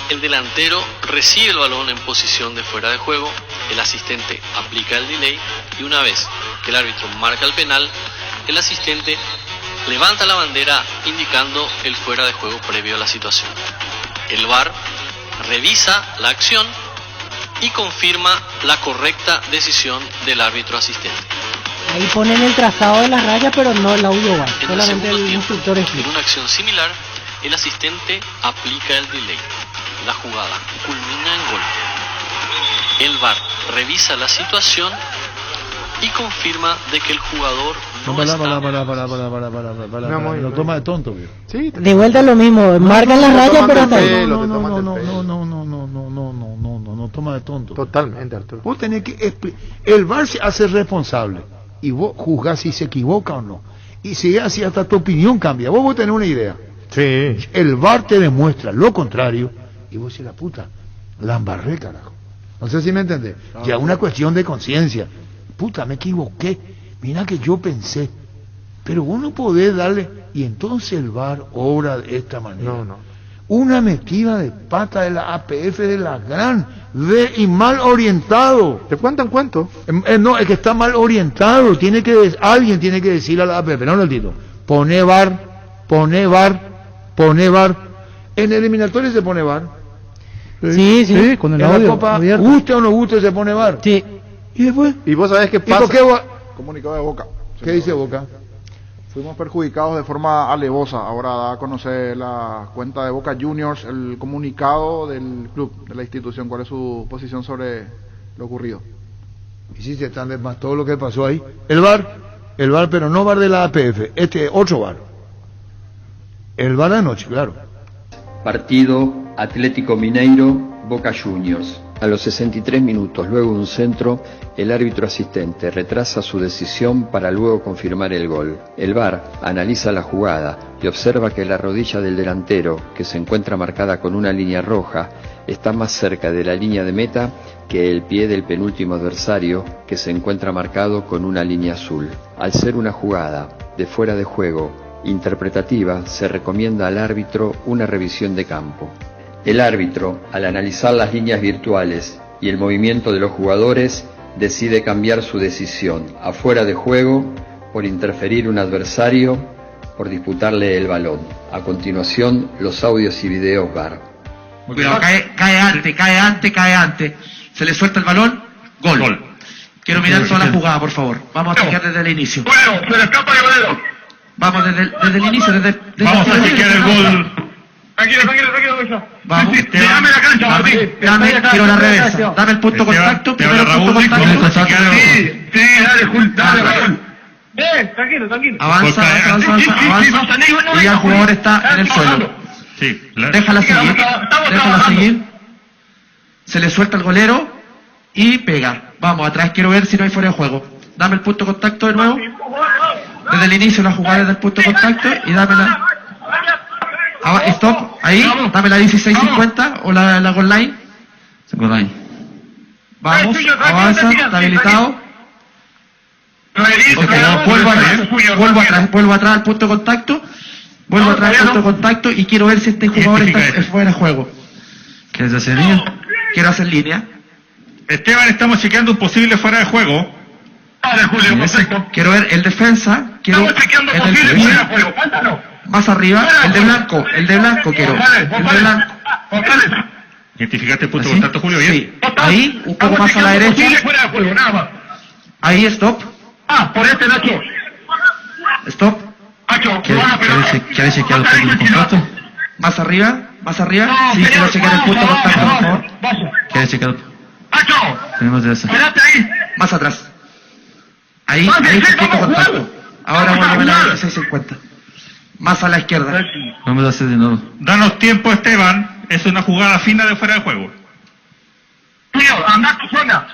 el delantero recibe el balón en posición de fuera de juego, el asistente aplica el delay y una vez que el árbitro marca el penal, el asistente levanta la bandera indicando el fuera de juego previo a la situación. El VAR revisa la acción y confirma la correcta decisión del árbitro asistente. Ahí ponen el trazado de las rayas, pero no el audio bar. En el Solamente segundo el tiempo, instructor en explica. una acción similar, el asistente aplica el delay. La jugada culmina en gol. El VAR revisa la situación y confirma de que el jugador no está... Lo toma de tonto, viejo. Sí. De vuelta lo mismo, marcan las rayas, pero hasta ahí. No, toma de tonto. Totalmente, Arturo. Vos tenés que el VAR se hace responsable y vos juzgás si se equivoca o no. Y si es así, hasta tu opinión cambia. Vos tenés una idea. Sí. El VAR te demuestra lo contrario y vos decís, la puta, la embarré, carajo. No sé si me entendés. Ya una cuestión de conciencia. Puta, me equivoqué. Mira que yo pensé, pero vos no podés darle, y entonces el VAR obra de esta manera. No. Una metida de pata de la APF de la gran y mal orientado. ¿De cuánto en cuánto? No, es que está mal orientado. Alguien tiene que decirle a la APF, no, Tito, pone VAR. En eliminatorio se pone VAR. Sí, con el en audio la Copa, abierto. guste o no guste, se pone VAR. Sí. ¿Y después? ¿Y vos sabés qué pasa? ¿Por qué Comunicado de Boca. ¿Qué dice Boca? Fuimos perjudicados de forma alevosa. Ahora da a conocer la cuenta de Boca Juniors el comunicado del club, de la institución. ¿Cuál es su posición sobre lo ocurrido? Y si se están de más todo lo que pasó ahí. El VAR, pero no VAR de la APF, otro VAR. El VAR de anoche, claro. Partido Atlético Mineiro, Boca Juniors. A los 63 minutos, luego de un centro, el árbitro asistente retrasa su decisión para luego confirmar el gol. El VAR analiza la jugada y observa que la rodilla del delantero, que se encuentra marcada con una línea roja, está más cerca de la línea de meta que el pie del penúltimo adversario, que se encuentra marcado con una línea azul. Al ser una jugada de fuera de juego interpretativa, se recomienda al árbitro una revisión de campo. El árbitro, al analizar las líneas virtuales y el movimiento de los jugadores, decide cambiar su decisión a fuera de juego por interferir un adversario, por disputarle el balón. A continuación, los audios y videos VAR. Cuidado, cae antes. Se le suelta el balón, gol. Quiero mirar toda la jugada, por favor. Vamos a chequear desde el inicio. Bueno, se le escapa el golero. Vamos desde el inicio, Vamos a chequear el gol. Tranquilo. Vamos, Dame la cancha, Martín. quiero la reversa. Dame el punto contacto, primero punto contacto. Sí, dale, Raúl. Tranquilo. Avanza. Y ya el jugador está en el suelo. Déjala seguir. Se le suelta el golero y pega. Vamos, atrás quiero ver si no hay fuera de juego. Dame el punto contacto de nuevo. Desde el inicio la jugada del punto contacto y dámela. Stop, ahí, dame la 1650 o la goal line. Vamos, avanza, está habilitado. Vuelvo atrás al punto de contacto. Vuelvo atrás al punto de contacto y quiero ver si este jugador está fuera de juego. ¿Quieres hacer línea? Quiero hacer línea. Esteban, estamos chequeando un posible fuera de juego. Vale, Julio, perfecto. Quiero ver el defensa. Estamos chequeando posible fuera de juego. Cuéntalo. Más arriba, el de blanco quiero. El de blanco. ¿Identificaste el punto de contacto, Julio? Bien. Sí. Ahí, un poco más a la derecha. Fuera de juego, nada más. Ahí, stop. Por este, Nacho. Stop. Nacho, ¿Quieres chequear el punto de contacto? Más arriba. Sí, quiero chequear el punto de contacto, por favor. ¿Quieres chequear? Nacho. Tenemos de eso. Espérate ahí. Más atrás. Ahí, punto de contacto. Ahora vuelve a la 1650. Más a la izquierda. Vamos a hacer de nuevo. Danos tiempo, Esteban. Es una jugada fina de fuera de juego. Tío, anda a tu zona.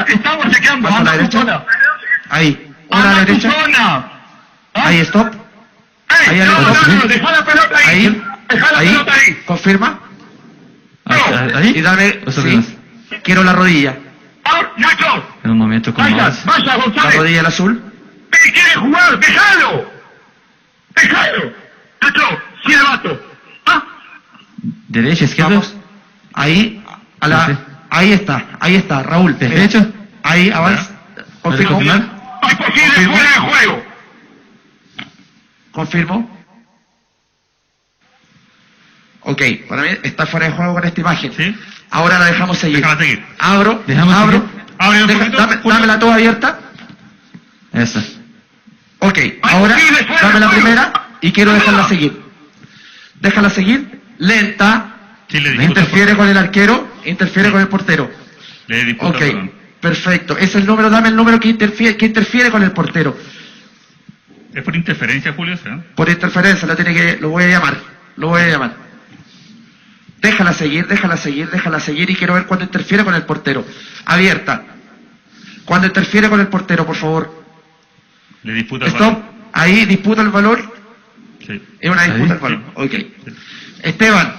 Estamos chequeando. Más a la derecha. Ahí. Una a la derecha. Ahí, stop. Ahí, deja la pelota ahí. Ahí. Confirma. Ahí. Y dame. Sí. Quiero la rodilla. Nacho. En un momento como Vaya, la rodilla el azul. ¿Quiere jugar? ¡Déjalo! Nacho, si el vato. Derecha, izquierda. Vamos. Ahí, ahí está, Raúl. Derecha. Ahí, avanza. Confirmo. Hay posible fuera de juego. Confirmo. Ok, para mí está fuera de juego con esta imagen. ¿Sí? Ahora la dejamos seguir. Déjala seguir. Abro. Dame la toda abierta. Esa. Ok, ahora dame la primera y quiero dejarla seguir. Déjala seguir, lenta. Sí, interfiere con el arquero, interfiere con el portero. Ok, perfecto. Es el número, dame el número que interfiere con el portero. ¿Es por interferencia, Julio? ¿Sí? Por interferencia, lo voy a llamar. Déjala seguir y quiero ver cuando interfiere con el portero. Abierta. Cuando interfiere con el portero, por favor. Le disputa el Stop. valor. Ahí disputa el valor. Sí. Es una disputa el valor. Ok. Esteban.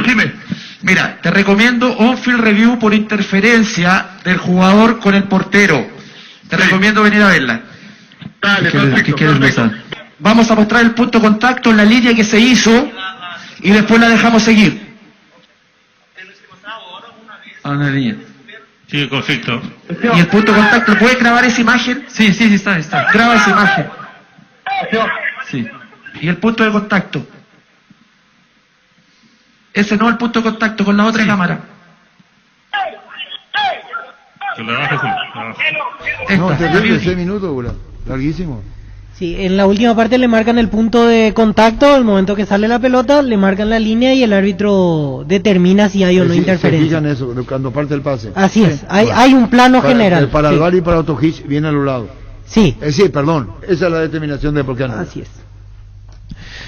Dime. Mira, te recomiendo on-field review por interferencia del jugador con el portero. Te recomiendo venir a verla. Dale, ¿Qué quieres mostrar? Vamos a mostrar el punto de contacto en la línea que se hizo y después la dejamos seguir. A una línea. Sí, perfecto. Y el punto de contacto, ¿puedes grabar esa imagen? Sí, está. Graba esa imagen. Sí. Y el punto de contacto. Ese no es el punto de contacto, con la otra cámara. No, terrible, 6 minutos, boludo. Larguísimo. Sí, en la última parte le marcan el punto de contacto, el momento que sale la pelota, le marcan la línea y el árbitro determina si hay o no interferencia. Se fijan eso, cuando parte el pase. Así es, hay un plano general. Para sí. el VAR y para AutoGIS viene al lado. Sí. Sí, perdón, esa es la determinación de por qué no. Así es.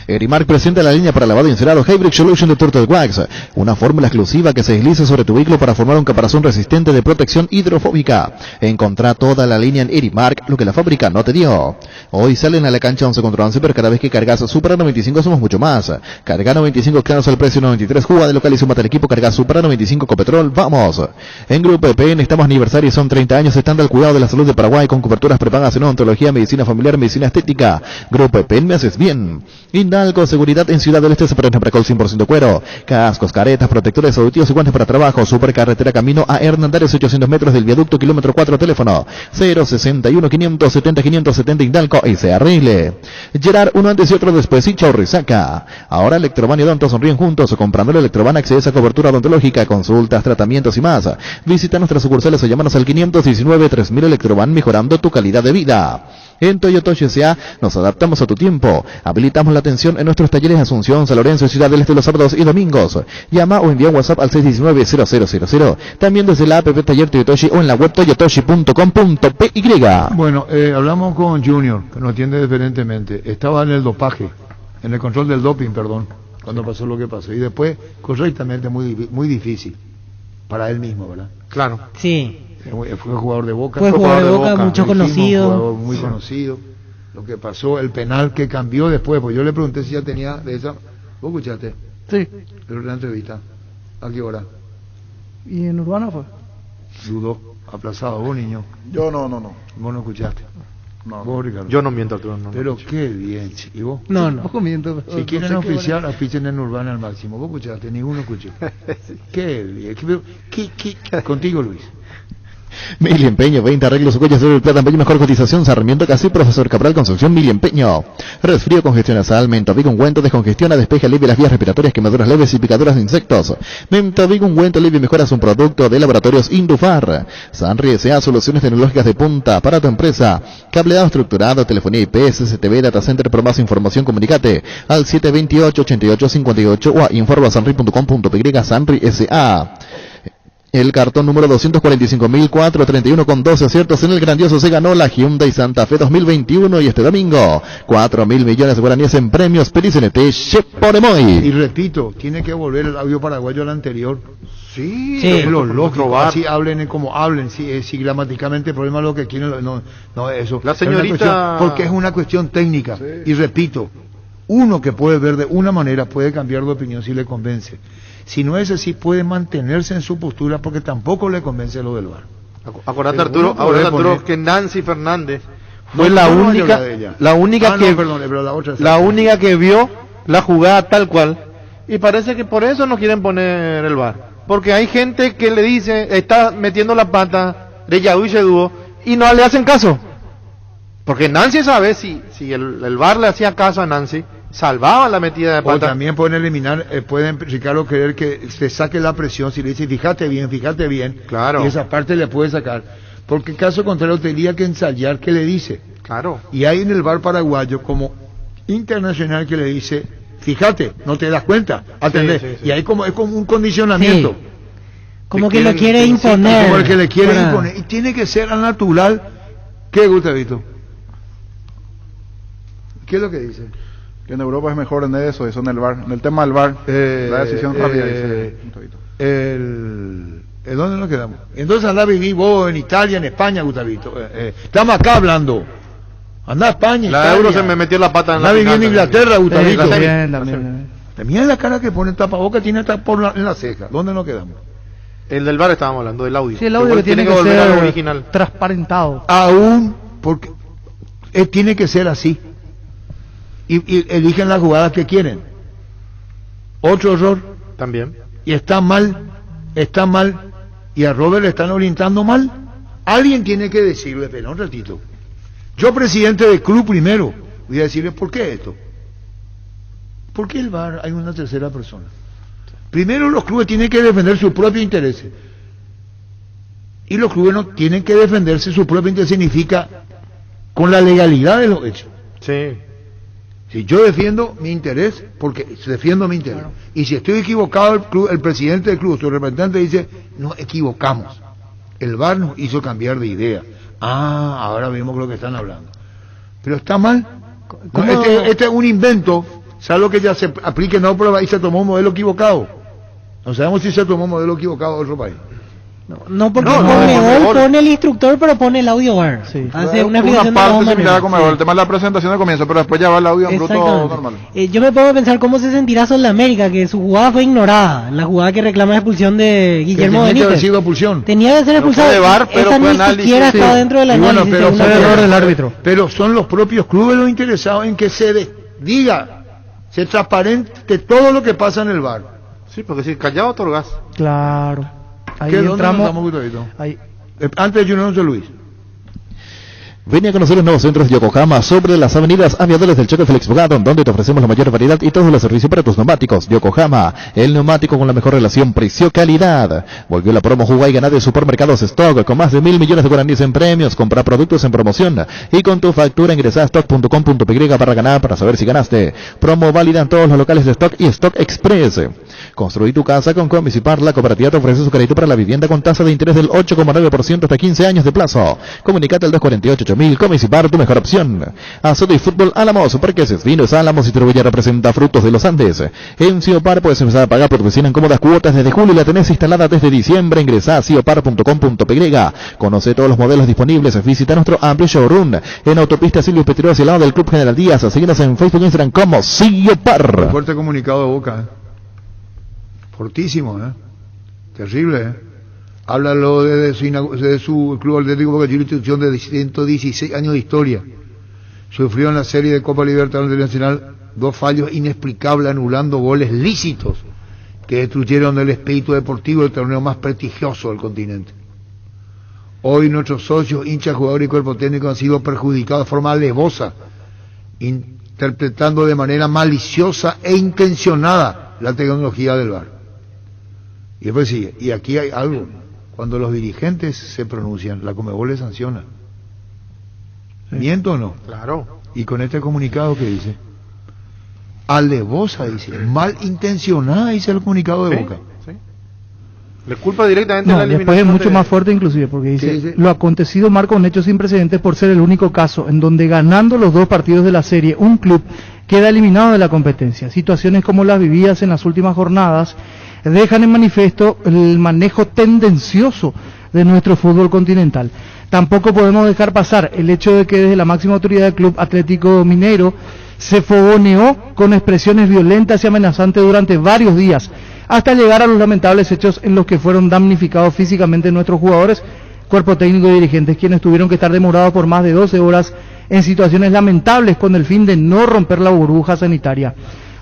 Erimark presenta la línea para lavado y encerado Hybrid Solution de Turtle Wax, una fórmula exclusiva que se desliza sobre tu vehículo para formar un caparazón resistente de protección hidrofóbica. Encontrá toda la línea en Erimark, lo que la fábrica no te dio. Hoy salen a la cancha 11 contra 11, pero cada vez que cargas Supra 95 somos mucho más. Carga 95 claros al precio 93, juega de local y súmate al equipo, carga Supra 95 Copetrol, ¡vamos! En Grupo EPN estamos aniversario y son 30 años estando al cuidado de la salud de Paraguay con coberturas prepagas en odontología, medicina familiar, medicina estética. Grupo EPN, me haces bien. Indalco, seguridad en Ciudad del Este, se prende Pracol 100% cuero, cascos, caretas, protectores auditivos y guantes para trabajo, supercarretera camino a Hernandarias 800 metros del viaducto kilómetro 4, teléfono 061 570 570 Indalco y se arregle. Gerard, uno antes y otro después, y Chorrizaca. Ahora Electroban y Odonto sonríen juntos, comprando el Electroban accedes a cobertura odontológica, consultas, tratamientos y más. Visita nuestras sucursales o llámanos al 519-3000 Electroban, mejorando tu calidad de vida. En Toyota S.A. nos adaptamos a tu tiempo. Habilitamos la atención en nuestros talleres Asunción, San Lorenzo y Ciudad del Este los sábados y domingos. Llama o envía un WhatsApp al 619-0000. También desde la app Taller Toyotoshi o en la web toyotoshi.com.py. Bueno, hablamos con Junior, que nos atiende diferentemente. Estaba en el dopaje, en el control del doping, perdón, cuando pasó lo que pasó. Y después, correctamente, muy difícil para él mismo, ¿verdad? Claro. Sí. Fue jugador de Boca. Fue jugador de Boca, mucho conocido. Jugador muy conocido. Lo que pasó, el penal que cambió después, pues yo le pregunté si ya tenía de esa. ¿Vos escuchaste? Sí. La entrevista. ¿A qué hora? ¿Y en Urbana fue? Dudó, aplazado. ¿Vos, niño? Yo no. ¿Vos no escuchaste? No. ¿Vos, Ricardo? Yo no miento, Arturo. No, pero qué bien. ¿Y vos? No. Ojo, miento. Si quieren oficiar, oficien en Urbana al máximo. ¿Vos escuchaste? Ninguno escuchó. Qué bien. ¿Qué? Contigo, Luis. Mil Empeño, 20 arreglos, huellas sobre el plata, empeño, mejor cotización, Sarmiento Casi, Profesor Cabral, Construcción, Mil Empeño. Resfrío, congestión nasal, Mentavic ungüento, descongestiona, despeja, alivia las vías respiratorias, quemaduras leves y picaduras de insectos. Mentavic ungüento, alivia y mejora un producto de laboratorios Indufar. Sanri S.A. Soluciones tecnológicas de punta para tu empresa. Cableado estructurado, telefonía IP, CCTV, Data Center. Por más información, comunicate al 728-8858 o a informa.sanri.com.py. Sanri S.A. El cartón número 245.431 con 12 aciertos en el grandioso se ganó la Hyundai Santa Fe 2021 y este domingo 4.000 millones de guaraníes en premios Pelicnete Cheponemoy. Y repito, tiene que volver el audio paraguayo al anterior. Sí, sí. Es lo lógico, así hablen como hablen, si gramaticalmente el problema es lo que quieren, no eso. La señorita... Porque es una cuestión técnica, sí. Y repito, uno que puede ver de una manera puede cambiar de opinión si le convence. Si no es así, puede mantenerse en su postura porque tampoco le convence lo del VAR. Acordate, Arturo, que Nancy Fernández fue la única que vio la jugada tal cual, y parece que por eso no quieren poner el VAR, porque hay gente que le dice, está metiendo la pata de Yadú y Sedúo y no le hacen caso, porque Nancy sabe si el VAR le hacía caso a Nancy, salvaban la metida de pata. O también pueden eliminar, pueden, Ricardo, querer que se saque la presión, si le dice fíjate bien, claro. Y esa parte le puede sacar, porque en caso contrario tendría que ensayar qué le dice. Claro. Y hay en el VAR paraguayo como internacional que le dice, fíjate, no te das cuenta, atendés. Sí. Y ahí es como un condicionamiento. Sí. Como que lo quiere imponer. Como el que le quiere imponer. Y tiene que ser al natural. ¿Qué, Gustavito? ¿Qué es lo que dice? Que en Europa es mejor en eso en el VAR, en el tema del VAR, la decisión rápida. ¿Dónde nos quedamos? Entonces andá a vivir vos en Italia, en España, Gustavito. Estamos acá hablando. Andá a España, la Italia. Euro se me metió la pata en la final. Andá viviendo en Inglaterra, Gustavito. También. Mira la cara que pone el tapaboca, tiene hasta en la ceja. ¿Dónde nos quedamos? El del VAR estábamos hablando, del audio. Sí, el audio Igual que tiene que volver a lo ser original. transparentado. Aún porque tiene que ser así. Y eligen las jugadas que quieren. Otro error. También. Y está mal. Y a Robert le están orientando mal. Alguien tiene que decirle, pero un ratito. Yo, presidente del club primero, voy a decirle, ¿por qué esto? ¿Por qué el VAR hay una tercera persona? Primero, los clubes tienen que defender sus propios intereses. Y los clubes no tienen que defenderse su propio interés, significa con la legalidad de los hechos. Sí. Si yo defiendo mi interés, porque defiendo mi interés. Claro. Y si estoy equivocado, el presidente del club, su representante dice, nos equivocamos. El VAR nos hizo cambiar de idea. Ahora vemos lo que están hablando. Pero está mal. No, este es un invento. ¿Sabes lo que ya se aplique en otro país? Se tomó un modelo equivocado. No sabemos si se tomó un modelo equivocado en otro país. No, porque pone el instructor, pero pone el audio VAR. Sí. Hace una parte similar como el tema de la presentación de comienzo, pero después ya va el audio en bruto normal. Yo me pongo a pensar cómo se sentirá Sudamérica, que su jugada fue ignorada, la jugada que reclama la expulsión de Guillermo Benítez. Tenía que ser expulsado. No VAR, pero esa ni siquiera estaba dentro del análisis. Pero fue error del árbitro. Pero son los propios clubes los interesados en que se diga, se transparente todo lo que pasa en el VAR. Sí, porque si callado otorgas. Claro. Ahí entramos. Ahí. Antes de Junior José Luis. Ven a conocer los nuevos centros Yokohama sobre las avenidas Aviadores del Choque Félix Bogadón, donde te ofrecemos la mayor variedad y todos los servicios para tus neumáticos. Yokohama, el neumático con la mejor relación precio-calidad. Volvió la promo Jugar y Ganar de Supermercados Stock, con más de 1.000 millones de guaraníes en premios. Compra productos en promoción y con tu factura ingresa a stock.com.py para ganar, para saber si ganaste. Promo válida en todos los locales de Stock y Stock Express. Construí tu casa con Comisipar. La cooperativa te ofrece su crédito para la vivienda con tasa de interés del 8,9% hasta 15 años de plazo. Comunicate al 248 Comisipar, tu mejor opción. Azoto y Fútbol Álamos, Parques Vinos Álamos y Distribuye representa Frutos de los Andes. En Ciopar puedes empezar a pagar por tu vecina en cómodas cuotas desde julio y la tenés instalada desde diciembre. Ingresa a ciopar.com.py. Conoce todos los modelos disponibles. Visita nuestro amplio showroom en Autopista Silvio Petro hacia el lado del Club General Díaz. Síguenos en Facebook e Instagram como Ciopar. Fuerte comunicado de Boca, fortísimo, terrible, Háblalo de su Club Atlético Boca Juniors, institución de 116 años de historia. Sufrió en la serie de Copa Libertadores Internacional 2 fallos inexplicables, anulando goles lícitos que destruyeron el espíritu deportivo del torneo más prestigioso del continente. Hoy nuestros socios, hinchas, jugadores y cuerpo técnico han sido perjudicados de forma alevosa, interpretando de manera maliciosa e intencionada la tecnología del VAR. Y después sigue, y aquí hay algo, cuando los dirigentes se pronuncian, la Conmebol les sanciona. Sí. ¿Miento o no? Claro. Y con este comunicado que dice, alevosa dice, malintencionada dice el comunicado de Boca. Sí. Le culpa directamente a la eliminación. Después es mucho más fuerte inclusive, porque dice, lo acontecido marca un hecho sin precedentes por ser el único caso en donde ganando los 2 partidos de la serie, un club queda eliminado de la competencia. Situaciones como las vividas en las últimas jornadas dejan en manifiesto el manejo tendencioso de nuestro fútbol continental. Tampoco podemos dejar pasar el hecho de que desde la máxima autoridad del Club Atlético Mineiro se fogoneó con expresiones violentas y amenazantes durante varios días, hasta llegar a los lamentables hechos en los que fueron damnificados físicamente nuestros jugadores, cuerpo técnico y dirigentes, quienes tuvieron que estar demorados por más de 12 horas en situaciones lamentables con el fin de no romper la burbuja sanitaria.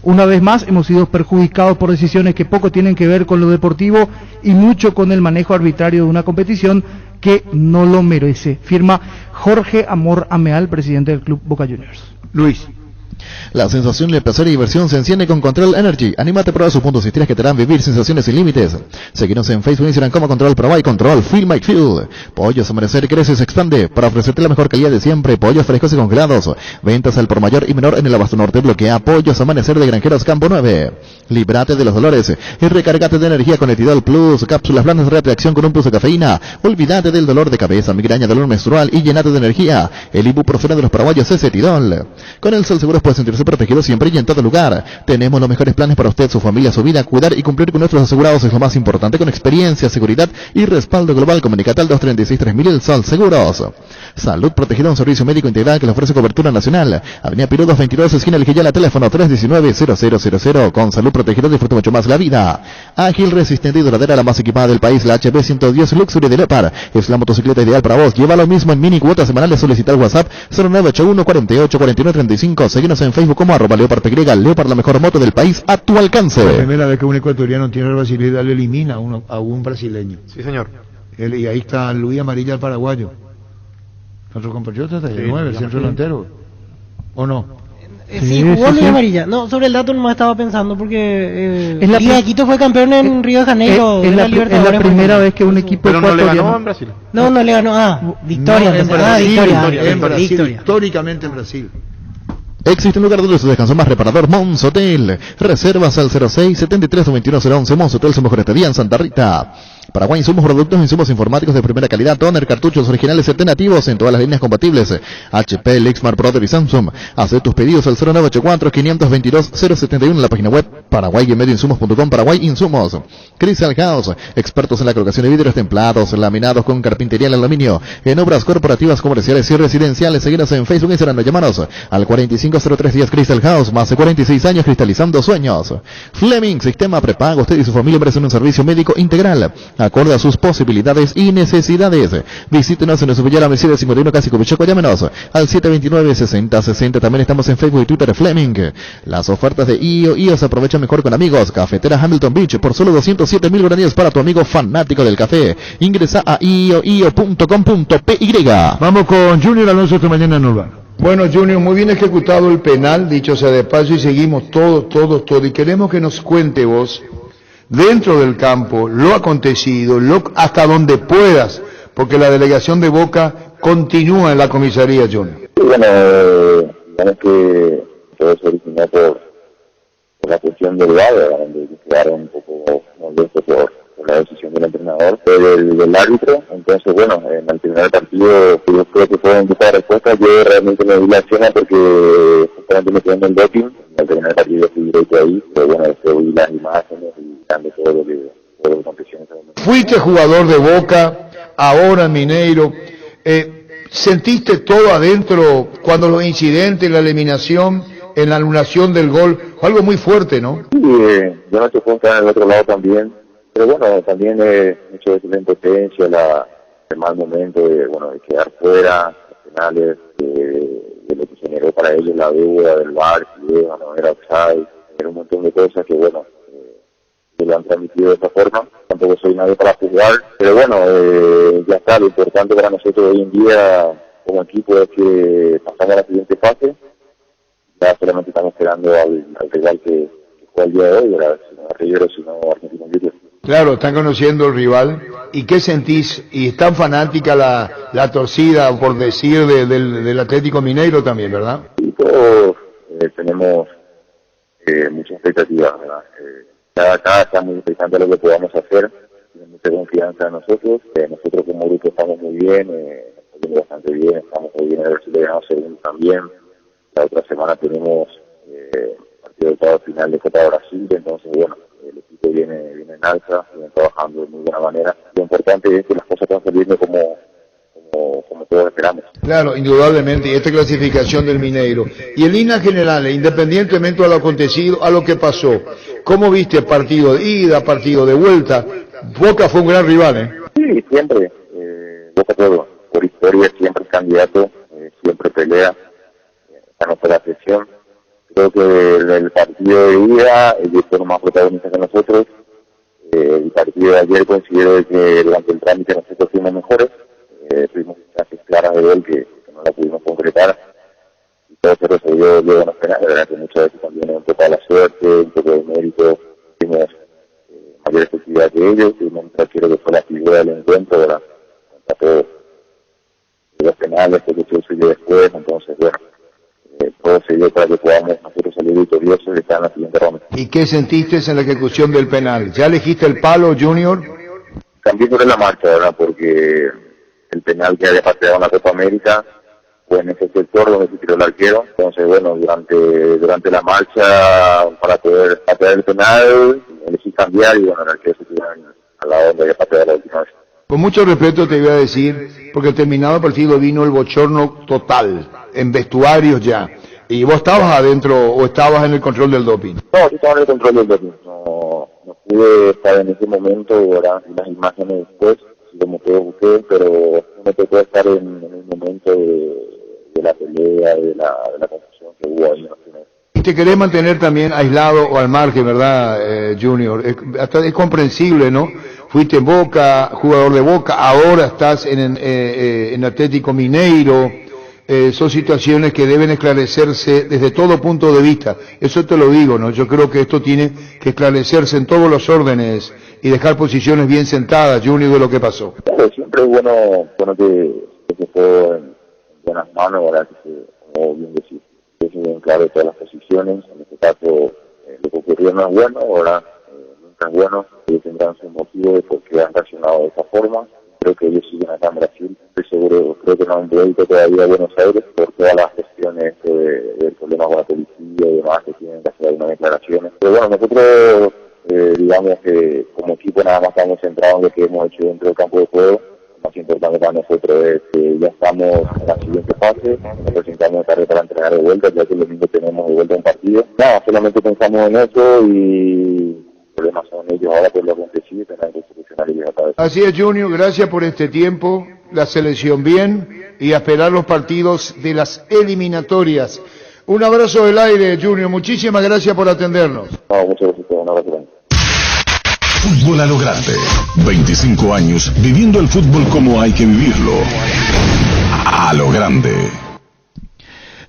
Una vez más hemos sido perjudicados por decisiones que poco tienen que ver con lo deportivo y mucho con el manejo arbitrario de una competición que no lo merece. Firma Jorge Amor Ameal, presidente del Club Boca Juniors. Luis. La sensación de placer y diversión se enciende con Control Energy. Anímate a probar sus puntos historias que te harán vivir sensaciones sin límites. Seguinos en Facebook e Instagram como Control Pro y Control Feel My Feel. Pollos Amanecer crece y se expande para ofrecerte la mejor calidad de siempre. Pollos frescos y congelados. Ventas al por mayor y menor en el Abasto Norte. Bloquea Pollos Amanecer de Granjeros Campo 9. Líbrate de los dolores y recárgate de energía con Etidol Plus. Cápsulas blandas de rápida acción con un plus de cafeína. Olvídate del dolor de cabeza, migraña, dolor menstrual y llenate de energía. El ibuprofeno de los paraguayos es Etidol. Con el Sol Seguros puede sentirse protegido siempre y en todo lugar. Tenemos los mejores planes para usted, su familia, su vida. Cuidar y cumplir con nuestros asegurados es lo más importante, con experiencia, seguridad y respaldo global. Comunicate al 236-3000 el Sol Seguros. Salud Protegida, un servicio médico integral que le ofrece cobertura nacional. Avenida Pirú 222, esquina El Quillala, teléfono 319-0000. Con Salud protegerá disfruta mucho más la vida. Ágil, resistente y duradera, la más equipada del país, la HB 110 Luxury de Leopard. Es la motocicleta ideal para vos. Lleva lo mismo en mini cuotas semanales. Solicita el WhatsApp 0981 48 49 35. Seguinos en Facebook como @LeopardPY. Leopard, la mejor moto del país a tu alcance. La primera vez que un ecuatoriano tiene la facilidad le elimina a un brasileño. Sí, señor. Y ahí está Luis Amarilla, el paraguayo. Nuestro compatriota está de 9, el centro delantero. ¿O no? Sí, jugó Luis Amarilla. No, sobre el dato nomás estaba pensando porque Liga de Quito fue campeón en Río de Janeiro. Es la primera vez que un equipo ecuatoriano... ¿Pero no le ganó en Brasil? No le ganó. Victoria. No, en Brasil, históricamente en Brasil. Existe un lugar donde su descanso más reparador, Mons Hotel. Reservas al 06 73 91 011. Mons Hotel, su mejor estadía en Santa Rita. Paraguay Insumos, productos e insumos informáticos de primera calidad, toner, cartuchos originales alternativos en todas las líneas compatibles, HP, Lexmark, Brother y Samsung. Haz tus pedidos al 0984-522-071 en la página web paraguay-insumos.com. Paraguay Insumos. Crystal House, expertos en la colocación de vidrios templados, laminados con carpintería en aluminio, en obras corporativas, comerciales y residenciales. Seguinos en Facebook e Instagram, llámanos al 450310 Crystal House, más de 46 años cristalizando sueños. Fleming, sistema prepago, usted y su familia merecen un servicio médico integral, acorde a sus posibilidades y necesidades. Visítenos en nuestro Villera Mercedes 51 Casi Copichoco, llámenos al 729-6060. También estamos en Facebook y Twitter. Fleming. Las ofertas de IO se aprovechan mejor con amigos. Cafetera Hamilton Beach por solo 207.000 guaraníes para tu amigo fanático del café. Ingresa a io.com.py. Vamos con Junior Alonso esta mañana en Urbano. Bueno, Junior, muy bien ejecutado el penal, dicho sea de paso, y seguimos todo. Y queremos que nos cuente vos, dentro del campo, lo acontecido, hasta donde puedas, porque la delegación de Boca continúa en la comisaría, Junior. Bueno, digamos que todo se originó por la cuestión del VAR, donde quedaron un poco molestos por la decisión del entrenador, del árbitro. Entonces, bueno, en el primer partido, yo creo que fue un poco de respuesta. Yo realmente me di la escena porque justamente me quedé en el doping. En el primer partido fui directo ahí, pero bueno, después vi las imágenes y cambié todo lo que aconteció en ese momento. Fuiste jugador de Boca, ahora en Mineiro. ¿Sentiste todo adentro cuando los incidentes, la eliminación, en la anulación del gol? Fue algo muy fuerte, ¿no? Sí, yo no te puedo estar en el otro lado también. Pero bueno, también mucho de la impotencia, el mal momento de quedar fuera, los penales, de lo que generó para ellos la deuda del VAR, si no era offside, era un montón de cosas que que lo han transmitido de esa forma. Tampoco soy nadie para juzgar, pero bueno, ya está, lo importante para nosotros hoy en día como equipo es que pasamos a la siguiente fase. Ya solamente estamos esperando al rival que juega el día de hoy, si no River, si no Argentino Juniors. Claro, están conociendo el rival. ¿Y qué sentís? Y es tan fanática la torcida, por decir, del Atlético Mineiro también, ¿verdad? Y todos tenemos muchas expectativas, ¿verdad? Cada está muy interesante lo que podamos hacer, tiene mucha confianza en nosotros. Nosotros como grupo estamos muy bien, estamos yendo bastante bien, estamos muy bien, a ver si le ganamos segundo también. La otra semana tenemos partido de octavo final de Copa de Brasil, entonces bueno, el equipo viene en alza, viene trabajando de muy buena manera. Lo importante es que las cosas están saliendo como todos esperamos. Claro, indudablemente, y esta clasificación del Mineiro. Y en líneas generales, independientemente de lo acontecido, a lo que pasó, ¿cómo viste el partido de ida, partido de vuelta? Boca fue un gran rival, ¿eh? Sí, siempre. Boca por historia siempre es candidato, siempre pelea, no fue la excepción. Creo que el partido de ida ellos fueron más protagonistas que nosotros. El partido de ayer considero que durante el trámite nosotros fuimos mejores. Tuvimos clases claras de gol que no la pudimos concretar. Y todo se resolvió luego en los penales. La verdad que muchas veces también es un poco de la suerte, un poco de mérito. Tuvimos mayor efectividad que ellos. Tuvimos un trasero que fue la figura del encuentro, ¿verdad? Contra todos los penales, que se sucedió después. Entonces, bueno, todo se dio para que podamos nosotros salir victoriosos y estar en la siguiente ronda. ¿Y qué sentiste en la ejecución del penal? ¿Ya elegiste el palo, Junior? Cambié sobre la marcha, ¿verdad? Porque el penal que había pateado en la Copa América fue en ese sector donde se tiró el arquero. Entonces, bueno, durante la marcha, para poder patear el penal, elegí cambiar y bueno, el arquero se tiró al lado donde había pateado la última vez. Con mucho respeto te voy a decir, porque terminado el partido vino el bochorno total, en vestuarios ya. ¿Y vos estabas adentro o estabas en el control del doping? No, yo estaba en el control del doping. No pude estar en ese momento, ahora las imágenes después, como que busqué, pero no me tocó estar en el momento de la pelea, de la confusión que hubo ahí en la final. Y te querés mantener también aislado o al margen, ¿verdad, Junior? Hasta es comprensible, ¿no? Fuiste en Boca, jugador de Boca, ahora estás en Atlético Mineiro. Son situaciones que deben esclarecerse desde todo punto de vista. Eso te lo digo, ¿no? Yo creo que esto tiene que esclarecerse en todos los órdenes y dejar posiciones bien sentadas, Junior, de lo que pasó. Claro, siempre es bueno que se quedó en buenas manos, ¿verdad? Como bien decís, que se den claro todas las posiciones. En este caso, lo que ocurrió no es bueno, ¿verdad? Nunca es bueno. Ellos tendrán su motivo de por qué han reaccionado de esa forma. Creo que ellos siguen acá en Brasil. Estoy seguro, creo que no han vuelto todavía a Buenos Aires por todas las cuestiones del problema con la policía y demás que tienen que hacer algunas declaraciones. Pero bueno, nosotros digamos que como equipo nada más estamos centrados en lo que hemos hecho dentro del campo de juego. Lo más importante para nosotros es que ya estamos en la siguiente fase, nos presentamos en carrera para entrenar de vuelta, ya que el domingo tenemos de vuelta un partido. Nada, solamente pensamos en eso y problemas son ellos ahora por lo acontecido y tendrán que solucionar ellos otra vez. Así es, Junior, gracias por este tiempo, la selección bien y a esperar los partidos de las eliminatorias. Un abrazo del aire, Junior, muchísimas gracias por atendernos. No, muchas gracias, un abrazo grande. Fútbol a lo grande. 25 años viviendo el fútbol como hay que vivirlo. A lo grande.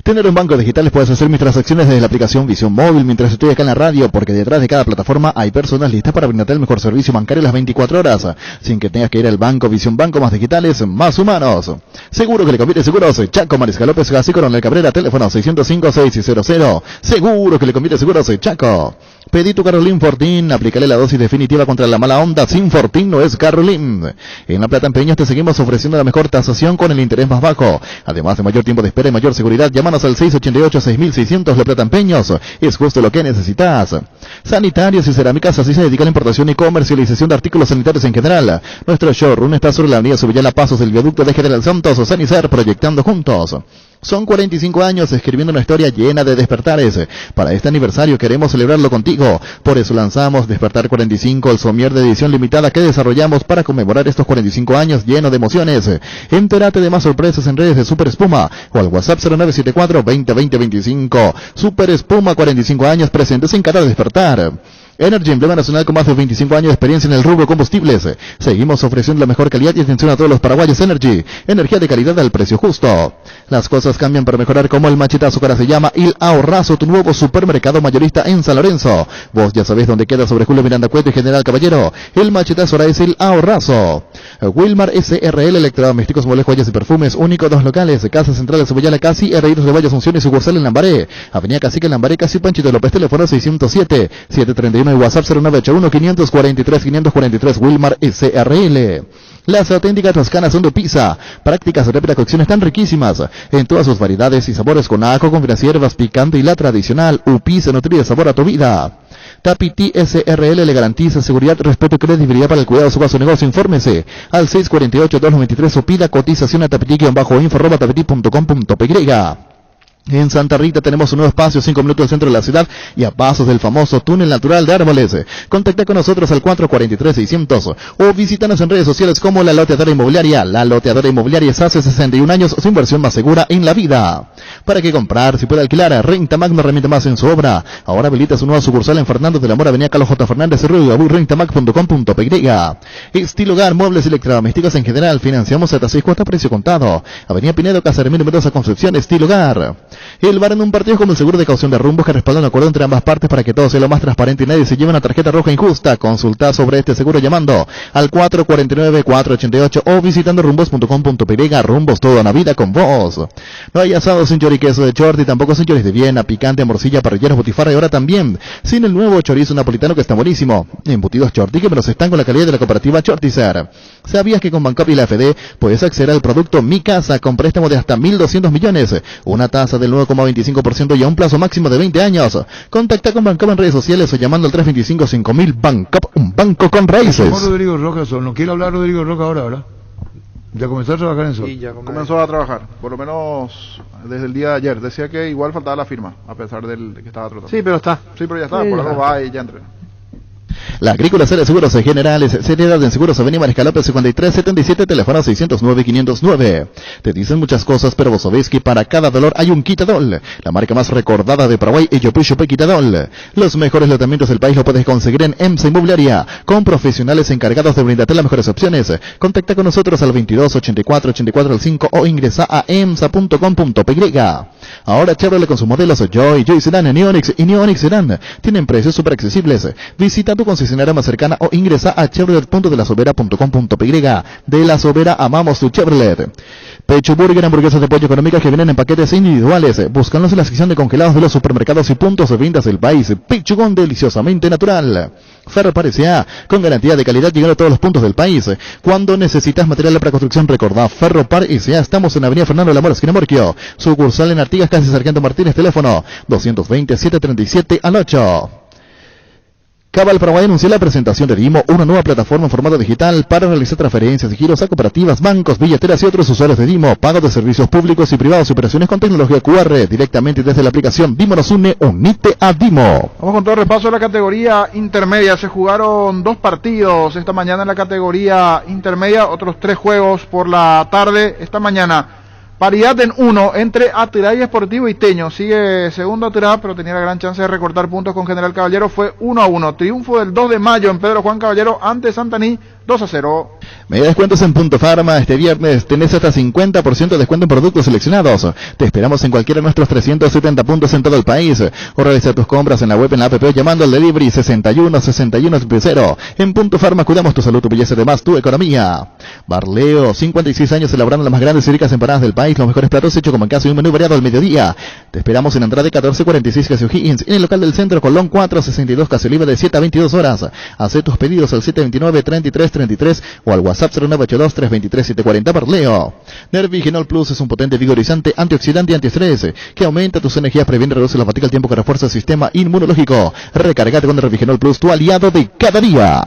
Tener un banco digital puedes hacer mis transacciones desde la aplicación Visión Móvil mientras estoy acá en la radio, porque detrás de cada plataforma hay personas listas para brindarte el mejor servicio bancario las 24 horas, sin que tengas que ir al banco. Visión Banco, más digitales, más humanos. Seguro que le conviene seguros. Chaco, Mariscal López, Gassi, Coronel Cabrera, teléfono 605-6600. Seguro que le conviene seguros, Chaco. Pedí tu Carolín Fortín, aplícale la dosis definitiva contra la mala onda. Sin Fortín no es Carolín. En La Plata Empeños te seguimos ofreciendo la mejor tasación con el interés más bajo. Además de mayor tiempo de espera y mayor seguridad, llámanos al 688-6600. La Plata Empeños es justo lo que necesitas. Sanitarios y cerámicas, así se dedica a la importación y comercialización de artículos sanitarios en general. Nuestro showroom está sobre la avenida Subillala Pasos del viaducto de General Santos. Sanizar, proyectando juntos. Son 45 años escribiendo una historia llena de despertares. Para este aniversario queremos celebrarlo contigo. Por eso lanzamos Despertar 45, el somier de edición limitada que desarrollamos para conmemorar estos 45 años lleno de emociones. Entérate de más sorpresas en redes de Super Espuma o al WhatsApp 0974-2020-25. Super Espuma, 45 años presentes en cada despertar. Energy, emblema nacional con más de 25 años de experiencia en el rubro combustibles. Seguimos ofreciendo la mejor calidad y atención a todos los paraguayos. Energy, energía de calidad al precio justo. Las cosas cambian para mejorar, como el machetazo que ahora se llama Il Ahorrazo, tu nuevo supermercado mayorista en San Lorenzo. Vos ya sabés dónde queda, sobre Julio Miranda Cueto y General Caballero. El machetazo ahora es Il Ahorrazo. Wilmar SRL, electrodomésticos, muebles, joyas y perfumes, único, 2 locales. Casa Central de Cebollala, Casi, Herreiros de Valle Asunción y sucursal en Lambaré. Avenida Cacique en Lambaré, Casi Panchito López, teléfono 607-731 y WhatsApp 0981-543-543. Wilmar SRL. Las auténticas toscanas son de pizza. Prácticas de rápida cocción están riquísimas en todas sus variedades y sabores, con ajo, con finas hierbas, picante y la tradicional Upisa, nutrida sabor a tu vida. Tapiti SRL le garantiza seguridad, respeto y credibilidad para el cuidado de su vaso negocio. Infórmese al 648-293 o pida cotización a tapiti-info@tapiti.com.py. En Santa Rita tenemos un nuevo espacio, 5 minutos del centro de la ciudad y a pasos del famoso túnel natural de árboles. Contacta con nosotros al 443-600 o visítanos en redes sociales como La Loteadora Inmobiliaria. La Loteadora Inmobiliaria es hace 61 años su inversión más segura en la vida. ¿Para qué comprar? Si puede alquilar, Rentamac no remite más en su obra. Ahora habilita su nueva sucursal en Fernando de la Mora, avenida Carlos J. Fernández Ruido, rentamac.com.py. Estilo Hogar, muebles y electrodomésticos en general, financiamos hasta 6 cuotas precio contado. Avenida Pinedo, Casa de Mendoza, Concepción. Estilo Hogar. El bar en un partido como el seguro de caución de rumbos que respalda un acuerdo entre ambas partes para que todo sea lo más transparente y nadie se lleve una tarjeta roja injusta. Consulta sobre este seguro llamando al 449-488 o visitando rumbos.com.py. Rumbos, toda una vida con vos. No hay asado sin choriqueso de Chorti, tampoco sin choris de Viena, picante, morcilla, parrilleros, botifarra y ahora también sin el nuevo chorizo napolitano que está buenísimo. Embutidos Chorti que me los están con la calidad de la cooperativa Chortizer. ¿Sabías que con Bancop y la FD puedes acceder al producto Mi Casa con préstamo de hasta 1.200 millones? Una tasa del 9,25% y a un plazo máximo de 20 años. Contacta con Bancop en redes sociales o llamando al 325-5000. Bancop, un banco con raíces. Rodrigo Rojas, ¿no quiere hablar Rodrigo Rojas ahora? Ya comenzó a trabajar en Sol. Sí, ya Comenzó a trabajar, por lo menos desde el día de ayer. Decía que igual faltaba la firma, a pesar de que estaba tratando. Sí, pero está. Sí, pero ya está, Sí, por ya. algo va y ya entrena. La Agrícola Serie Seguros Generales, seriedad en Seguros Avenida Mariscal López 5377, teléfono 609-509. Te dicen muchas cosas, pero vos sabés que para cada dolor hay un Quitadol. La marca más recordada de Paraguay, Yope Quitadol. Los mejores tratamientos del país lo puedes conseguir en EMSA Inmobiliaria, con profesionales encargados de brindarte las mejores opciones. Contacta con nosotros al 22 84 84 5 o ingresa a emsa.com.py. Ahora Chevrolet con sus modelos Joy Sedan, Neonix y Neonix Sedan tienen precios súper accesibles. Visita tu concesionaria más cercana o ingresa a chevrolet.delasovera.com.py. De La Sobera amamos tu Chevrolet. Pecho Burger, hamburguesas de pollo económicas que vienen en paquetes individuales. Búscanos en la sección de congelados de los supermercados y puntos de ventas del país. Pechugón deliciosamente natural. Ferropar S.A. con garantía de calidad llegando a todos los puntos del país. Cuando necesitas material para construcción, recordá Ferropar S.A. Estamos en Avenida Fernando Lamora, esquina Morquio. Sucursal en Artigas, casi Sargento Martínez, teléfono 220-737-al 8. Cabal Paraguay anunció la presentación de Dimo, una nueva plataforma en formato digital para realizar transferencias y giros a cooperativas, bancos, billeteras y otros usuarios de Dimo, pago de servicios públicos y privados y operaciones con tecnología QR directamente desde la aplicación Dimo nos une, unite a Dimo. Vamos con todo el repaso de la categoría intermedia. Se jugaron 2 partidos esta mañana en la categoría intermedia, otros 3 juegos por la tarde esta mañana. Paridad en 1 entre Atirá y Sportivo Iteño. Sigue segundo Atirá, pero tenía la gran chance de recortar puntos con General Caballero. Fue 1-1. Triunfo del 2 de mayo en Pedro Juan Caballero ante Santaní, 2-0. Media descuentos en Punto Farma. Este viernes tenés hasta 50% de descuento en productos seleccionados. Te esperamos en cualquiera de nuestros 370 puntos en todo el país. O realiza tus compras en la web, en la app, llamando al delivery 61-61-0. En Punto Farma cuidamos tu salud, tu belleza y además tu economía. Barleo, 56 años elaborando las más grandes y ricas empanadas del país. Los mejores platos hechos como en casa y un menú variado al mediodía. Te esperamos en Andrade 1446 Casio Higgins, en el local del centro Colón 462 Casio Libre de 7 a 22 horas. Haz tus pedidos al 729-3333 o al WhatsApp 0982-323-740 Barleo. Nervigenol Plus es un potente vigorizante, antioxidante y antiestrés que aumenta tus energías, previene y reduce la fatiga al tiempo que refuerza el sistema inmunológico. Recargate con Nervigenol Plus, tu aliado de cada día.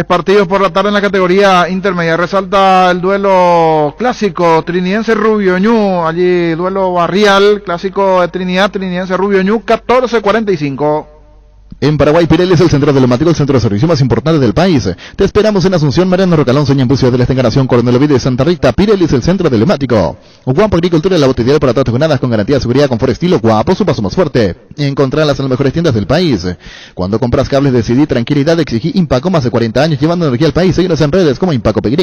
Partidos por la tarde en la categoría intermedia. Resalta el duelo clásico trinidense Rubio Ñu. Allí duelo barrial, clásico de Trinidad, trinidense Rubio Ñu, 14:45. En Paraguay, Pirelli es el centro de neumáticos, el centro de servicio más importante del país. Te esperamos en Asunción, Mariano Rocalón, Soña Ciudad de la Encarnación, Coronel Oviedo y Santa Rita. Pirelli es el centro del neumático. Guapo Agricultura, la botellera para todas tus jornadas con garantía de seguridad, confort, estilo. Guapo, su paso más fuerte. Encontrarlas en las mejores tiendas del país. Cuando compras cables, decidí tranquilidad, exigí Impaco, más de 40 años llevando energía al país. Síguenos en redes como Impaco PY.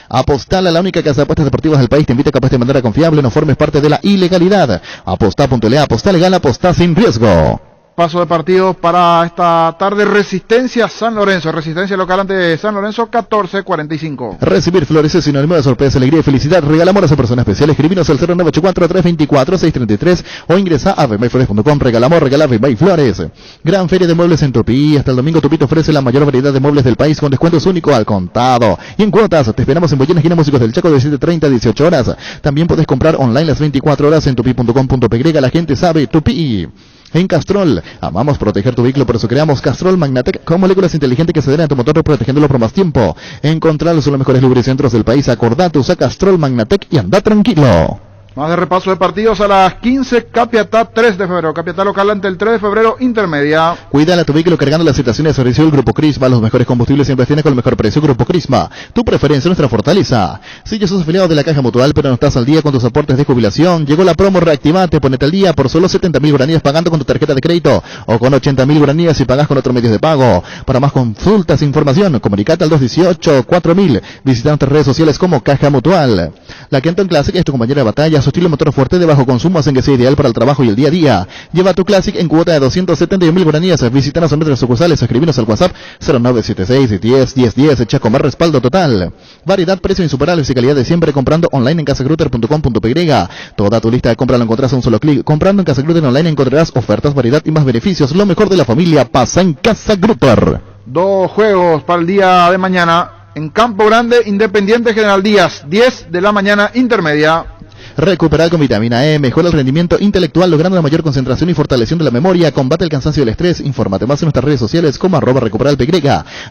Apostala, la única casa de apuestas deportivas del país, te invita a que apuestes de manera confiable, no formes parte de la ilegalidad. Apostá.le, apostá legal, apostá sin riesgo. Paso de partido para esta tarde. Resistencia San Lorenzo. Resistencia local ante San Lorenzo, 14:45. Recibir flores es sinónimo de sorpresa, alegría y felicidad. Regalamos a esa persona especial. Escribinos al 0984-324-633 o ingresa a remayflores.com. Regalamos, regala Remay Flores. Gran feria de muebles en Tupí. Hasta el domingo Tupí te ofrece la mayor variedad de muebles del país con descuentos únicos al contado. Y en cuotas, te esperamos en Bollena, esquina Músicos del Chaco de 7:30 a 18 horas. También puedes comprar online las 24 horas en tupi.com.py. La gente sabe Tupí. En Castrol, amamos proteger tu vehículo, por eso creamos Castrol Magnatec con moléculas inteligentes que se adhieren a tu motor protegiéndolo por más tiempo. Encontrarlos en los mejores lubricentros del país. Acordate, usa Castrol Magnatec y anda tranquilo. Más de repaso de partidos a las 15, Capiatá 3 de febrero. Capiatá local ante el 3 de febrero, intermedia. Cuídale a tu vehículo cargando las estaciones de servicio del Grupo Crisma. Los mejores combustibles siempre tienes con el mejor precio. Grupo Crisma, tu preferencia, nuestra fortaleza. Si ya sos afiliado de la Caja Mutual, pero no estás al día con tus aportes de jubilación, llegó la promo Reactivate. Ponete al día por solo 70.000 guaraníes pagando con tu tarjeta de crédito o con 80.000 guaraníes si pagas con otros medios de pago. Para más consultas e información, comunicate al 218-4000. Visita nuestras redes sociales como Caja Mutual. La Kenton Classic es tu compañera de batalla. Su estilo motor fuerte de bajo consumo hacen que sea ideal para el trabajo y el día a día. Lleva tu Classic en cuota de 271.000 guaraníes. Visítanos en nuestras sucursales o escribinos al WhatsApp 0976-10-1010. Echa comer respaldo total. Variedad, precio insuperables y calidad de siempre comprando online en casagrutter.com.py. Toda tu lista de compra lo encontrás a un solo clic. Comprando en Casa Grutter online encontrarás ofertas, variedad y más beneficios. Lo mejor de la familia pasa en Casa Grutter. 2 juegos para el día de mañana. En Campo Grande, Independiente General Díaz, 10 de la mañana, intermedia. Recuperar con vitamina E, mejora el rendimiento intelectual logrando la mayor concentración y fortaleciendo la memoria, combate el cansancio y el estrés. Infórmate más en nuestras redes sociales como @recuperalpy.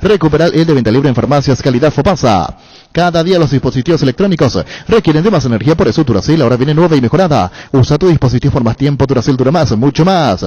Recuperal el de venta libre en farmacias, calidad Fopasa. Cada día los dispositivos electrónicos requieren de más energía, por eso Duracell ahora viene nueva y mejorada. Usa tu dispositivo por más tiempo, Duracell dura más, mucho más.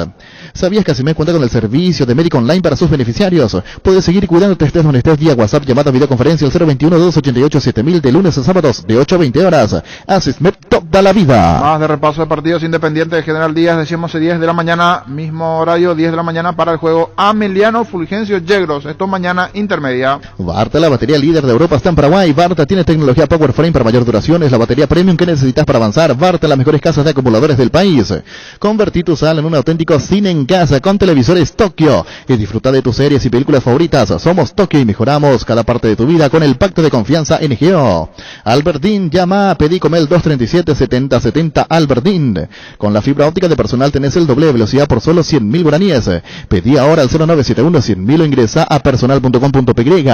¿Sabías que Asimed cuenta con el servicio de médico online para sus beneficiarios? Puedes seguir cuidándote estés donde estés vía WhatsApp, llamada, videoconferencia al 021-288-7000 de lunes a sábados de 8 a 20 horas. Asimed toda la vida. Más de repaso de partidos independientes de General Díaz, decíamos 10 de la mañana, mismo horario, 10 de la mañana para el juego Ameliano Fulgencio Yegros. Esto mañana intermedia. Barta, la batería líder de Europa, está en Paraguay. Barta tiene tecnología Power Frame para mayor duración, es la batería premium que necesitas para avanzar. Barta, las mejores casas de acumuladores del país. Convertí tu sala en un auténtico cine en casa con televisores Tokio y disfruta de tus series y películas favoritas. Somos Tokio y mejoramos cada parte de tu vida con el pacto de confianza NGO. Albertín, llama, pedí Comel 237-7070 Albertín. Con la fibra óptica de personal tenés el doble de velocidad por solo 100.000 guaraníes. Pedí ahora al 0971-100.000 o ingresa a personal.com.py.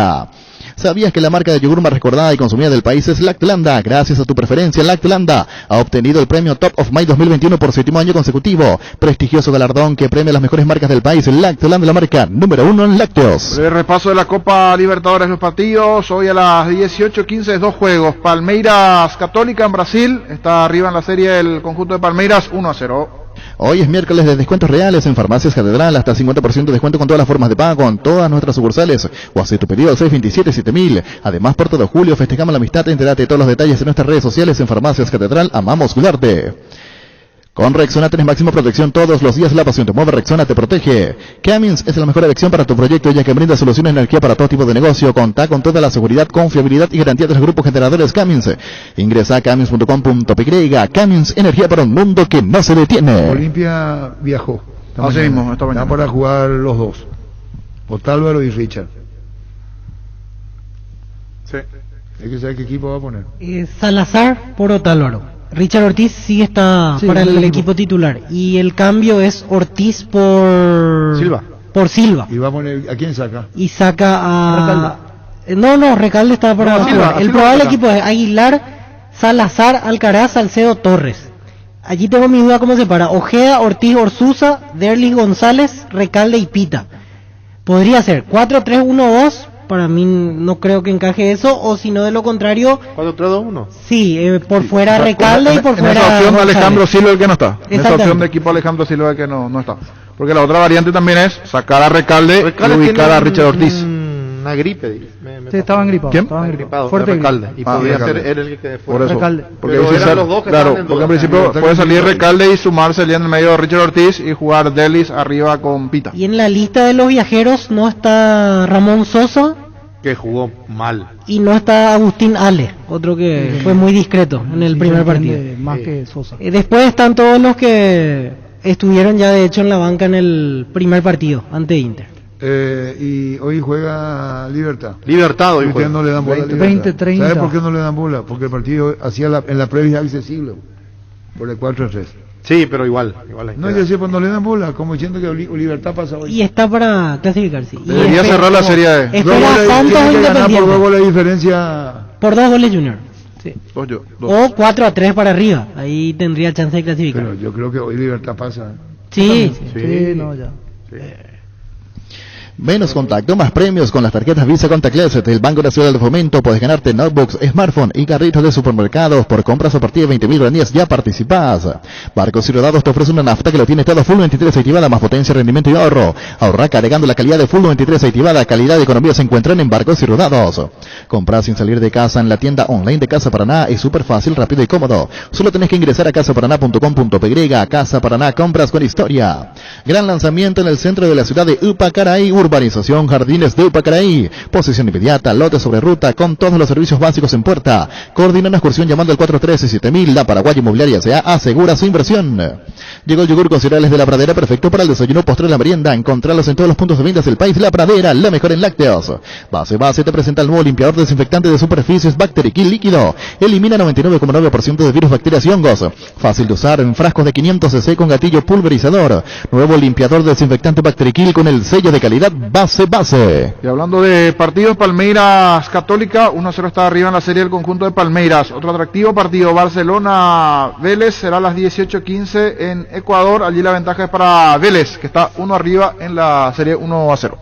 ¿Sabías que la marca de yogur más recordada y consumida del país es Lactlanda? Gracias a tu preferencia, Lactlanda ha obtenido el premio Top of Mind 2021 por 7º año consecutivo. Prestigioso galardón que premia las mejores marcas del país. Lactlanda, la marca número 1 en lácteos. El repaso de la Copa Libertadores, los partidos. Hoy a las 18:15, 2 juegos. Palmeiras Católica en Brasil. Está arriba en la serie el conjunto de Palmeiras, 1-0. Hoy es miércoles de descuentos reales en Farmacias Catedral, hasta 50% de descuento con todas las formas de pago en todas nuestras sucursales, o hace tu pedido al 627-7000. Además, por todo julio festejamos la amistad. Entérate de todos los detalles en nuestras redes sociales en Farmacias Catedral. Amamos cuidarte. Con Rexona tenés máxima protección todos los días. La pasión te mueve, Rexona te protege. Cummins es la mejor elección para tu proyecto, ya que brinda soluciones de energía para todo tipo de negocio. Contá con toda la seguridad, confiabilidad y garantía de los grupos generadores Cummins. Ingresa a cummins.com.py. Cummins, energía para un mundo que no se detiene. Olimpia viajó. Así mismo, esta mañana. Para jugar los dos. Otálvaro y Richard. Sí. Hay que saber qué equipo va a poner. Salazar por Otálvaro. Richard Ortiz sí está para el equipo titular. Y el cambio es Ortiz por Silva. Por Silva. ¿Y va a poner a quién saca? Y saca a Recalde está para no, Silva, el probable equipo es Aguilar, Salazar, Alcaraz, Salcedo, Torres. Allí tengo mi duda cómo se para. Ojeda, Ortiz, Orsuza, Derlis, González, Recalde y Pita. Podría ser 4-3-1-2. Para mí no creo que encaje eso, o si no, de lo contrario 4-3-2-1. Sí, por fuera Recalde y por fuera en esa opción de González. Alejandro Silva el que no está. En esa opción de equipo Alejandro Silva el que no está. Porque la otra variante también es sacar a Recalde y ubicar a Richard Ortiz. Una gripe. Sí, estaban gripados. ¿Quién? Estaban gripados. Fuerte Recalde. Y podría ser él el que quede fuera. Por eso. Recalde. Porque pero eran los dos que claro, estaban en porque en duda. principio puede salir Recalde y sumarse en el medio Richard Ortiz y jugar Delis arriba con Pita. Y en la lista de los viajeros no está Ramón Sosa, Que jugó mal. y no está Agustín Ale, otro que fue muy discreto en el primer partido. Más que Sosa. Después están todos los que estuvieron ya de hecho en la banca en el primer partido ante Inter. Y hoy juega Libertad. Libertad hoy Ustedes juega. no le dan bola a 20-30. ¿Sabe por qué no le dan bola? Porque el partido en la previa accesible. Por el 4-3. Sí, pero igual. No, yo sé, cuando le dan bola, como diciendo que Libertad pasa hoy. Y está para clasificarse. Y Debería cerrar la Serie A. Espera Santos o Independiente. Por 2 goles de diferencia. Por 2 goles Junior. Sí. Dos. O 4-3 para arriba. Ahí tendría chance de clasificar. Pero yo creo que hoy Libertad pasa. Sí. No, ya. Menos contacto, más premios con las tarjetas Visa Contactless del Banco Nacional de Fomento. Puedes ganarte notebooks, smartphone y carritos de supermercados por compras a partir de 20.000 guaraníes. Ya participás. Barcos y Rodados te ofrece una nafta que lo tiene todo full 93 activada, más potencia, rendimiento y ahorro. Ahorra cargando la calidad de full 93 activada. Calidad y economía se encuentran en Barcos y Rodados. Comprar sin salir de casa en la tienda online de Casa Paraná es súper fácil, rápido y cómodo. Solo tenés que ingresar a casaparaná.com.py. Casa Paraná, compras con historia. Gran lanzamiento en el centro de la ciudad de Upacaraí. Urbanización Jardines de Upacaraí. Posesión inmediata, lote sobre ruta, con todos los servicios básicos en puerta. Coordina una excursión llamando al 413-7000. La Paraguay Inmobiliaria S.A. asegura su inversión. Llegó el yogur con cereales de La Pradera, perfecto para el desayuno, postre y la merienda. Encontralos en todos los puntos de ventas del país. La Pradera, la mejor en lácteos. Base te presenta el nuevo limpiador desinfectante de superficies Bacterikill líquido. Elimina 99,9% de virus, bacterias y hongos. Fácil de usar en frascos de 500 cc con gatillo pulverizador. Nuevo limpiador desinfectante Bacterikill con el sello de calidad Base. Y hablando de partidos, Palmeiras Católica, 1-0 está arriba en la serie del conjunto de Palmeiras. Otro atractivo partido, Barcelona-Vélez, será a las 18:15 en Ecuador. Allí la ventaja es para Vélez, que está 1 arriba en la serie 1-0.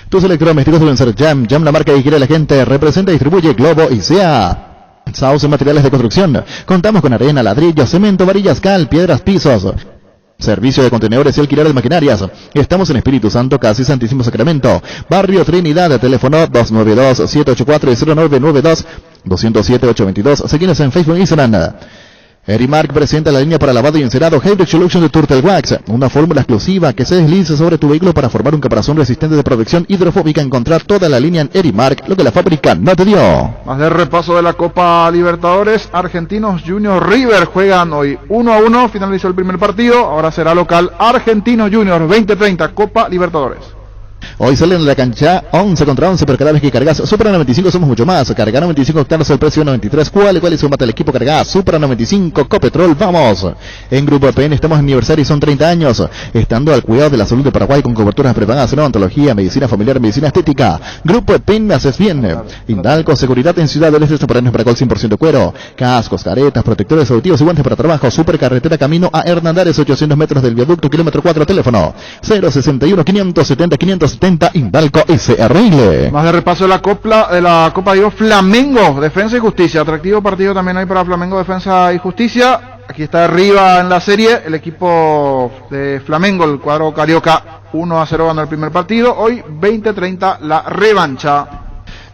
Tus electrodomésticos deben ser Jam. Jam, la marca que quiere la gente. Representa y distribuye Globo y SEA. Sauce Materiales de Construcción. Contamos con arena, ladrillo, cemento, varillas, cal, piedras, pisos. Servicio de contenedores y alquiler de maquinarias. Estamos en Espíritu Santo, casi Santísimo Sacramento. Barrio Trinidad, teléfono 292-784-0992, 207-822. Seguimos en Facebook e Instagram. Erimark presenta la línea para lavado y encerado Hybrid Solution de Turtle Wax, una fórmula exclusiva que se desliza sobre tu vehículo para formar un caparazón resistente de protección hidrofóbica. Encontrar toda la línea en Erimark, lo que la fábrica no te dio. Más de repaso de la Copa Libertadores. Argentinos Juniors River juegan hoy 1-1, finalizó el primer partido, ahora será local Argentinos Juniors 2030 Copa Libertadores. Hoy salen de la cancha 11 contra 11, pero cada vez que cargas Supra 95 somos mucho más. Carga 95 octanos al precio de 93. ¿Cuál es sumate al equipo cargada? Supra 95 Copetrol, vamos. En Grupo EPN estamos en aniversario y son 30 años. Estando al cuidado de la salud de Paraguay con coberturas prepagadas en odontología, medicina familiar, medicina estética. Grupo EPN, me haces bien. Indalco, seguridad en Ciudad del Este, Sopranos para Col 100% cuero. Cascos, caretas, protectores auditivos y guantes para trabajo. Supercarretera camino a Hernandares, 800 metros del viaducto, kilómetro 4, teléfono 061-570-570. Indalco SRL. Más de repaso de la Copa Dios Flamengo, Defensa y Justicia. Atractivo partido también hay para Flamengo, Defensa y Justicia. Aquí está arriba en la serie el equipo de Flamengo, el cuadro carioca. 1-0 ganó el primer partido. Hoy 20-30 la revancha.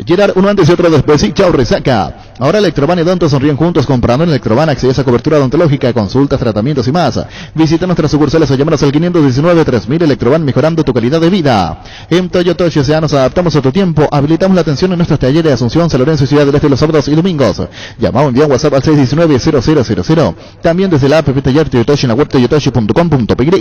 Gerard, uno antes y otro después, y chao resaca. Ahora Electroban y Odonto sonríen juntos. Comprando en Electroban accedes a cobertura odontológica, consultas, tratamientos y más. Visita nuestras sucursales o llámanos al 519-3000. Electroban, mejorando tu calidad de vida. En Toyota S.A. nos adaptamos a tu tiempo. Habilitamos la atención en nuestros talleres de Asunción, San Lorenzo y Ciudad del Este los sábados y domingos. Llama o envía WhatsApp al 619-0000. También desde la app Taller Toyotoshi en la web toyotoshi.com.py.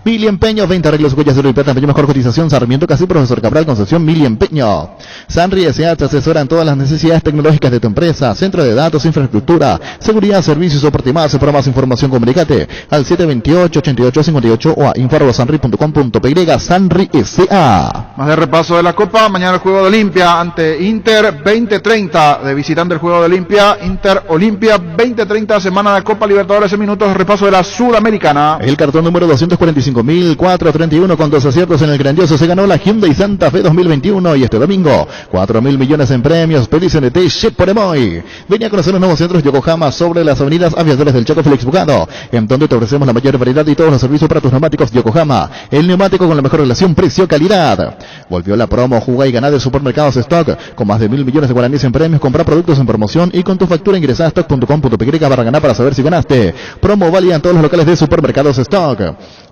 Mili Empeño, 20 arreglos, huellas de oro y plata, mejor cotización. Sarmiento Casi, Profesor Cabral, Concepción, Mili Empeño. Sanri S.A. te asesora en todas las necesidades tecnológicas de tu empresa. Centro de datos, infraestructura, seguridad, servicios, soporte y más. Para más información, comunícate al 728-8858 o a info@sanri.com.py. Sanri S.A. Más de repaso de la Copa. Mañana el juego de Olimpia ante Inter 2030. De visitante el juego de Olimpia. Inter Olimpia 2030. Semana de Copa Libertadores en minutos. Repaso de la Sudamericana. El cartón número 245.431 con 2 aciertos en el grandioso. Se ganó la Hyundai Santa Fe 2021 y este domingo 4.000 millones en premios. Pedís en Chip por Emoy. Venía a conocer los nuevos centros Yokohama sobre las avenidas Aviadores del Chaco, Félix Bugado, en donde te ofrecemos la mayor variedad y todos los servicios para tus neumáticos. Yokohama, el neumático con la mejor relación precio-calidad. Volvió la promo Juga y Ganá de Supermercados Stock, con más de 1.000 millones de guaraníes en premios. Compra productos en promoción y con tu factura ingresá a stock.com.py/ganar para saber si ganaste. Promo válida en todos los locales de Supermercados Stock.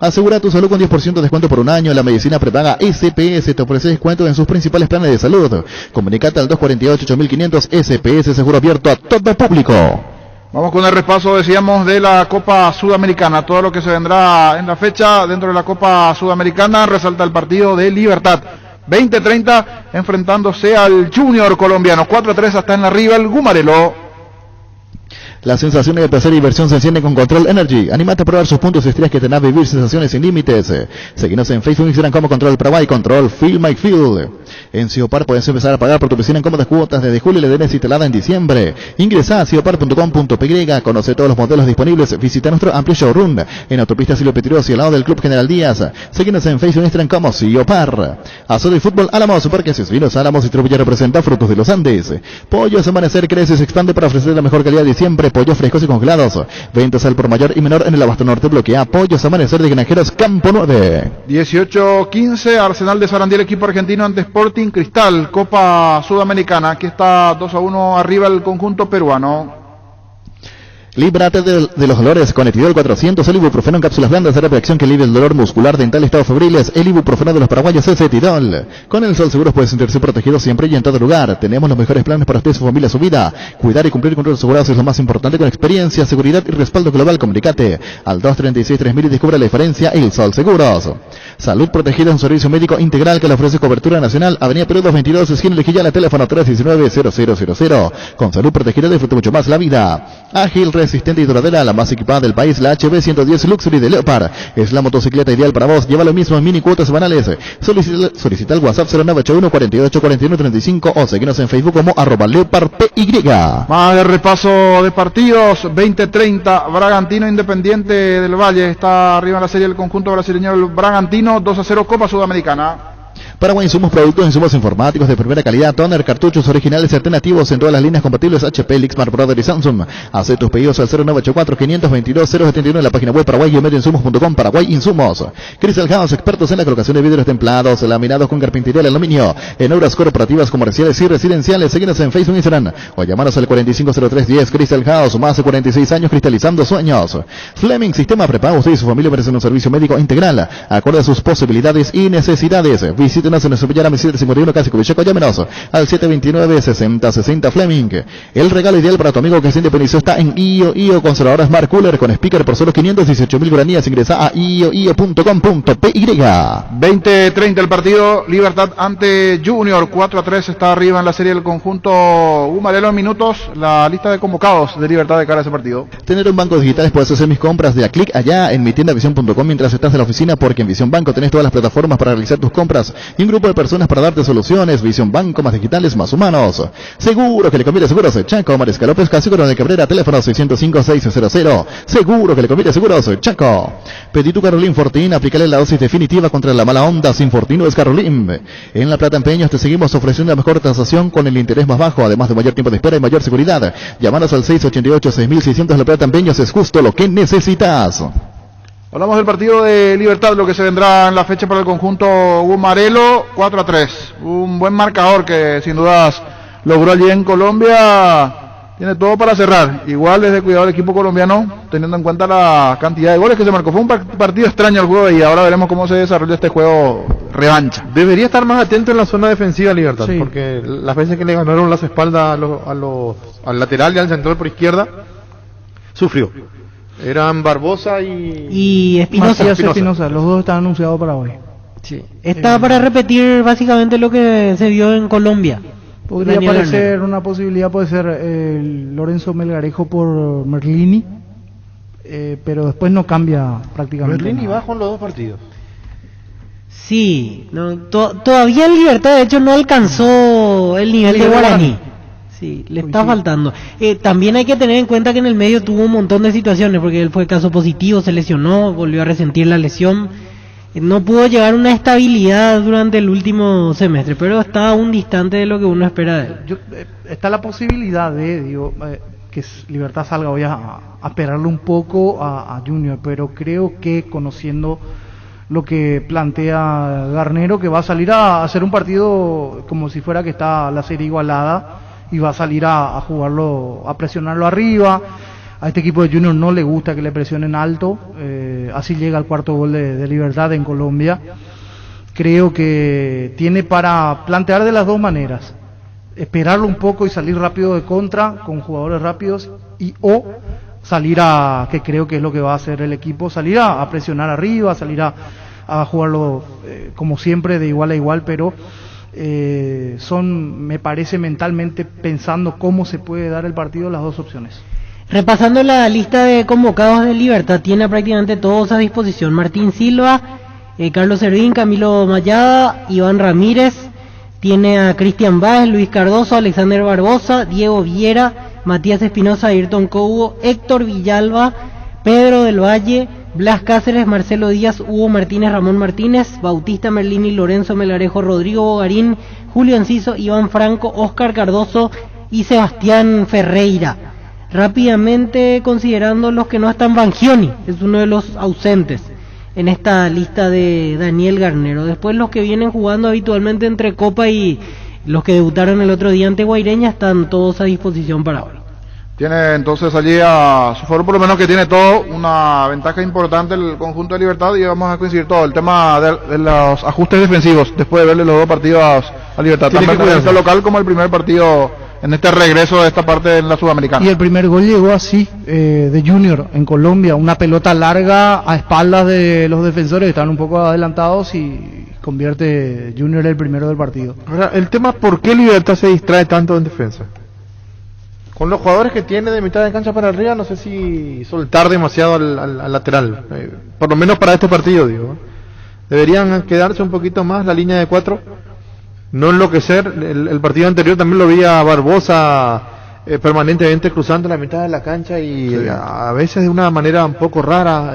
Asegura tu salud con 10% de descuento por un año. La medicina prepaga SPS te ofrece descuento en sus principales planes de salud. Comunicate al 248-8500. SPS, seguro abierto a todo público. Vamos con el repaso, decíamos, de la Copa Sudamericana. Todo lo que se vendrá en la fecha dentro de la Copa Sudamericana. Resalta el partido de Libertad 2030 enfrentándose al Junior colombiano. 4-3 hasta en la rival Gumarelo. Las sensaciones de placer y diversión se encienden con Control Energy. Anímate a probar sus puntos de estrés que te harán vivir sensaciones sin límites. Seguinos en Facebook e Instagram como Control Paraguay, Control Feel My Feel. En Ciopar puedes empezar a pagar por tu piscina en cómodas cuotas desde julio y le denles instalada en diciembre. Ingresa a ciopar.com.py, conoce todos los modelos disponibles, visita nuestro amplio showroom en Autopista Silvio Petrirossi y al lado del Club General Díaz. Seguinos en Facebook e Instagram como Ciopar. Azote y Fútbol Álamos, Superqueses Vinos Álamos, distribuye y representa Frutos de los Andes. Pollos Amanecer crece y se expande para ofrecer la mejor calidad de siempre. Pollos frescos y congelados. Ventas al por mayor y menor en el Abasto Norte. Bloquea Pollos Amanecer de Granjeros Campo 9. 18-15, Arsenal de Sarandí, el equipo argentino ante Sporting Cristal, Copa Sudamericana. Aquí está 2-1 arriba el conjunto peruano. Líbrate de los dolores con Etidol 400, el ibuprofeno en cápsulas blandas de reacción que alivia el dolor muscular, dental, estados febriles. El ibuprofeno de los paraguayos es Etidol. Con el Sol Seguros puedes sentirse protegido siempre y en todo lugar. Tenemos los mejores planes para usted y su familia, su vida. Cuidar y cumplir con los asegurados es lo más importante, con experiencia, seguridad y respaldo global. Comunicate al 236-3000 y descubre la diferencia. El Sol Seguros. Salud Protegida es un servicio médico integral que le ofrece cobertura nacional. Avenida Perú 222, esquina Lejillana, teléfono 319-0000. Con Salud Protegida disfruta mucho más la vida. Ágil, resistente y duradera, la más equipada del país, la HB 110 Luxury de Leopard. Es la motocicleta ideal para vos. Lleva lo mismo en mini cuotas semanales. Solicita el WhatsApp 0981 48 41 35 o seguinos en Facebook como @LeopardPY. Más de repaso de partidos. 20-30, Bragantino Independiente del Valle. Está arriba en la serie el conjunto brasileño, el Bragantino. 2-0 Copa Sudamericana. Paraguay Insumos, productos insumos informáticos de primera calidad, toner, cartuchos originales y alternativos en todas las líneas compatibles HP, Lixmar, Brother y Samsung. Haz tus pedidos al 0984-522-071 en la página web paraguay-insumos.com. Paraguay Insumos. Crystal House, expertos en la colocación de vidrios templados, laminados con carpintería de aluminio, en obras corporativas, comerciales y residenciales. Síguenos en Facebook e Instagram o llamanos al 450310. Crystal House, más de 46 años cristalizando sueños. Fleming Sistema Prepago, usted y su familia merecen un servicio médico integral, acorde a sus posibilidades y necesidades. Visítenos en nuestro Villara 751 Casi Cubicheco. Llámenos al 729-6060 Fleming. El regalo ideal para tu amigo que se independizó está en IO Conservadora Smart Cooler con speaker por solo 518.000 guaraníes. Ingresa a io.com.py. 20-30 el partido, Libertad ante Junior, 4-3 está arriba en la serie del conjunto Humarelo. En minutos, la lista de convocados de Libertad de cara a ese partido. Tener un banco digital, puedes hacer mis compras de a clic allá en mitiendavision.com mientras estás en la oficina, porque en Visión Banco tenés todas las plataformas para realizar tus compras y un grupo de personas para darte soluciones. Visión Banco, más digitales, más humanos. Seguro que le conviene seguros Chaco, Mariscal López, Casi de Cabrera, teléfono 605-600. Seguro que le conviene seguros Chaco. Pedí tu Carolín Fortín, aplícale la dosis definitiva contra la mala onda. Sin Fortino es Carolín. En La Plata Empeños te seguimos ofreciendo la mejor tasación con el interés más bajo, además de mayor tiempo de espera y mayor seguridad. Llámanos al 688-6600. La Plata Empeños es justo lo que necesitas. Hablamos del partido de Libertad, lo que se vendrá en la fecha para el conjunto Humarelo, 4-3. Un buen marcador que sin dudas logró allí en Colombia. Tiene todo para cerrar. Igual desde cuidado el equipo colombiano, teniendo en cuenta la cantidad de goles que se marcó. Fue un partido extraño el juego y ahora veremos cómo se desarrolla este juego revancha. Debería estar más atento en la zona defensiva Libertad, sí, porque las veces que le ganaron las espaldas al lateral y al central por izquierda, sufrió. Eran Barbosa y Espinosa. Los dos están anunciados para hoy. Sí. Está para repetir básicamente lo que se vio en Colombia. Podría aparecer una posibilidad, puede ser Lorenzo Melgarejo por Merlini, pero después no cambia prácticamente. Merlini bajo en los dos partidos. Sí, no, todavía en Libertad de hecho no alcanzó el nivel de Guaraní. Sí, le está faltando. También hay que tener en cuenta que en el medio tuvo un montón de situaciones, porque él fue caso positivo, se lesionó, volvió a resentir la lesión. No pudo llegar a una estabilidad durante el último semestre, pero está aún distante de lo que uno espera de él. Está la posibilidad de, que Libertad salga hoy a esperarle un poco a Junior, pero creo que conociendo lo que plantea Garnero, que va a salir a hacer un partido como si fuera que está la serie igualada, y va a salir a jugarlo, a presionarlo arriba. A este equipo de Junior no le gusta que le presionen alto, así llega el cuarto gol de Libertad en Colombia. Creo que tiene para plantear de las dos maneras, esperarlo un poco y salir rápido de contra con jugadores rápidos, o salir que creo que es lo que va a hacer el equipo, salir a presionar arriba, salir a jugarlo como siempre de igual a igual, pero son, me parece, mentalmente pensando cómo se puede dar el partido, las dos opciones. Repasando la lista de convocados de Libertad, tiene prácticamente todos a disposición: Martín Silva, Carlos Servín, Camilo Mayada, Iván Ramírez, tiene a Cristian Báez, Luis Cardoso, Alexander Barbosa, Diego Viera, Matías Espinosa, Ayrton Cobo, Héctor Villalba, Pedro del Valle, Blas Cáceres, Marcelo Díaz, Hugo Martínez, Ramón Martínez, Bautista Merlini, Lorenzo Melgarejo, Rodrigo Bogarín, Julio Enciso, Iván Franco, Óscar Cardoso y Sebastián Ferreira. Rápidamente considerando los que no están, Bangioni es uno de los ausentes en esta lista de Daniel Garnero. Después los que vienen jugando habitualmente entre Copa y los que debutaron el otro día ante Guaireña están todos a disposición para hoy. Tiene entonces allí a su favor, por lo menos que tiene todo, una ventaja importante el conjunto de Libertad, y vamos a coincidir todo, el tema de los ajustes defensivos, después de verle los dos partidos a Libertad, tanto el partido local como el primer partido en este regreso de esta parte en la Sudamericana. Y el primer gol llegó así, de Junior en Colombia, una pelota larga a espaldas de los defensores, están un poco adelantados y convierte Junior el primero del partido. Ahora, el tema, ¿por qué Libertad se distrae tanto en defensa? Con los jugadores que tiene de mitad de cancha para arriba, no sé si soltar demasiado al lateral, por lo menos para este partido, digo. Deberían quedarse un poquito más la línea de 4, no enloquecer. El partido anterior también lo vi a Barbosa permanentemente cruzando la mitad de la cancha y sí, a veces de una manera un poco rara.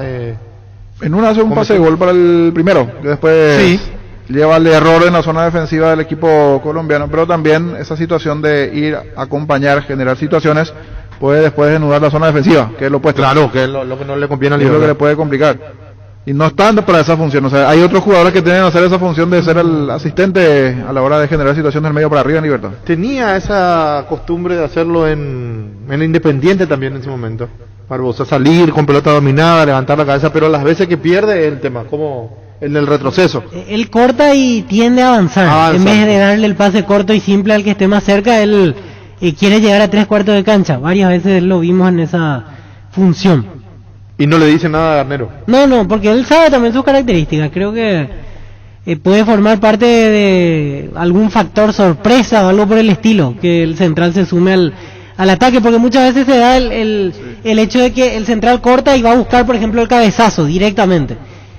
En una hace un pase de gol para el primero, que después lleva al error en la zona defensiva del equipo colombiano, pero también esa situación de ir a acompañar, generar situaciones, puede después desnudar la zona defensiva, que es lo opuesto. Claro, que es lo que no le conviene al Es lo que Libertad. le puede complicar. Y no están para esa función, o sea, hay otros jugadores que tienen que hacer esa función de ser el asistente a la hora de generar situaciones del medio para arriba en Libertad. Tenía esa costumbre de hacerlo en Independiente también en ese momento. Barbosa, salir con pelota dominada, levantar la cabeza, pero las veces que pierde es el tema, como en el retroceso. Él corta y tiende a avanzar. En vez de darle el pase corto y simple al que esté más cerca, él quiere llegar a 3/4 de cancha. Varias veces lo vimos en esa función. Y no le dice nada a Garnero. No, porque él sabe también sus características. Creo que puede formar parte de algún factor sorpresa o algo por el estilo, que el central se sume al ataque, porque muchas veces se da el hecho de que el central corta y va a buscar, por ejemplo, el cabezazo directamente.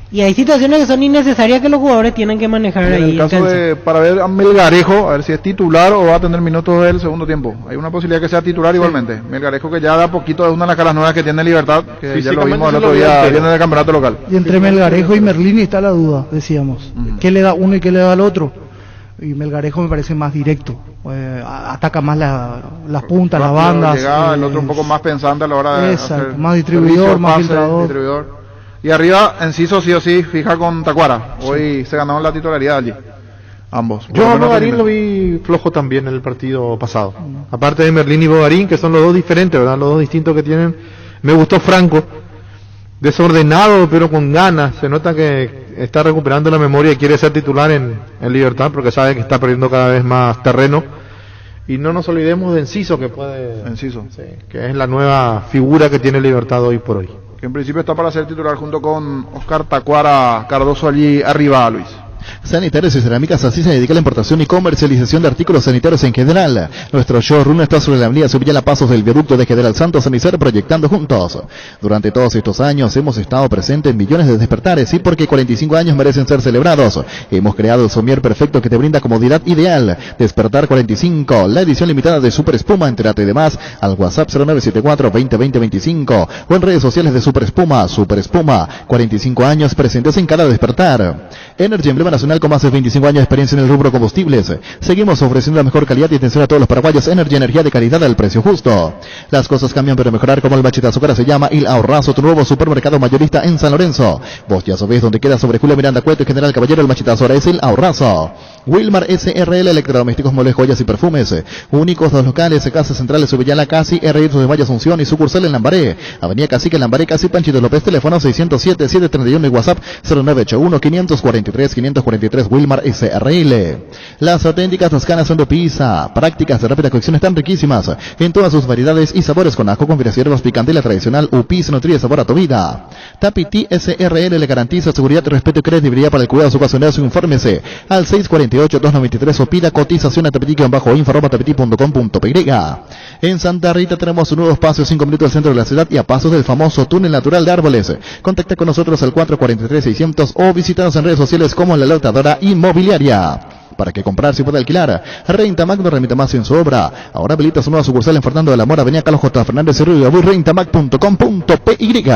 Y hay situaciones que son innecesarias que los jugadores tienen que manejar En ahí. el caso de, para ver a Melgarejo, a ver si es titular o va a tener minutos del segundo tiempo. Hay una posibilidad que sea titular igualmente. Melgarejo, que ya da poquito, es una de las caras nuevas que tiene Libertad, que ya lo vimos el otro día, viene del campeonato local. Y entre Melgarejo y Merlini está la duda, decíamos. ¿Qué le da uno y qué le da al otro? Y Melgarejo me parece más directo. Ataca más las puntas, las bandas. Llegada, el otro un poco más pensante a la hora de exacto, hacer más distribuidor, servicio, más pase, filtrador. distribuidor. Y arriba, Enciso sí o sí, fija con Tacuara. Hoy se ganaron la titularidad allí. Ambos. Yo a Bogarín lo vi flojo también en el partido pasado. Aparte de Merlín y Bogarín, que son los dos diferentes, ¿verdad? Los dos distintos que tienen. Me gustó Franco. Desordenado, pero con ganas. Se nota que está recuperando la memoria y quiere ser titular en Libertad, porque sabe que está perdiendo cada vez más terreno. Y no nos olvidemos de Enciso, que que es la nueva figura que tiene Libertad hoy por hoy. Que en principio está para ser titular junto con Oscar Tacuara Cardoso allí arriba, Luis. Sanitarios y Cerámicas así se dedica a la importación y comercialización de artículos sanitarios en general. Nuestro showroom está sobre la avenida Subillala Pasos del viaducto de General Santos en Icer, proyectando juntos. Durante todos estos años hemos estado presentes en millones de despertares y porque 45 años merecen ser celebrados. Hemos creado el somier perfecto que te brinda comodidad ideal. Despertar 45, la edición limitada de Super Espuma. Entérate de más al WhatsApp 0974 202025 o en redes sociales de Super Espuma. Super Espuma, 45 años presentes en cada despertar. Energy, emblema nacional con más de 25 años de experiencia en el rubro combustibles. Seguimos ofreciendo la mejor calidad y atención a todos los paraguayos. Energy, energía de calidad al precio justo. Las cosas cambian pero mejorar, como el Machitazo, que ahora se llama Il Ahorrazo, tu nuevo supermercado mayorista en San Lorenzo. Vos ya sabés dónde queda, sobre Julio Miranda Cueto y General Caballero. El Machitazo ahora es Il Ahorrazo. Wilmar SRL, electrodomésticos, muebles, joyas y perfumes. Únicos 2 locales, Casas Centrales, Subillala, Casi, R.I. de Valle Asunción y sucursal en Lambaré. Avenida Cacique, Lambaré, Casi, Panchito López, teléfono 607-731 y WhatsApp 0981-543-543, Wilmar SRL. Las auténticas toscanas son de pizza. Prácticas de rápida cocción están riquísimas en todas sus variedades y sabores, con ajo, con hierbas picante y la tradicional UPI se nutre sabor a tu vida. Tapiti SRL le garantiza seguridad, respeto y credibilidad para el cuidado de su ocasional. Infórmese al 648-293 o pida cotización a tapiti-info@tapiti.com.py. En Santa Rita tenemos un nuevo espacio 5 minutos del centro de la ciudad y a pasos del famoso túnel natural de árboles. Contacta con nosotros al 443-600 o visítanos en redes sociales como La Lautadora Inmobiliaria. ¿Para qué comprar si puede alquilar? Rentamac no remita más en su obra. Ahora habilita su nueva sucursal en Fernando de la Mora, avenida Carlos J. Fernández y Río, rentamac.com.py.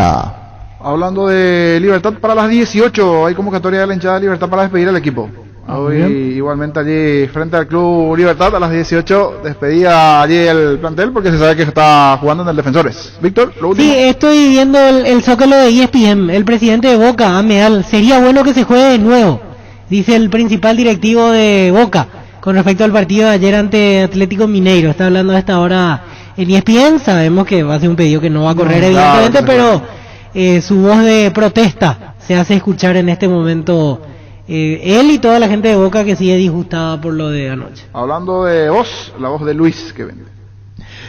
Hablando de Libertad, para las 18 hay convocatoria de la hinchada de Libertad para despedir al equipo. Hoy igualmente allí frente al Club Libertad a las 18 despedía allí el plantel porque se sabe que está jugando en el Defensores. Víctor, lo último. Sí, estoy viendo el zócalo de ESPN. El presidente de Boca, Ameal, sería bueno que se juegue de nuevo, dice el principal directivo de Boca con respecto al partido de ayer ante Atlético Mineiro. Está hablando a esta hora en ESPN. Sabemos que va a ser un pedido que no va a correr evidentemente, pero su voz de protesta se hace escuchar en este momento. Él y toda la gente de Boca que sigue disgustada por lo de anoche. Hablando de voz, la voz de Luis que vende.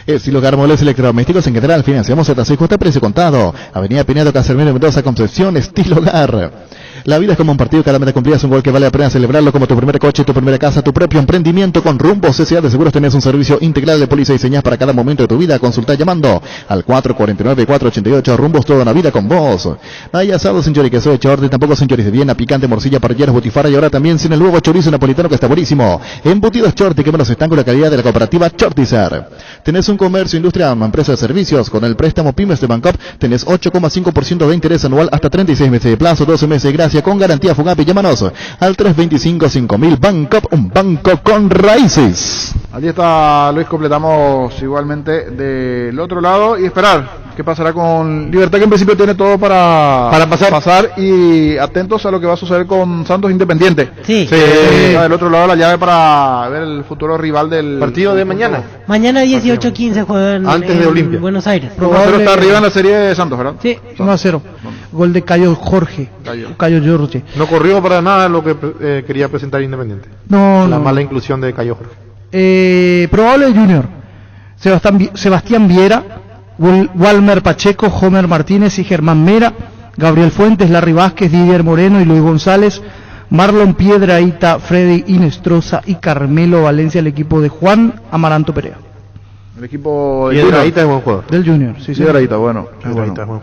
Estilo Muebles Electrodomésticos en general, financiamos hasta 6 cuotas precio contado. Avenida Pinedo, Casermino, Mendoza, Concepción, Estilo Hogar. La vida es como un partido, cada meta cumplida es un gol que vale la pena celebrarlo, como tu primer coche, tu primera casa, tu propio emprendimiento. Con Rumbo C.C.A. de Seguros tenés un servicio integral de póliza y señas para cada momento de tu vida. Consulta llamando al 449-488. Rumbos, toda una vida con vos. No hay asado sin chorizo de Chordi, tampoco sin chorizo de Viena, picante, morcilla, parrilleras, botifara y ahora también sin el nuevo chorizo napolitano que está buenísimo. Embutidos Chorti, que menos están con la calidad de la cooperativa Chortizer. Tenés un comercio, industria, una empresa de servicios. Con el préstamo Pymes de Bancop tenés 8,5% de interés anual hasta 36 meses de plazo, 12 meses gracias. eficacia con garantía FUGAPI. Llámanos al 325-5000 Bancop, un banco con raíces. Allí está Luis, completamos igualmente del otro lado y esperar qué pasará con Libertad, que en principio tiene todo para pasar y atentos a lo que va a suceder con Santos Independiente. Sí. Del otro lado la llave para ver el futuro rival del partido de mañana. Mañana 18-15 juegan antes de Olimpia. Buenos Aires. Pero está arriba en la serie de Santos, ¿verdad? Sí. 1-0. Gol de Cayo Jorge. No corrió para nada lo que quería presentar Independiente. La mala inclusión de Cayo Jorge. Probable Junior. Sebastián Viera, Walmer Pacheco, Homer Martínez y Germán Mera, Gabriel Fuentes, Larry Vázquez, Didier Moreno y Luis González, Marlon Piedrahita, Freddy Inestrosa y Carmelo Valencia, el equipo de Juan Amaranto Perea. El equipo de Piedrahita es buen jugador. Del Junior, sí. Piedrahita, bueno.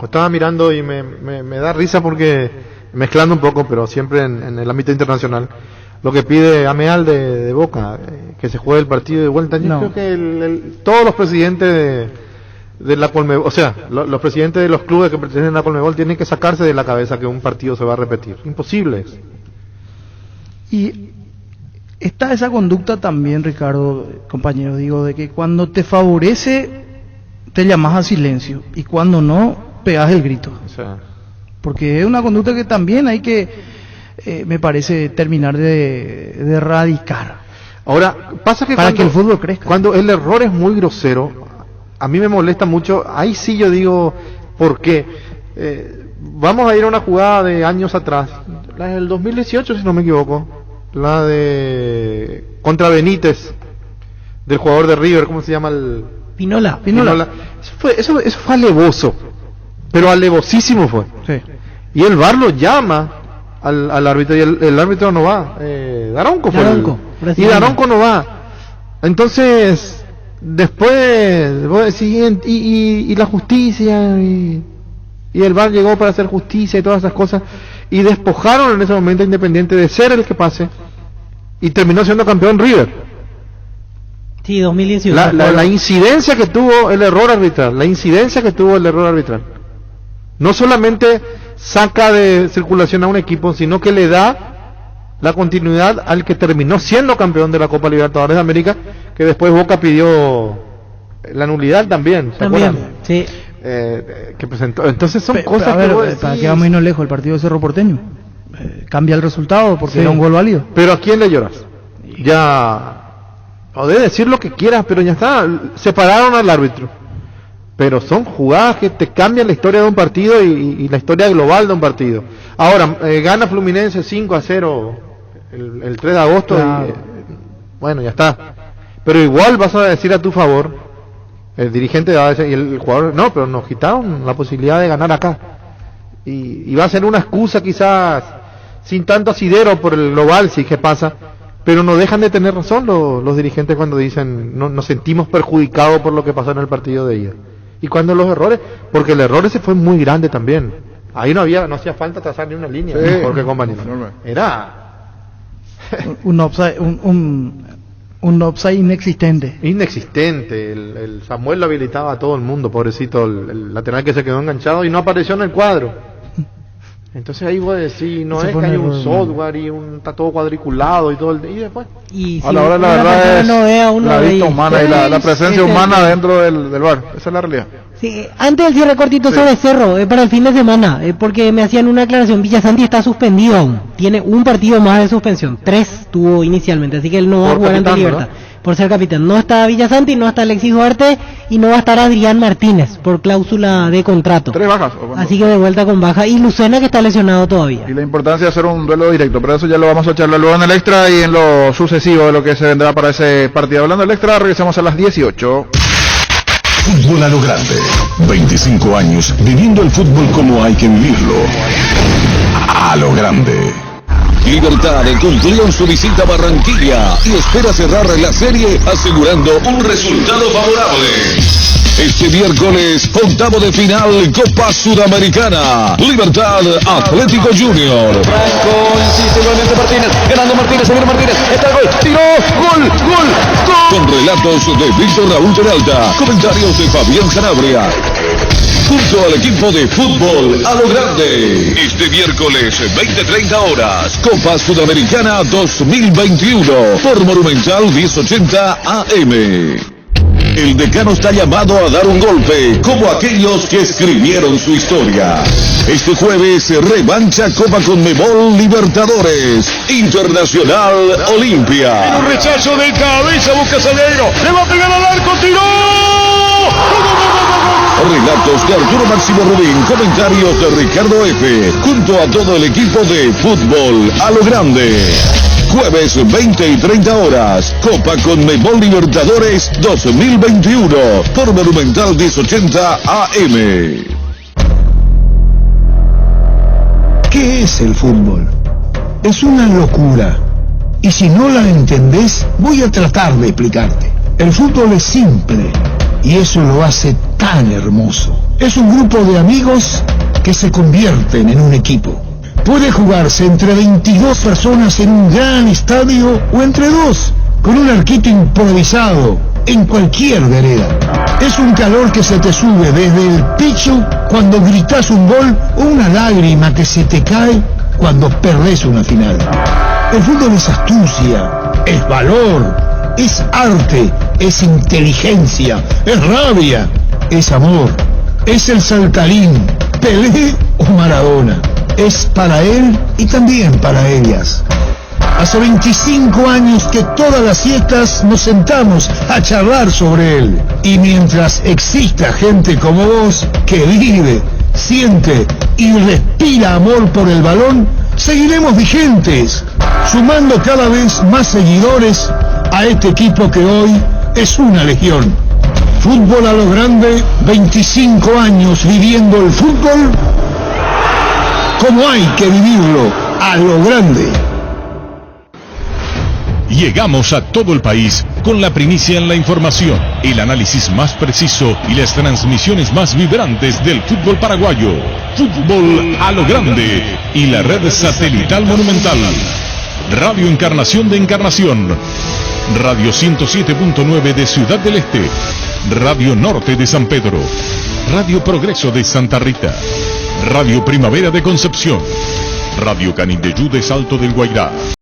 Estaba mirando y me da risa porque, mezclando un poco, pero siempre en el ámbito internacional, lo que pide Ameal de Boca, que se juegue el partido de vuelta. Yo creo que todos los presidentes de la Conmebol, o sea, los presidentes de los clubes que pertenecen a la Conmebol tienen que sacarse de la cabeza que un partido se va a repetir. Imposible es. Y está esa conducta también, Ricardo, compañero, digo, de que cuando te favorece te llamas a silencio y cuando no, pegas el grito. O sea, porque es una conducta que también hay que, me parece, terminar de erradicar. Ahora, pasa que para que el fútbol crezca. Cuando el error es muy grosero, a mí me molesta mucho. Ahí sí yo digo, ¿por qué? Vamos a ir a una jugada de años atrás, la del 2018, si no me equivoco, la de contra Benítez, del jugador de River, ¿cómo se llama? Pinola. Eso fue alevoso, pero alevosísimo fue. Sí. Y el VAR lo llama al árbitro y el árbitro no va. Daronco fue. Y Daronco no va. Entonces, después vos decís, y la justicia, y el VAR llegó para hacer justicia y todas esas cosas, y despojaron en ese momento a Independiente de ser el que pase, y terminó siendo campeón River. Sí, 2018. La incidencia que tuvo el error arbitral, no solamente saca de circulación a un equipo, sino que le da la continuidad al que terminó siendo campeón de la Copa Libertadores de América, que después Boca pidió la nulidad también, ¿se acuerdan? Sí. Que presentó. Entonces son cosas que vos decís... para que vamos a irnos lejos, el partido de Cerro Porteño cambia el resultado porque era un gol válido. Pero ¿a quién le lloras? Ya podés decir lo que quieras, pero ya está, separaron al árbitro. Pero son jugadas que te cambian la historia de un partido y la historia global de un partido. Ahora, gana Fluminense 5-0 el 3 de agosto, claro. Bueno, ya está. Pero igual vas a decir a tu favor, el dirigente va a decir, y el jugador, no, pero nos quitaron la posibilidad de ganar acá. Y va a ser una excusa quizás sin tanto asidero por el global, sí que pasa, pero no dejan de tener razón los dirigentes cuando dicen, no, nos sentimos perjudicados por lo que pasó en el partido de ida. Y cuando los errores, porque el error ese fue muy grande también. Ahí no hacía falta trazar ni una línea, sí, porque compañero. Era un offside inexistente. El Samuel lo habilitaba a todo el mundo, pobrecito, el lateral que se quedó enganchado y no apareció en el cuadro. Entonces ahí vos decís, no es que hay un software y está todo cuadriculado y todo y después. Y a la hora la verdad es la vista humana y la presencia humana dentro del VAR. Esa es la realidad. Sí, antes del cierre cortito sobre Cerro, para el fin de semana, porque me hacían una aclaración, Villasanti está suspendido aún, tiene un partido más de suspensión, 3 tuvo inicialmente, así que él no va a jugar ante Libertad, por ser capitán. No está Villasanti, no está Alexis Duarte y no va a estar Adrián Martínez por cláusula de contrato. 3 bajas. Así que de vuelta con baja, y Lucena que está lesionado todavía. Y la importancia de hacer un duelo directo, pero eso ya lo vamos a charlar luego en el extra y en lo sucesivo de lo que se vendrá para ese partido. Hablando del extra, regresamos a las 18. Fútbol a lo grande. 25 años viviendo el fútbol como hay que vivirlo. A lo grande. Libertad cumplió su visita a Barranquilla y espera cerrar la serie asegurando un resultado favorable. Este miércoles, octavo de final Copa Sudamericana. Libertad Atlético Junior. Franco insiste nuevamente Martínez. Ganando Martínez, se viene Martínez. Está el gol. Tiró. Gol. Con relatos de Víctor Raúl Peralta. Comentarios de Fabián Sanabria. junto al equipo de fútbol a lo grande. Este miércoles, 20:30 horas, Copa Sudamericana 2021, por Monumental 1080 AM. El decano está llamado a dar un golpe, como aquellos que escribieron su historia. Este jueves, revancha Copa Conmebol Libertadores, Internacional Olimpia. En un rechazo de cabeza, busca Salgueiro, le va a pegar al arco, tiró. Relatos de Arturo Máximo Rubín, comentarios de Ricardo F., junto a todo el equipo de fútbol a lo grande. Jueves 20:30 horas, Copa Conmebol Libertadores 2021, por Monumental 1080 AM. ¿Qué es el fútbol? Es una locura. Y si no la entendés, voy a tratar de explicarte. El fútbol es simple, y eso lo hace tan hermoso. Es un grupo de amigos que se convierten en un equipo. Puede jugarse entre 22 personas en un gran estadio o entre dos, con un arquito improvisado en cualquier vereda. Es un calor que se te sube desde el pecho cuando gritas un gol o una lágrima que se te cae cuando perdés una final. El fútbol es astucia, es valor, es arte, es inteligencia, es rabia, es amor, es el saltarín, Pelé o Maradona. Es para él y también para ellas. Hace 25 años que todas las siestas nos sentamos a charlar sobre él. Y mientras exista gente como vos que vive, siente y respira amor por el balón, seguiremos vigentes, sumando cada vez más seguidores a este equipo que hoy es una legión. Fútbol a lo grande, 25 años viviendo el fútbol como hay que vivirlo, a lo grande. Llegamos a todo el país con la primicia en la información, el análisis más preciso y las transmisiones más vibrantes del fútbol paraguayo. Fútbol a lo grande y la red satelital Monumental. Radio Encarnación de Encarnación. Radio 107.9 de Ciudad del Este. Radio Norte de San Pedro. Radio Progreso de Santa Rita. Radio Primavera de Concepción. Radio Canindeyú de Salto del Guairá.